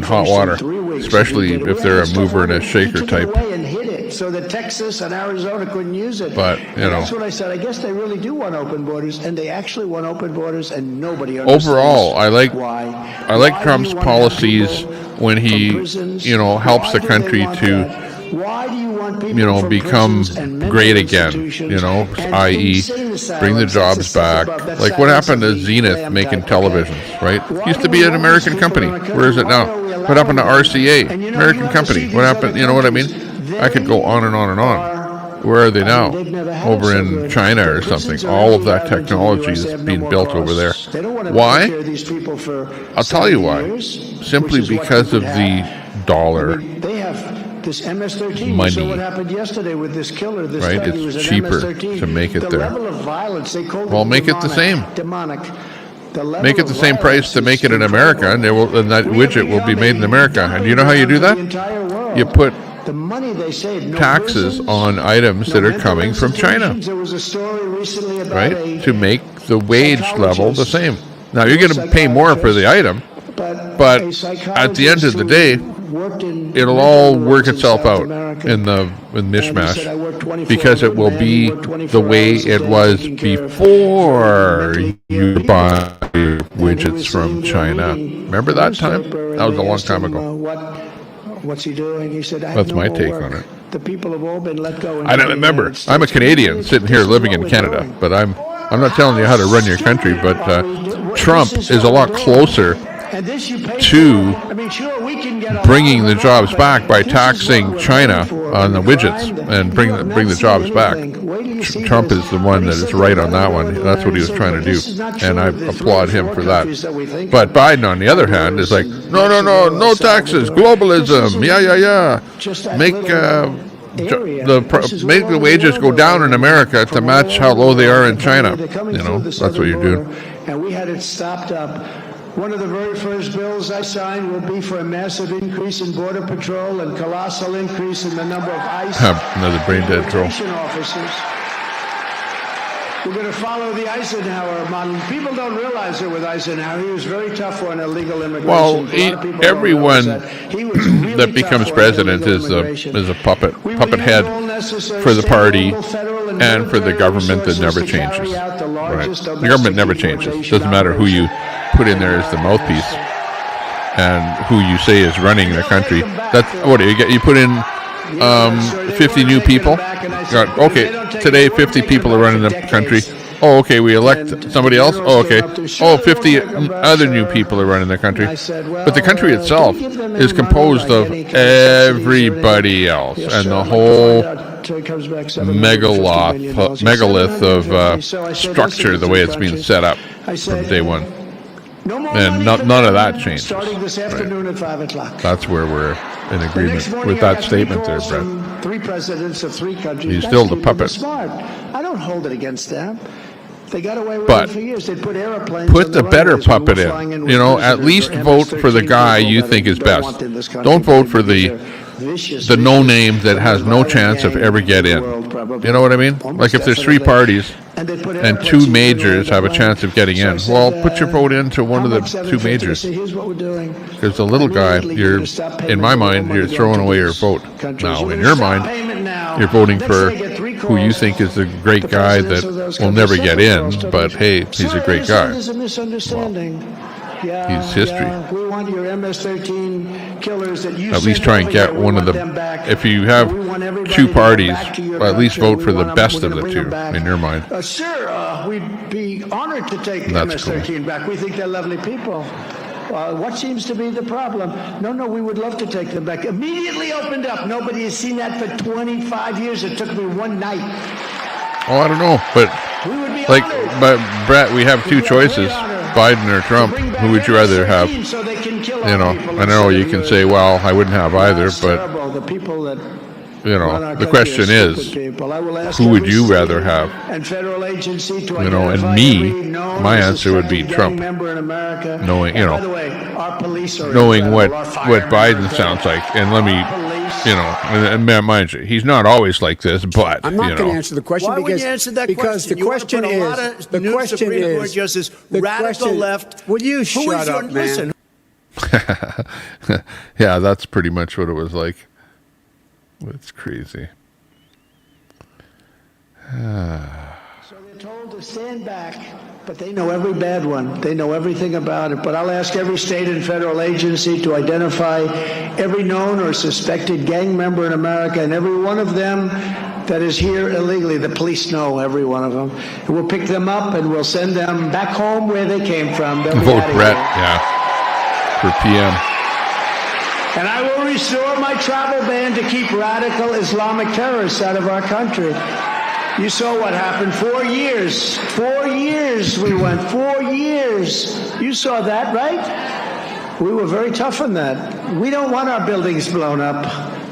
hot water, especially if they're a mover and a shaker type. And hid it so that Texas and Arizona couldn't use it. But, that's what I said. I guess they really do want open borders, and they actually want open borders, and nobody understands overall, I like why Trump's policies when he, helps the country to, become great again, i.e. bring the jobs back. Like what happened to Zenith making televisions, right? Used to be an American company. Where is it now? What happened to RCA? American company. What happened? You know what I mean? I could go on and on and on. Where are they now? Over in China or something. All of that technology is being built over there. Why? I'll tell you why. Simply because of the dollar. They have this MS-13. Money. So what happened yesterday with this killer? This Right? It's cheaper to make it the there. level of violence, they called Well, make it the same. Demonic. Make it the same price to make it in America, and that widget will be made in America. And do you know how you do that? You put taxes on items that are coming from China, right? To make the wage level the same. Now, you're going to pay more for the item, but at the end of the day, it'll all work itself out in mishmash, because it will be the way it was before you buy widgets from China. Remember that time? That was a long time ago. What's he doing? He said, That's my take on it. The people have all been let go. I don't remember. I'm a Canadian sitting here living in Canada, but I'm not telling you how to run your country, but Trump is a lot closer to bringing the jobs back by taxing China on the widgets and bring the jobs back. Trump is the one that is right on that one. That's what he was trying to do, and I applaud him for that. But Biden, on the other hand, is like, no taxes, globalism, yeah. Make the wages go down in America to match how low they are in China. That's what you're doing. And we had it stopped up. One of the very first bills I signed will be for a massive increase in Border Patrol and colossal increase in the number of ICE another brain dead troll. officers. We're going to follow the Eisenhower model. People don't realize it with Eisenhower. He was very tough on illegal immigration. Well, everyone that becomes president is a puppet head for the party and for the government that never changes. Right. The government never changes. Doesn't matter who you put in there as the mouthpiece and who you say is running the country. That's what you get. You put in 50 new people. Today 50 people are running the country. Oh, okay, we elect somebody else. Oh, okay. Oh, 50 other new people are running the country. But the country itself is composed of everybody else, and the whole megalith of structure, the way it's being set up from day one. And none of that changes. Starting this afternoon at 5 o'clock. That's where we're in agreement with that statement there, Brett. 3 presidents of 3 countries. He's still the puppet. Smart. I don't hold it against them. They got away with But it for years. They put airplanes. put the better puppet in. At least vote for the guy you think is best. Don't vote for the no-name that has no chance of ever get in. You know what I mean? Like if there's 3 parties and 2 majors have a chance of getting in, well, put your vote into one of the 2 majors. Because the little guy, in my mind, you're throwing away your vote. Now, in your mind, you're voting for who you think is the great guy that will never get in, but hey, he's a great guy. He's history. We want your MS-13 killers that you at least try and get one of the. If you have 2 parties, at least vote for the best of the 2 in your mind. Sir, we'd be honored to take MS-13 back. We think they're lovely people. What seems to be the problem? No, we would love to take them back. Immediately opened up. Nobody has seen that for 25 years. It took me one night. Oh, I don't know, but Brett, we have 2 choices. Biden or Trump, who would you rather have? I know you can say, well, I wouldn't have either, but the question is, who would you rather have? And me, my answer would be Trump. Knowing what Biden sounds like, and let me. And mind you, he's not always like this, but I'm not going to answer the question because the question is radical left. Will you shut up, man? Yeah, that's pretty much what it was like. It's crazy. So they're told to stand back, but they know every bad one. They know everything about it. But I'll ask every state and federal agency to identify every known or suspected gang member in America, and every one of them that is here illegally. The police know every one of them. And we'll pick them up and we'll send them back home where they came from. Vote Brett, for PM. And I will restore my travel ban to keep radical Islamic terrorists out of our country. You saw what happened. 4 years. 4 years we went. 4 years. You saw that, right? We were very tough on that. We don't want our buildings blown up.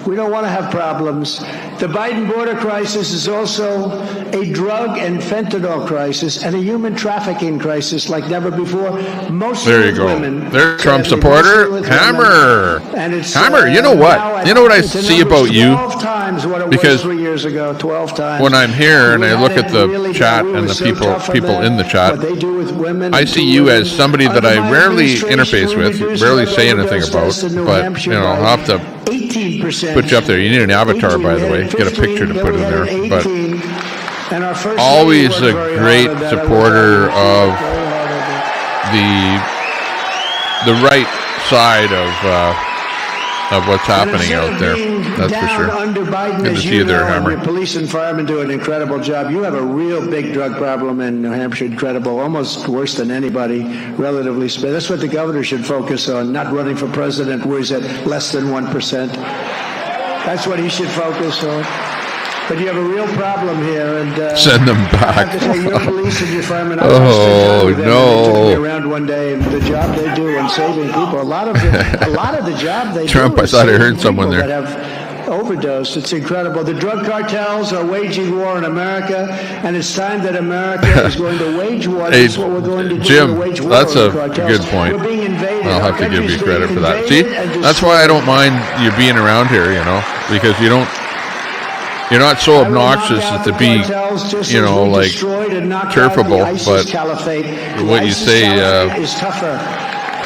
We don't want to have problems. The Biden border crisis is also a drug and fentanyl crisis and a human trafficking crisis like never before. Mostly There you with go. women. There's Trump Sadly, supporter. mostly with Hammer. women. And it's, Hammer, you know what? now You know what I it's the see numbers about you? 12 times what it Because was 3 years ago. 12 times. when I'm here and We I look had at it the really chat bad. We and were the so people tough on people that. in the chat, What they do with women I and see to you women. as somebody that Under I my rarely administration, interface we with, reduced rarely drug say anything overdose about, deaths in New but Hampshire you know, I'll by have to 18%. put you up there. You need an avatar, 18, by the we way. had Get a 15, picture to then put we in had there. 18, But and our first always lady a worked very great hard on that. I was supporter happy. of Very hard on that. the right side of what's happening out there. That's for sure. Under Biden, Good to as see you there, know, and Hammer. your police and firemen do an incredible job. You have a real big drug problem in New Hampshire. Incredible, almost worse than anybody, relatively speaking. That's what the governor should focus on. Not running for president, where he's at less than 1%. That's what he should focus on. But you have a real problem here, and Send them I back. have to say, your police and your firemen. Oh, I spent time with them, and they took me no. around one day, and the job they do in saving people. A lot of the job they Trump, do. I is thought I saving heard someone people there. that have overdosed. It's incredible. The drug cartels are waging war in America, and it's time that America is going to wage war. Hey, That's what we're going to do. Jim, wage war that's on a the cartels. good point. We're being invaded. I'll Our have to give you country's credit being for that. See, invaded and that's why I don't mind you being around here, you know, because you're not so obnoxious as to be, you know, like turfable, but what you say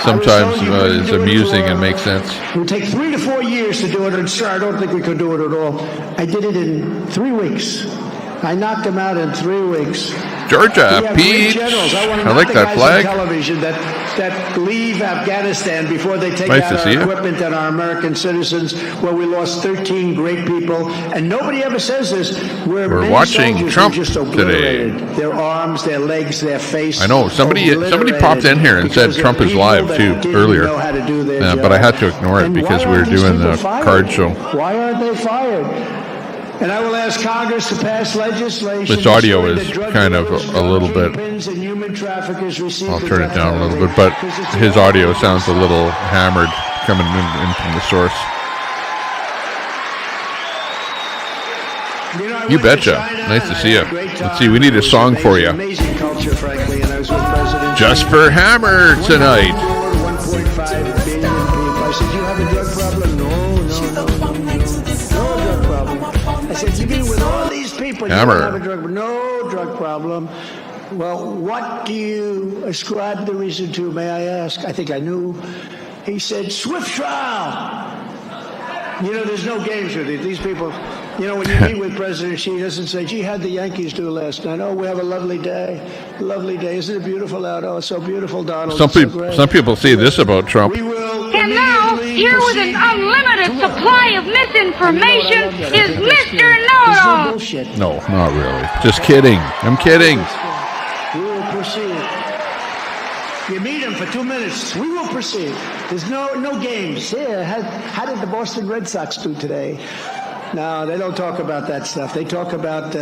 sometimes is amusing and makes sense. It would take 3 to 4 years to do it, and sir, I don't think we could do it at all. I did it in 3 weeks. I knocked them out in 3 weeks. Georgia, We have Peach. great generals. I not like the that guys flag. on television that leave Afghanistan before they take Nice out to our see you. equipment and our American citizens, where we lost 13 great people, and nobody ever says this. We're Many watching soldiers Trump were just today. obliterated. Their arms, their legs, their face. I know somebody popped in here and said because of Trump is people live that too didn't earlier, know how to do their but I job. had to ignore it And because why we were aren't these doing the people fired? card show. Why aren't they fired? And I will ask Congress to pass legislation. This audio ensuring is that drug kind of dealers, a little bit. kingpins, and human traffickers receive I'll the turn it death down a little penalty, bit, but because it's his the audio only sounds a little hammered coming in from the source. You betcha. Nice to see you. Let's see, we need a song for you. Amazing culture, frankly, and I was with President Just for Hammer tonight. 1.5 billion people. I said, you have a drug problem? No drug problem. I said, you mean with all these people, Hammer. you don't have a drug problem? No drug problem. Well, what do you ascribe the reason to, may I ask? I think I knew. He said, swift trial. You know, there's no games with it. These people, you know, when you meet with President Xi, he doesn't say, gee, how'd the Yankees do last night? Oh, we have a lovely day. Lovely day. Isn't it beautiful out? Oh, it's so beautiful, Donald. Some It's so people, great. some people say this about Trump. And now, here with an unlimited supply of misinformation is Mr. Know-It-All. No, not really. Just kidding. I'm kidding. We will proceed. You meet him for 2 minutes. We will proceed. There's no games. Yeah, how did the Boston Red Sox do today? No, they don't talk about that stuff. They talk about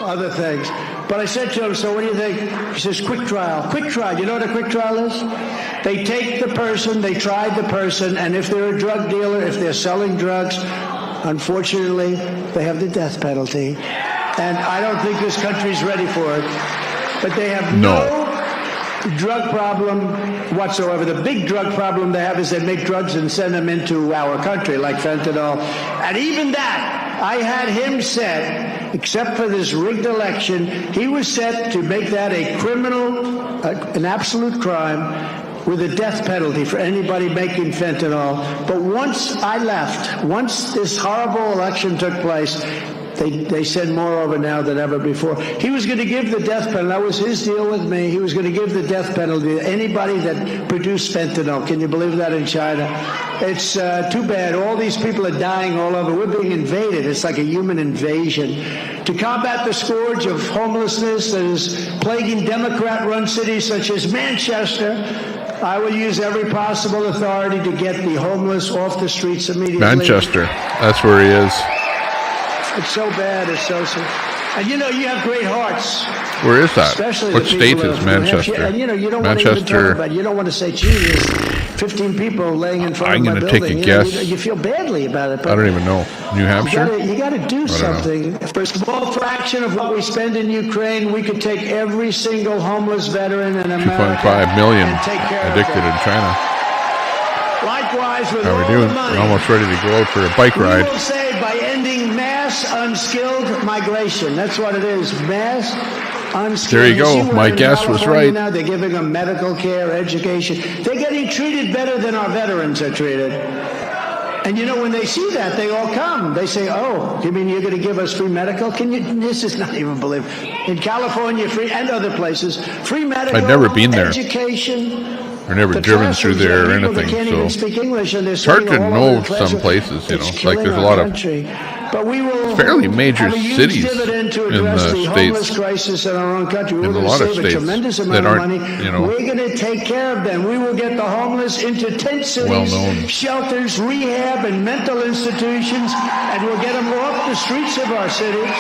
other things. But I said to him, so what do you think? He says, quick trial. Quick trial. You know what a quick trial is? They take the person, they tried the person, and if they're a drug dealer, if they're selling drugs, unfortunately, they have the death penalty. And I don't think this country's ready for it. But they have no drug problem whatsoever. The big drug problem they have is they make drugs and send them into our country, like fentanyl. And even that, I had him set, except for this rigged election, he was set to make that a criminal, an absolute crime, with a death penalty for anybody making fentanyl. But once I left, once this horrible election took place, they send more over now than ever before. He was going to give the death penalty. That was his deal with me. He was going to give the death penalty to anybody that produced fentanyl. Can you believe that in China? It's too bad. All these people are dying all over. We're being invaded. It's like a human invasion. To combat the scourge of homelessness that is plaguing Democrat-run cities such as Manchester, I will use every possible authority to get the homeless off the streets immediately. Manchester. That's where he is. It's so bad. It's so And you know, you have great hearts. Where is that? Especially What the state people is of New Hampshire. Manchester? And you know, you don't want to even talk Manchester. about. You don't want to say, "Gee, there's 15 people laying in front I'm of my gonna building." take a guess. You feel badly about it. But I don't even know. New Hampshire? You got to do I don't know. something. For a small fraction of what we spend in Ukraine, we could take every single homeless veteran in America 2.5 million and take care addicted of them. in China. Likewise, with How all we doing? the money, We're almost ready to go out for a bike we ride. will save by ending mass unskilled migration. That's what it is. Mass unskilled. There you go. see where My in guess was California right. Now they're giving them medical care, education. They're getting treated better than our veterans are treated. And you know, when they see that, they all come. They say, "Oh, you mean you're going to give us free medical? Can you?" This is not even believable. In California, free, and other places, free medical. I've never been there. Education. I've never The driven through classrooms, there or people that anything, can't even so speak English, and they're it's hard to sitting all over know the classroom. some places. You know, It's like there's a killing lot our of country. But we will fairly major have a huge cities dividend to in address the the States. homeless crisis in our own country. We're In a going to lot of save a states tremendous that amount of aren't, money. you know, We're going to take care of them. We will get the homeless into tent cities, well-known. shelters, rehab, and mental institutions, and we'll get them off the streets of our cities.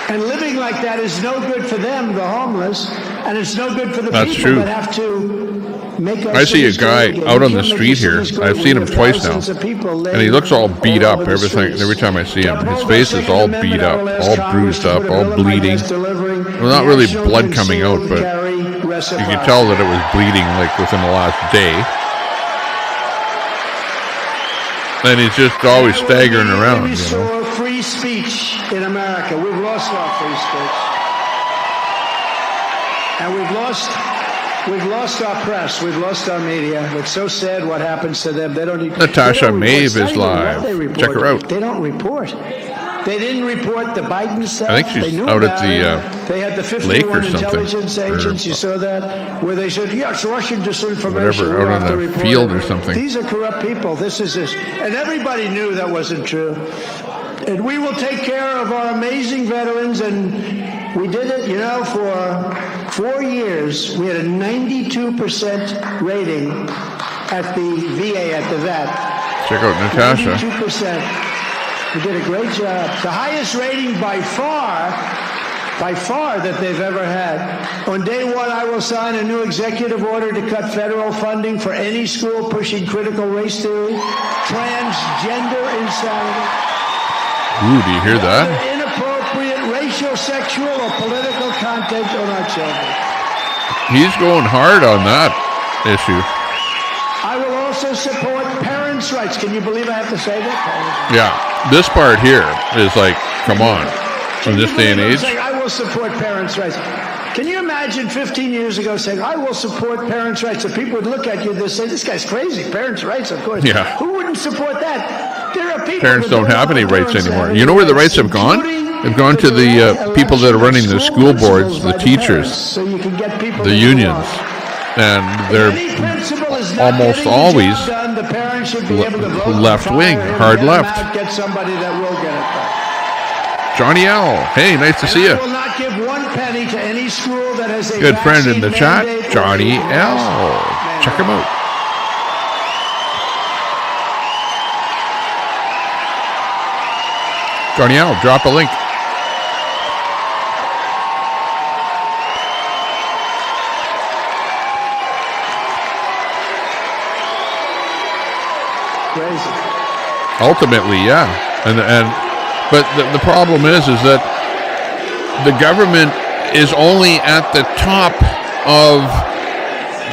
And living like that is no good for them, the homeless, and it's no good for the That's people true. that have to make our I see a cities guy great again. out We on the can't make street here. cities great I've when seen we him have twice now, thousands of people and he laying looks all beat all up. over the Everything. Every time I see him, his Uphold face the is all Second beat Amendment, up, I will all ask bruised Congress to up, put a all bill in my bleeding. desk delivering Well, not really national blood coming out, concealed but carry you could reciprocity. tell that it was bleeding like within the last day. And he's just always staggering around, you know. Restore free speech in America. We've lost our free speech. And we've lost our press. We've lost our media. It's so sad what happens to them. They don't even. Natasha they don't report. Maeve It's not is even what live. they report. Check her out. They don't report. They didn't report the Biden stuff. I think she's They knew out at about the it. They had the lake or 51 something. intelligence agents. Or You saw that, where they said, "Yes, Russian disinformation." whatever, we out have on to a report field it." or something. These are corrupt people. This is this, and everybody knew that wasn't true. And we will take care of our amazing veterans, and we did it, you know, for 4 years. We had a 92% rating at the VA, at the vet. Check out Natasha. 92%. We did a great job. The highest rating by far that they've ever had. On day one, I will sign a new executive order to cut federal funding for any school pushing critical race theory, transgender insanity, Ooh, do you hear that? inappropriate racial, sexual, or political content on our children. He's going hard on that issue. I will also support parents' rights. Can you believe I have to say that? Yeah, this part here is like, come on, in this day and age. Saying, I will support parents' rights. Can you imagine 15 years ago saying, I will support parents' rights? And people would look at you and they'd say, this guy's crazy. Parents' rights, of course. Yeah. Who wouldn't support that? There are people Parents that don't have any rights parents anymore. have You know where the any rights have gone? They've gone to the people that are running the school boards, the teachers, so you can get people the that you unions, want. and they're Any principal is not almost getting the always job done, the parents should be able to vote left to wing, fire him, hard get him left. out, get somebody that will get it done. Johnny L. Hey, nice to see I you. will not give 1 penny to any school that has a Good friend in the vaccine chat, mandate or Johnny a L. mask Check him out. Johnny L, drop a link. Crazy. Ultimately, yeah, but the problem is that the government is only at the top of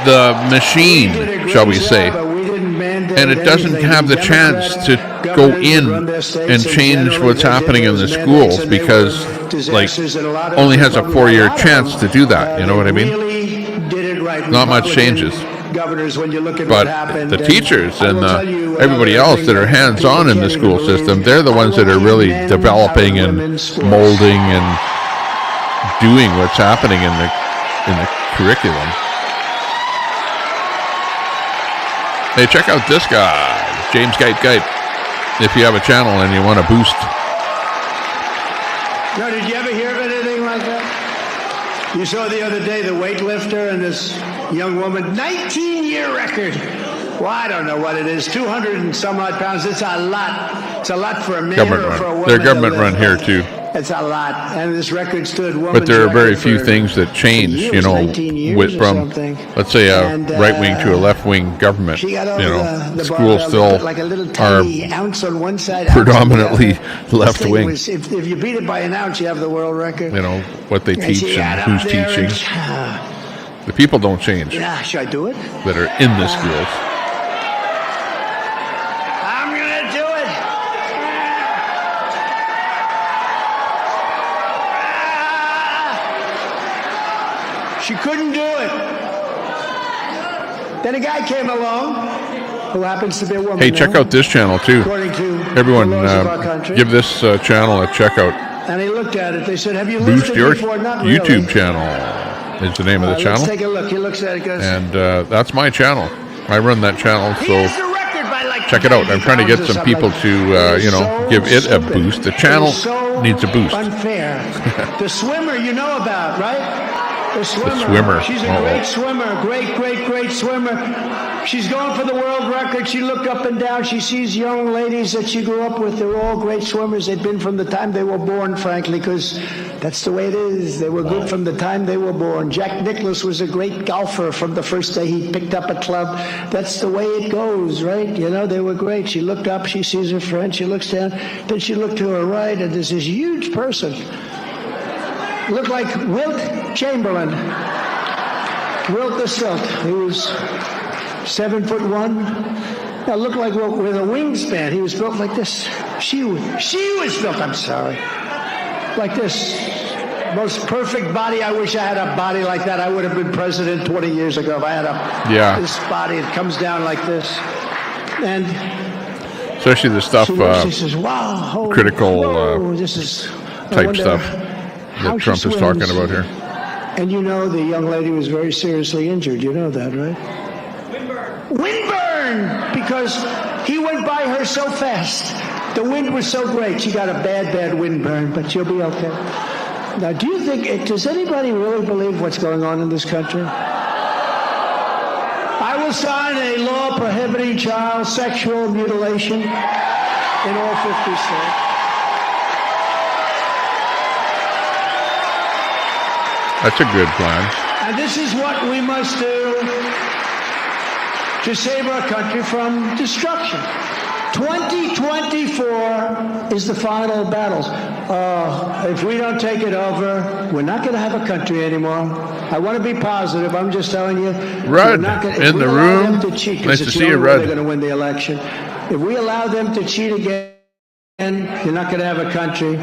the machine, shall we say, and it doesn't have the chance to go in and change what's happening in the schools because, like, only has a 4-year chance to do that. You know what I mean? Not much changes. Governors, when you look at But what happened, the and teachers I and will tell you everybody another else thing that are hands-on in the people school can't even system, believe. they're the ones that are really men developing empower and women in sports. molding and doing what's happening in the curriculum. Hey, check out this guy, James Gite, if you have a channel and you want to boost. No, did you ever hear of anything like that? You saw the other day the weightlifter and this young woman, 19-year record. well, I don't know what it is, 200 and some odd pounds. It's a lot. It's a lot for a man Government or for a run. woman. They're government run here too. It's a lot. And this record stood woman's But there are very record few for things that change, years, you know, 19 years with or from, something. let's say, a And, right wing to a left wing government. She got You over know, the schools barbell, still put like a little are tiny ounce on one side, ounce on the predominantly other. left This thing wing. was- if you beat it by an ounce, you have the world record. You know, what they And teach she got and up who's there teaching. and- The people don't change yeah, should I do it? that are in the schools. I'm gonna do it. She couldn't do it. Then a guy came along who happens to be a woman. Hey, check now, out this channel too. according to Everyone, the laws of our country. give this channel a check out. And he looked at it. They said, "Have you Boost lifted Your before?" Not YouTube really. channel is the name of the Let's channel. take a look. He looks at it. Goes, And that's my channel. I run that channel, so check it out. I'm trying to get some people to, you know, give it a boost. The channel needs a boost. unfair. The swimmer you know about, right? The swimmer. swimmer. She's a Uh-oh. great swimmer. Great swimmer. She's going for the world record. She looked up and down. She sees young ladies that she grew up with. They're all great swimmers. They've been from the time they were born, frankly, because that's the way it is. They were good from the time they were born. Jack Nicklaus was a great golfer from the first day he picked up a club. That's the way it goes, right? You know, they were great. She looked up. She sees her friend. She looks down. Then she looked to her right, and there's this huge person. Looked like Wilt Chamberlain. Wilt the Stilt. He was 7'1". Looked like with a wingspan. He was built like this. She was built, I'm sorry, like this. Most perfect body. I wish I had a body like that. I would have been president 20 years ago if I had this body. It comes down like this. And Especially the stuff, she looks, she says, wow, holy, critical whoa, this is, I type wonder stuff how that she Trump is talking swims. about here. And you know the young lady was very seriously injured. You know that, right? Windburn! Because he went by her so fast. The wind was so great. She got a bad windburn, but she'll be okay. Now, do you think, does anybody really believe what's going on in this country? I will sign a law prohibiting child sexual mutilation in all 50 states. That's a good plan. And this is what we must do to save our country from destruction. 2024 is the final battle. If we don't take it over, we're not going to have a country anymore. I want to be positive. I'm just telling you. Rudd if in we the allow room. them to cheat, 'cause Nice to it's see the you, only way Rudd. They're going to win the election. If we allow them to cheat again, you're not going to have a country.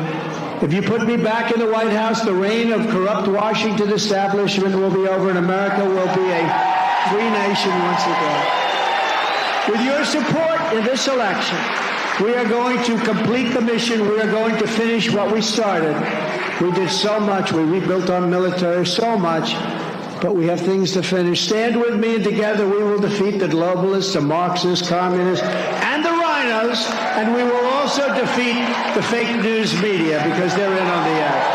If you put me back in the White House, the reign of corrupt Washington establishment will be over, and America will be a free nation once again. With your support in this election, we are going to complete the mission. We are going to finish what we started. We did so much. We rebuilt our military so much. But we have things to finish. Stand with me, and together we will defeat the globalists, the Marxists, communists, and the rhinos. And we will also defeat the fake news media because they're in on the act.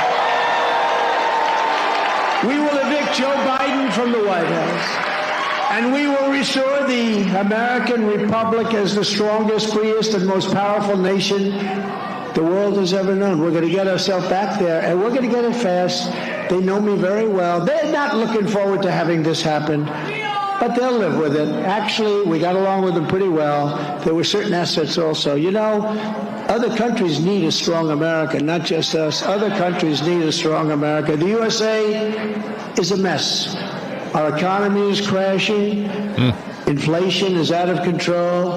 We will evict Joe Biden from the White House. And we will restore the American Republic as the strongest, freest, and most powerful nation the world has ever known. We're going to get ourselves back there, and we're going to get it fast. They know me very well. They're not looking forward to having this happen, but they'll live with it. Actually, we got along with them pretty well. There were certain assets also. You know, other countries need a strong America, not just us. Other countries need a strong America. The USA is a mess. Our economy is crashing. Inflation is out of control.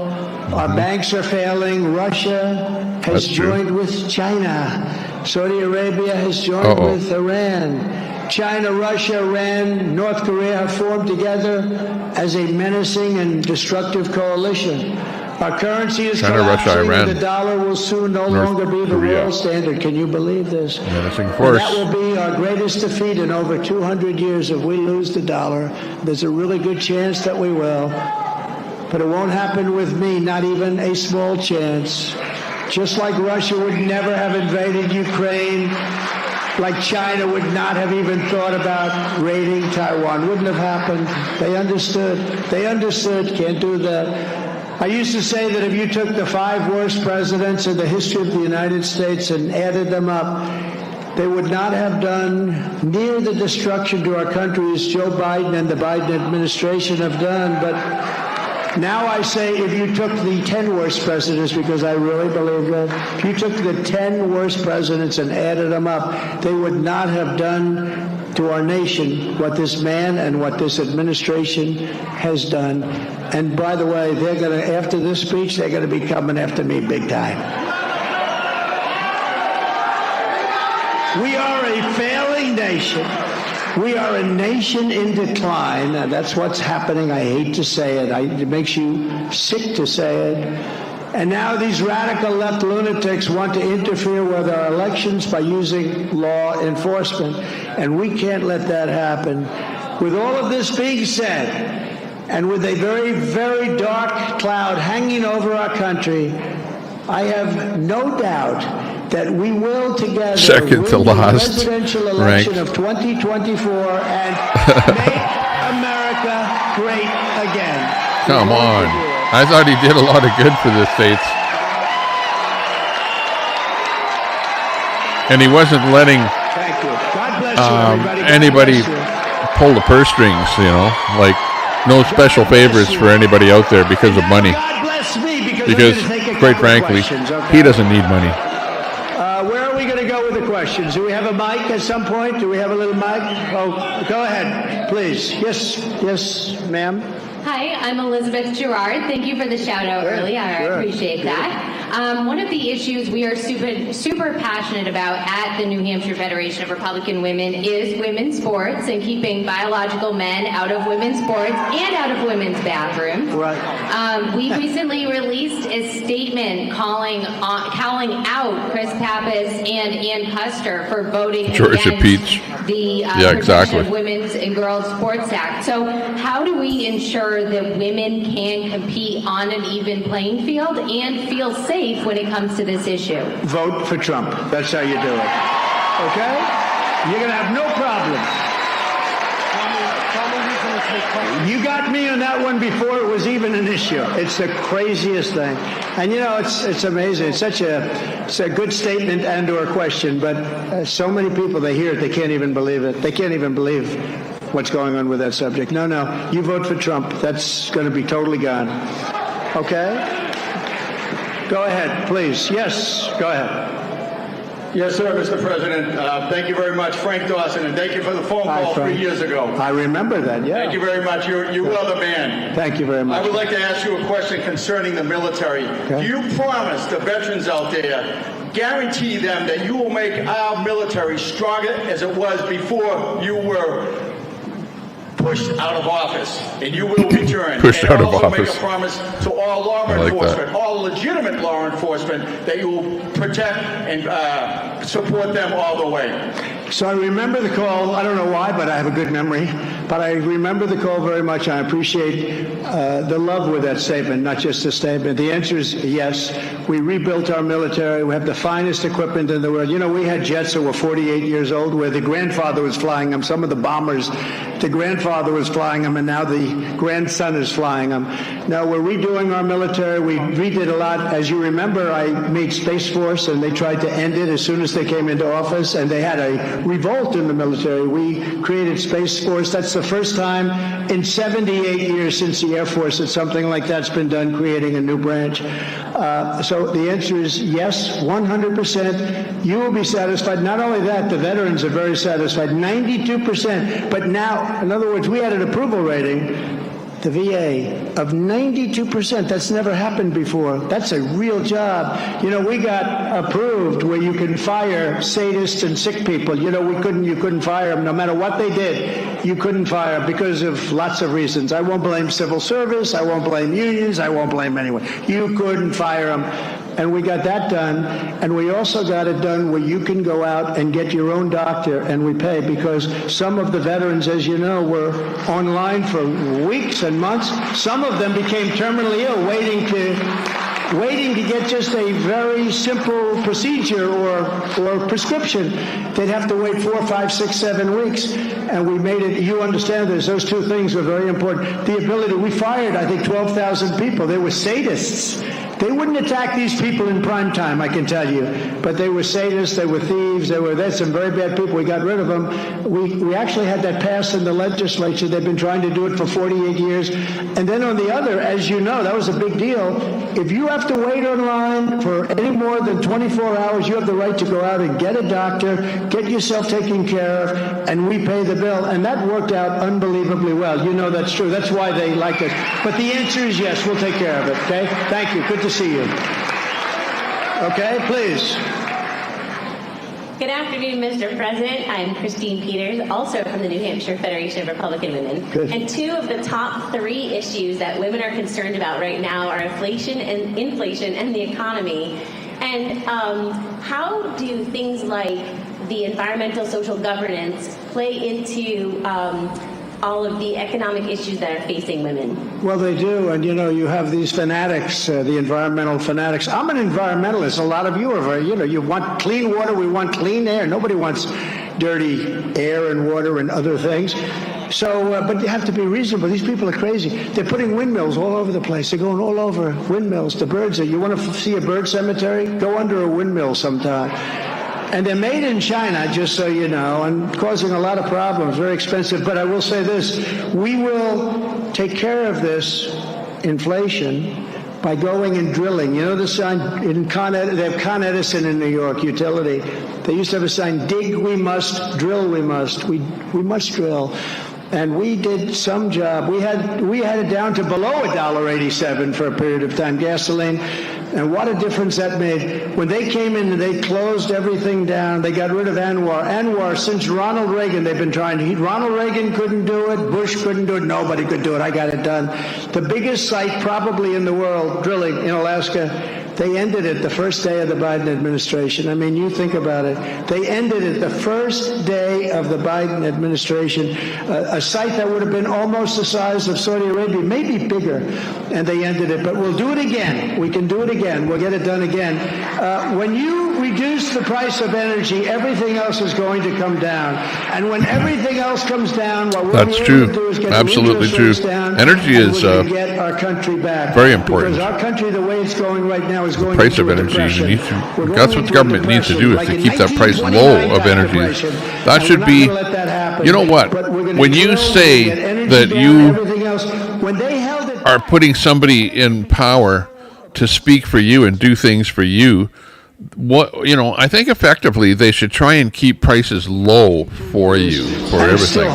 Our banks are failing. Russia has joined with China. Saudi Arabia has joined with Iran. China, Russia, Iran, North Korea have formed together as a menacing and destructive coalition. Our currency is China, Russia, collapsing, Iran. and the dollar will soon no North longer be the Korea. world standard. Can you believe this? Menacing And force. that will be our greatest defeat in over 200 years if we lose the dollar. There's a really good chance that we will. But it won't happen with me, not even a small chance. Just like Russia would never have invaded Ukraine, like China would not have even thought about raiding Taiwan. Wouldn't have happened. They understood. They understood. Can't do that. I used to say that if you took the 5 worst presidents in the history of the United States and added them up, they would not have done near the destruction to our country as Joe Biden and the Biden administration have done. But now I say if you took the 10 worst presidents, because I really believe that, if you took the 10 worst presidents and added them up, they would not have done to our nation what this man and what this administration has done. And by the way, they're going to, after this speech, they're going to be coming after me big time. We are a failing nation. We are a nation in decline. That's what's happening. I hate to say it. It makes you sick to say it. And now these radical left lunatics want to interfere with our elections by using law enforcement. And we can't let that happen. With all of this being said, and with a very, very dark cloud hanging over our country, I have no doubt that we will together second to win last the presidential election ranked. of 2024 and make America great again. Come on. I thought he did a lot of good for the States. And he wasn't letting Thank you. God bless you, everybody. God anybody bless you. pull the purse strings, you know, like no special favors for anybody out there because of money. God bless me because Because, I'm gonna take a quite couple of frankly, questions, okay? he doesn't need money. Where are we going to go with the questions? Do we have a mic at some point? Do we have a little mic? Oh, go ahead, please. Yes, ma'am. Hi, I'm Elizabeth Gerard. Thank you for the shout out earlier. I appreciate that. One of the issues we are super passionate about at the New Hampshire Federation of Republican Women is women's sports and keeping biological men out of women's sports and out of women's bathrooms. Right. We recently released a statement calling out Chris Pappas and Ann Custer for voting Georgia against Peach. the Yeah, exactly. Protection of Women's and Girls Sports Act. So how do we ensure that women can compete on an even playing field and feel safe when it comes to this issue? Vote for Trump. That's how you do it. Okay? You're going to have no problem. You got me on that one before it was even an issue. It's the craziest thing. And you know, it's amazing. It's a good statement and or question, but so many people, they hear it, they can't even believe it. They can't even believe what's going on with that subject. No, you vote for Trump. That's going to be totally gone. Okay? Go ahead, please. Yes, go ahead. Yes, sir, Mr. President. Thank you very much, Frank Dawson, and thank you for the phone call 3 years ago. I remember that, yeah. Thank you very much. You're the man. Thank you very much. I would like to ask you a question concerning the military. Okay. Do you promise the veterans out there, guarantee them that you will make our military stronger as it was before you were pushed out of office, and you will return. Pushed and out of also office. make a promise to all law I like enforcement, that. all legitimate law enforcement, that you will protect and support them all the way. So I remember the call. I don't know why, but I have a good memory. But I remember the call very much. I appreciate the love with that statement, not just a statement. The answer is yes. We rebuilt our military. We have the finest equipment in the world. You know, we had jets that were 48 years old where the grandfather was flying them. Some of the bombers, the grandfather was flying them, and now the grandson is flying them. Now we're redoing our military. We redid a lot. As you remember, I made Space Force, and they tried to end it as soon as they came into office, and they had a revolt in the military. We created Space Force. That's the first time in 78 years since the Air Force that something like that's been done, creating a new branch. So the answer is yes, 100%. You will be satisfied. Not only that, the veterans are very satisfied, 92%. But now, in other words, we had an approval rating, the VA, of 92%. That's never happened before. That's a real job. You know, we got approved where you can fire sadists and sick people. You know, you couldn't fire them. No matter what they did, you couldn't fire them because of lots of reasons. I won't blame civil service. I won't blame unions. I won't blame anyone. You couldn't fire them. And we got that done. And we also got it done where you can go out and get your own doctor, and we pay, because some of the veterans, as you know, were online for weeks and months. Some of them became terminally ill, waiting to waiting to get just a very simple procedure or prescription, they'd have to wait 4, 5, 6, 7 weeks. And we made it, you understand this, those two things are very important. The ability, we fired, I think, 12,000 people. They were sadists. They wouldn't attack these people in prime time, I can tell you. But they were sadists, they were thieves, there's some very bad people. We got rid of them. We actually had that passed in the legislature. They've been trying to do it for 48 years. And then on the other, as you know, that was a big deal. If you have to wait online for any more than 24 hours, you have the right to go out and get a doctor, get yourself taken care of, and we pay the bill. And that worked out unbelievably well. You know that's true. That's why they like us. But the answer is yes, we'll take care of it, okay? Thank you. Good to see you. Okay, please. Good afternoon, Mr. President. I'm Christine Peters, also from the New Hampshire Federation of Republican Women. Good. And two of the top 3 issues that women are concerned about right now are inflation and the economy. And how do things like the environmental social governance play into all of the economic issues that are facing women? Well, they do, and you have these fanatics, the environmental fanatics. I'm an environmentalist. A lot of you are, you want clean water, we want clean air. Nobody wants dirty air and water and other things. So, but you have to be reasonable. These people are crazy. They're putting windmills all over the place. They're going all over windmills. The birds you want to see a bird cemetery? Go under a windmill sometime. And they're made in China, just so you know, and causing a lot of problems, very expensive. But I will say this, we will take care of this inflation by going and drilling. You know the sign in they have Con Edison in New York, utility. They used to have a sign, dig we must, drill we must. We must drill. And we did some job. We had it down to below $1.87 for a period of time, gasoline. And what a difference that made. When they came in, they closed everything down. They got rid of Anwar. Anwar, since Ronald Reagan, they've been trying to. Ronald Reagan couldn't do it. Bush couldn't do it. Nobody could do it. I got it done. The biggest site probably in the world, drilling in Alaska, they ended it the first day of the Biden administration. I mean, you think about it. They ended it the first day of the Biden administration, a site that would have been almost the size of Saudi Arabia, maybe bigger, and they ended it. But we'll do it again. We can do it again. We'll get it done again. When you reduce the price of energy, everything else is going to come down. And when everything else comes down, what we'll be able to do is get Absolutely the true. interest rates down, Energy is get our country back. very important. Because our country, the way it's going right now, is going Price of into a energy. depression. That's what the government needs to do, is to keep that price low of energy. That should be, you know what, when you say that you are putting somebody in power to speak for you and do things for you, I think effectively they should try and keep prices low for you, for everything.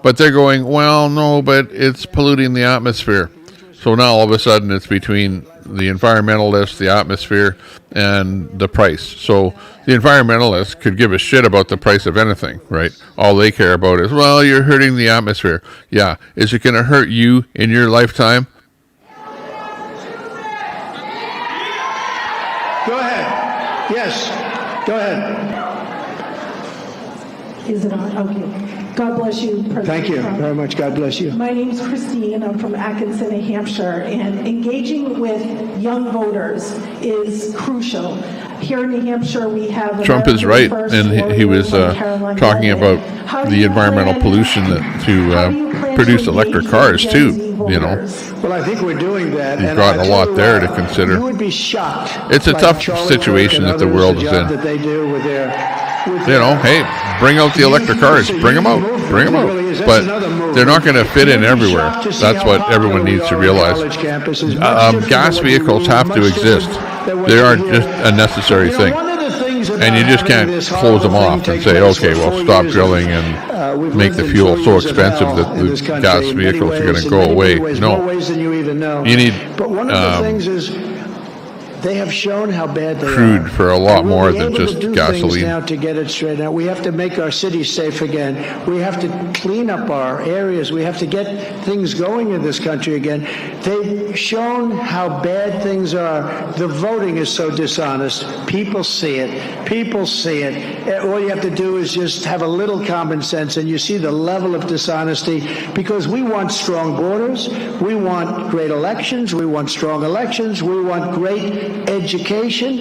But they're going, well, no, but it's polluting the atmosphere. So now all of a sudden it's between the environmentalists, the atmosphere, and the price. So the environmentalists could give a shit about the price of anything, right? All they care about is, well, you're hurting the atmosphere. Yeah. Is it going to hurt you in your lifetime? Go ahead. Yes. Go ahead. Is it on? Okay. God bless you, President Thank you Trump. very much. God bless you. My name's Christine. I'm from Atkinson, New Hampshire, and engaging with young voters is crucial. Here in New Hampshire, we have Trump is right, and he was talking about the environmental pollution to produce electric cars too. Well, I think we're doing that. You've got a lot there to consider. You would be shocked. It's a tough situation that the world is in. That they do with their hey, bring out the electric cars. Bring them out. Bring them out. But they're not going to fit in everywhere. That's what everyone needs to realize. Gas vehicles have to exist. They are just a necessary thing. And you just can't close them off and say, okay, well, stop drilling and make the fuel so expensive that the gas vehicles are going to go away. No. You need They have shown how bad they crude are. for a lot And we'll more be than able just to do gasoline. things now to get it straightened out. We have to make our cities safe again. We have to clean up our areas. We have to get things going in this country again. They've shown how bad things are. The voting is so dishonest. People see it. People see it. All you have to do is just have a little common sense, and you see the level of dishonesty, because we want strong borders. We want great elections. We want strong elections. We want great education,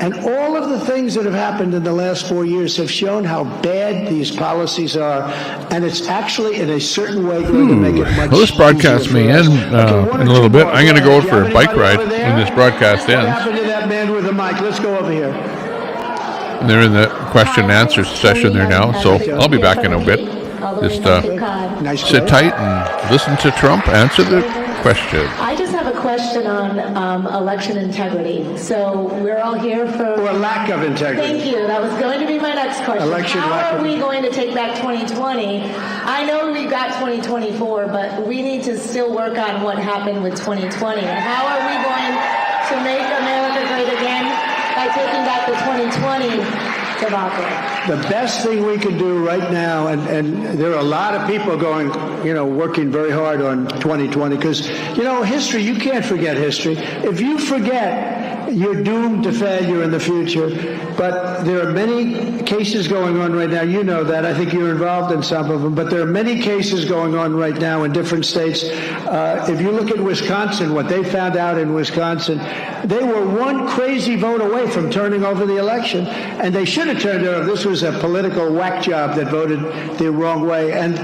and all of the things that have happened in the last 4 years have shown how bad these policies are, and it's actually in a certain way going to make it much Well, this broadcast may end in a little bit. I'm going to go for a bike ride when this broadcast What ends. happened to that man with the mic? Let's go over here. And they're in the question and answer session there now, so I'll be back in a bit. Just sit tight and listen to Trump answer the question. I just have a question on election integrity. So we're all here for... Or lack of integrity. Thank you. That was going to be my next question. Election lack How of- are we going to take back 2020? I know we got 2024, but we need to still work on what happened with 2020. And how are we going to make America great again by taking back the 2020 debacle? The best thing we can do right now, and there are a lot of people going, working very hard on 2020, because, history, you can't forget history. If you forget, you're doomed to failure in the future. But there are many cases going on right now. You know that. I think you're involved in some of them. But there are many cases going on right now in different states. If you look at Wisconsin, what they found out in Wisconsin, they were one crazy vote away from turning over the election, and they should have turned it over. This was a political whack job that voted the wrong way, and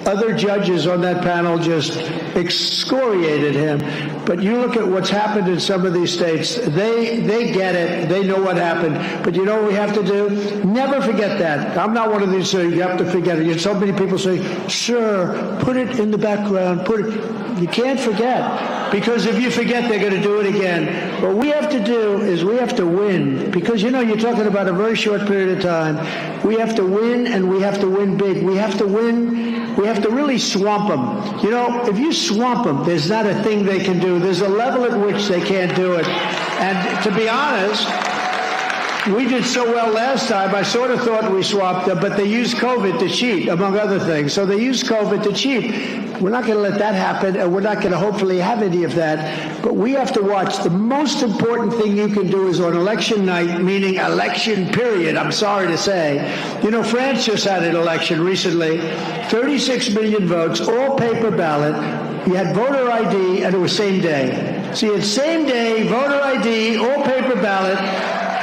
other judges on that panel just excoriated him. But you look at what's happened in some of these states, they get it, they know what happened. But you know what we have to do? Never forget that. I'm not one of these you have to forget it. So many people say, sir, put it in the background, put it. You can't forget, because if you forget, they're going to do it again. What we have to do is we have to win, because you're talking about a very short period of time. We have to win, and we have to win big. We have to win. We have to really swamp them. If you swamp them, there's not a thing they can do. There's a level at which they can't do it. And to be honest, we did so well last time, I sort of thought we swapped them, but they used COVID to cheat, among other things. So they used COVID to cheat. We're not going to let that happen, and we're not going to hopefully have any of that. But we have to watch. The most important thing you can do is on election night, meaning election period, I'm sorry to say. France just had an election recently, 36 million votes, all paper ballot. You had voter ID, and it was same day. So you had same day, voter ID, all paper ballot.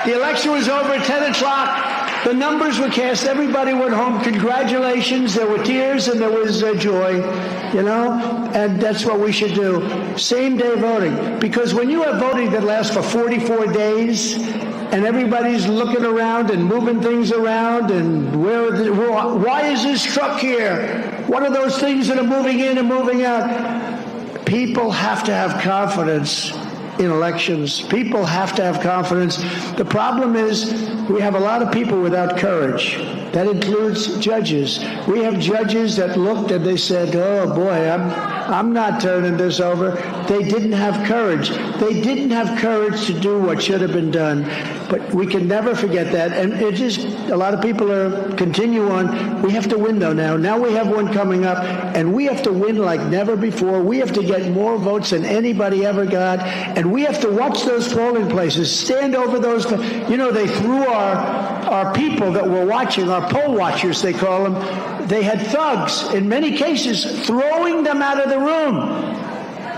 The election was over at 10 o'clock. The numbers were cast. Everybody went home. Congratulations. There were tears and there was joy, and that's what we should do. Same day voting. Because when you have voting that lasts for 44 days and everybody's looking around and moving things around and why is this truck here? What are those things that are moving in and moving out? People have to have confidence in elections. People have to have confidence. The problem is we have a lot of people without courage. That includes judges. We have judges that looked and they said, oh boy, I'm not turning this over. They didn't have courage. They didn't have courage to do what should have been done. But we can never forget that. And it just, a lot of people continue on. We have to win though now. Now we have one coming up, and we have to win like never before. We have to get more votes than anybody ever got. And we have to watch those polling places, stand over those. They threw our people that were watching, our poll watchers, they call them. They had thugs, in many cases, throwing them out of the room.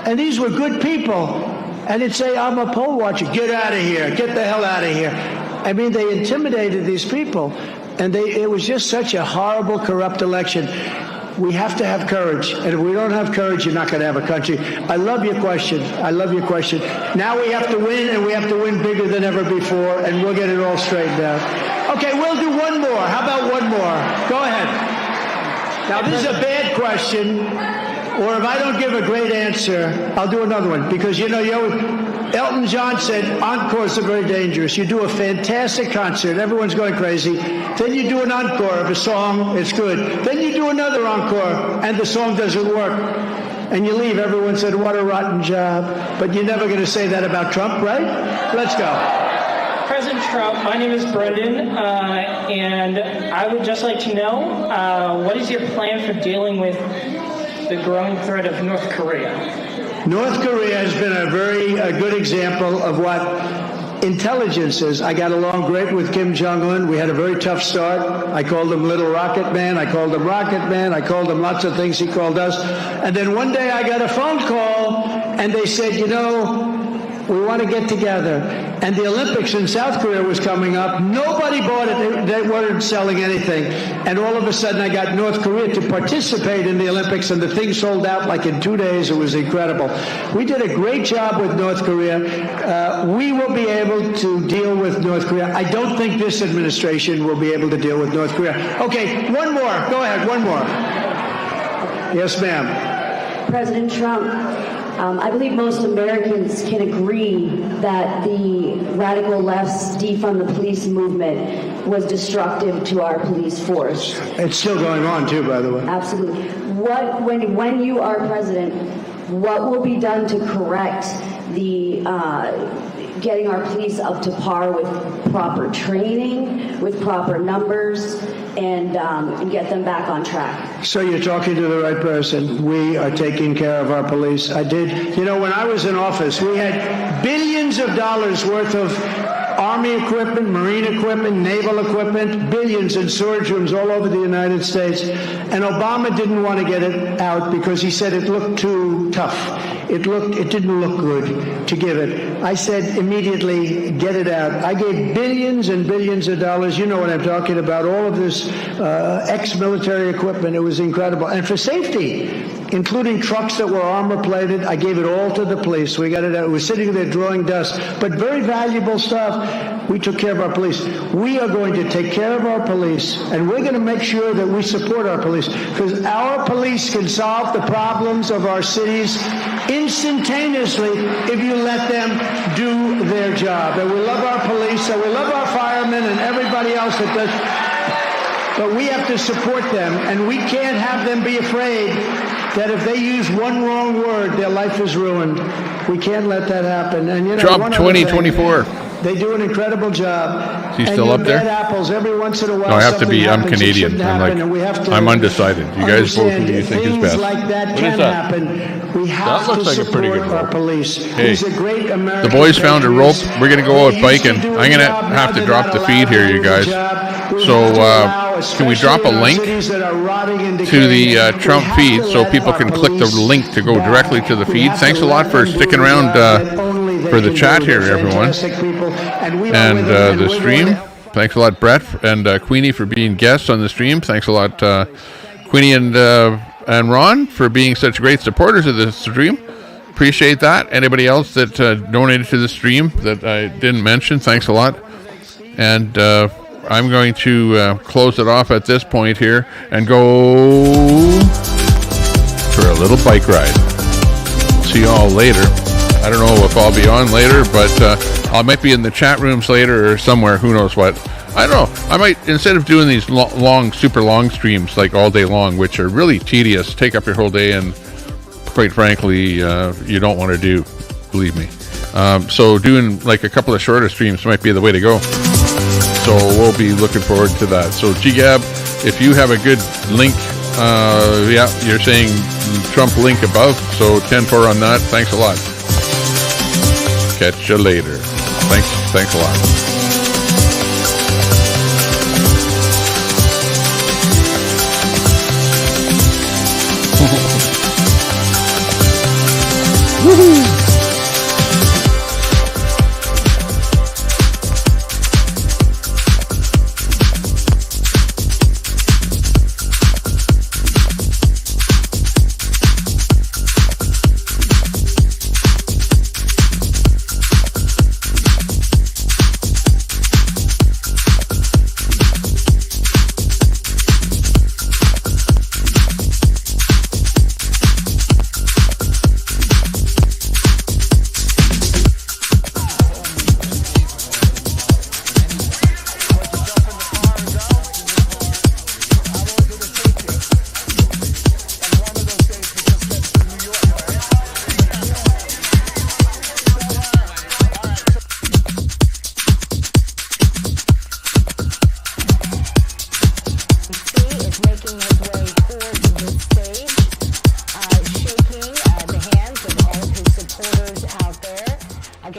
And these were good people. And they'd say, I'm a poll watcher. Get out of here. Get the hell out of here. I mean, they intimidated these people. And it was just such a horrible, corrupt election. We have to have courage. And if we don't have courage, you're not going to have a country. I love your question. I love your question. Now we have to win, and we have to win bigger than ever before, and we'll get it all straightened out. Okay, we'll do one more. How about one more? Go ahead. Now, this is a bad question. Or if I don't give a great answer, I'll do another one. Because, Elton John said encores are very dangerous. You do a fantastic concert, everyone's going crazy. Then you do an encore of a song, it's good. Then you do another encore, and the song doesn't work. and you leave. Everyone said, what a rotten job. But you're never going to say that about Trump, right? Let's go. President Trump, my name is Brendan, and I would just like to know, what is your plan for dealing with the growing threat of North Korea? North Korea has been a very good example of what intelligence is. I got along great with Kim Jong-un. We had a very tough start. I called him Little Rocket Man. I called him Rocket Man. I called him lots of things he called us. And then one day I got a phone call, and they said, you know, we want to get together. And the Olympics in South Korea was coming up. Nobody bought it. They weren't selling anything. And all of a sudden, I got North Korea to participate in the Olympics, and the thing sold out like in 2 days. It was incredible. We did a great job with North Korea. We will be able to deal with North Korea. I don't think this administration will be able to deal with North Korea. Okay, one more. Go ahead, one more. Yes, ma'am. President Trump, I believe most Americans can agree that the radical left's defund the police movement was destructive to our police force. It's still going on too, by the way. Absolutely. When you are president, what will be done to correct the getting our police up to par with proper training, with proper numbers, and get them back on track? So you're talking to the right person. We are taking care of our police. I did. You know, when I was in office, we had billions of dollars worth of Army equipment, Marine equipment, naval equipment, billions in storage rooms all over the United States. And Obama didn't want to get it out because he said it looked too tough. It didn't look good to give it. I said immediately, get it out. I gave billions and billions of dollars. You know what I'm talking about. All of this ex-military equipment. It was incredible. And for safety, including trucks that were armor-plated, I gave it all to the police. We got it out. It was sitting there drawing dust. But very valuable stuff. We took care of our police. We are going to take care of our police, and we're going to make sure that we support our police, because our police can solve the problems of our cities instantaneously if you let them do their job. And we love our police, and we love our firemen and everybody else that does. But we have to support them, and we can't have them be afraid that if they use one wrong word, their life is ruined. We can't let that happen. And you know, Trump 2024. They do an incredible job. Is he still up there? Apples every once in a while. No, I have to be. I'm Canadian. I'm undecided. You guys vote who you think is best. Like that can happen. We have that looks like a pretty good our police. Hey, He's a great American. the boys found a rope. We're going to go out biking. I'm going to have to drop the feed here, you guys. So can we drop a link to the Trump feed so people can click the link to go directly to the feed? Thanks a lot for sticking around for the chat here, everyone. And the stream. Thanks a lot, Brett and Queenie, for being guests on the stream. Thanks a lot, Queenie and Ron, for being such great supporters of the stream. Appreciate that. Anybody else that donated to the stream that I didn't mention, thanks a lot. And I'm going to close it off at this point here and go for a little bike ride. See you all later. I don't know if I'll be on later, but I might be in the chat rooms later or somewhere. Who knows what? I don't know. I might, instead of doing these long, super long streams like all day long, which are really tedious, take up your whole day, and quite frankly, you don't want to do, believe me. So doing like a couple of shorter streams might be the way to go. So we'll be looking forward to that. So GGAB, if you have a good link, yeah, you're saying Trump link above, so 10-4 on that. Thanks a lot. Catch you later. Thanks a lot. Woohoo!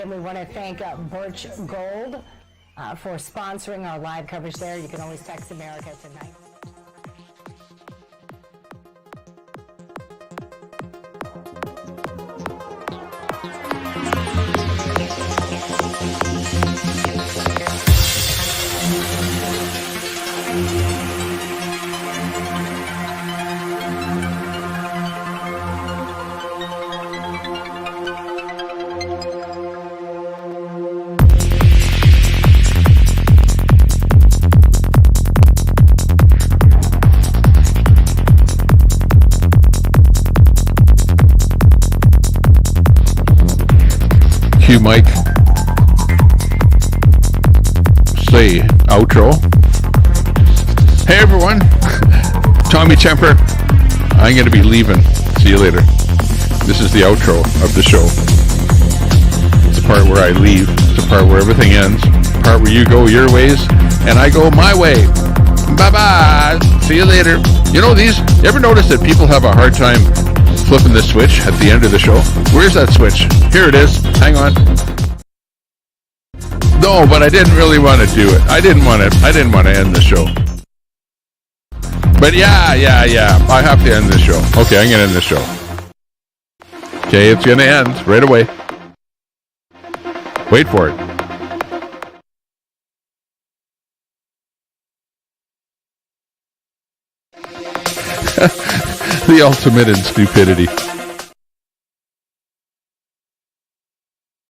and we want to thank Birch Gold for sponsoring our live coverage there. You can always text America tonight. Cue Mike. Say outro. Hey everyone, Tommy Temper. I'm going to be leaving. See you later. This is the outro of the show. It's the part where I leave. It's the part where everything ends. The part where you go your ways and I go my way. Bye-bye. See you later. You know these, you ever notice that people have a hard time flipping the switch at the end of the show? Where's that switch? Here it is. Hang on. No, but I didn't really want to do it. I didn't want to end the show. But yeah. I have to end this show. Okay, I'm going to end this show. Okay, it's going to end right away. Wait for it. The ultimate in stupidity.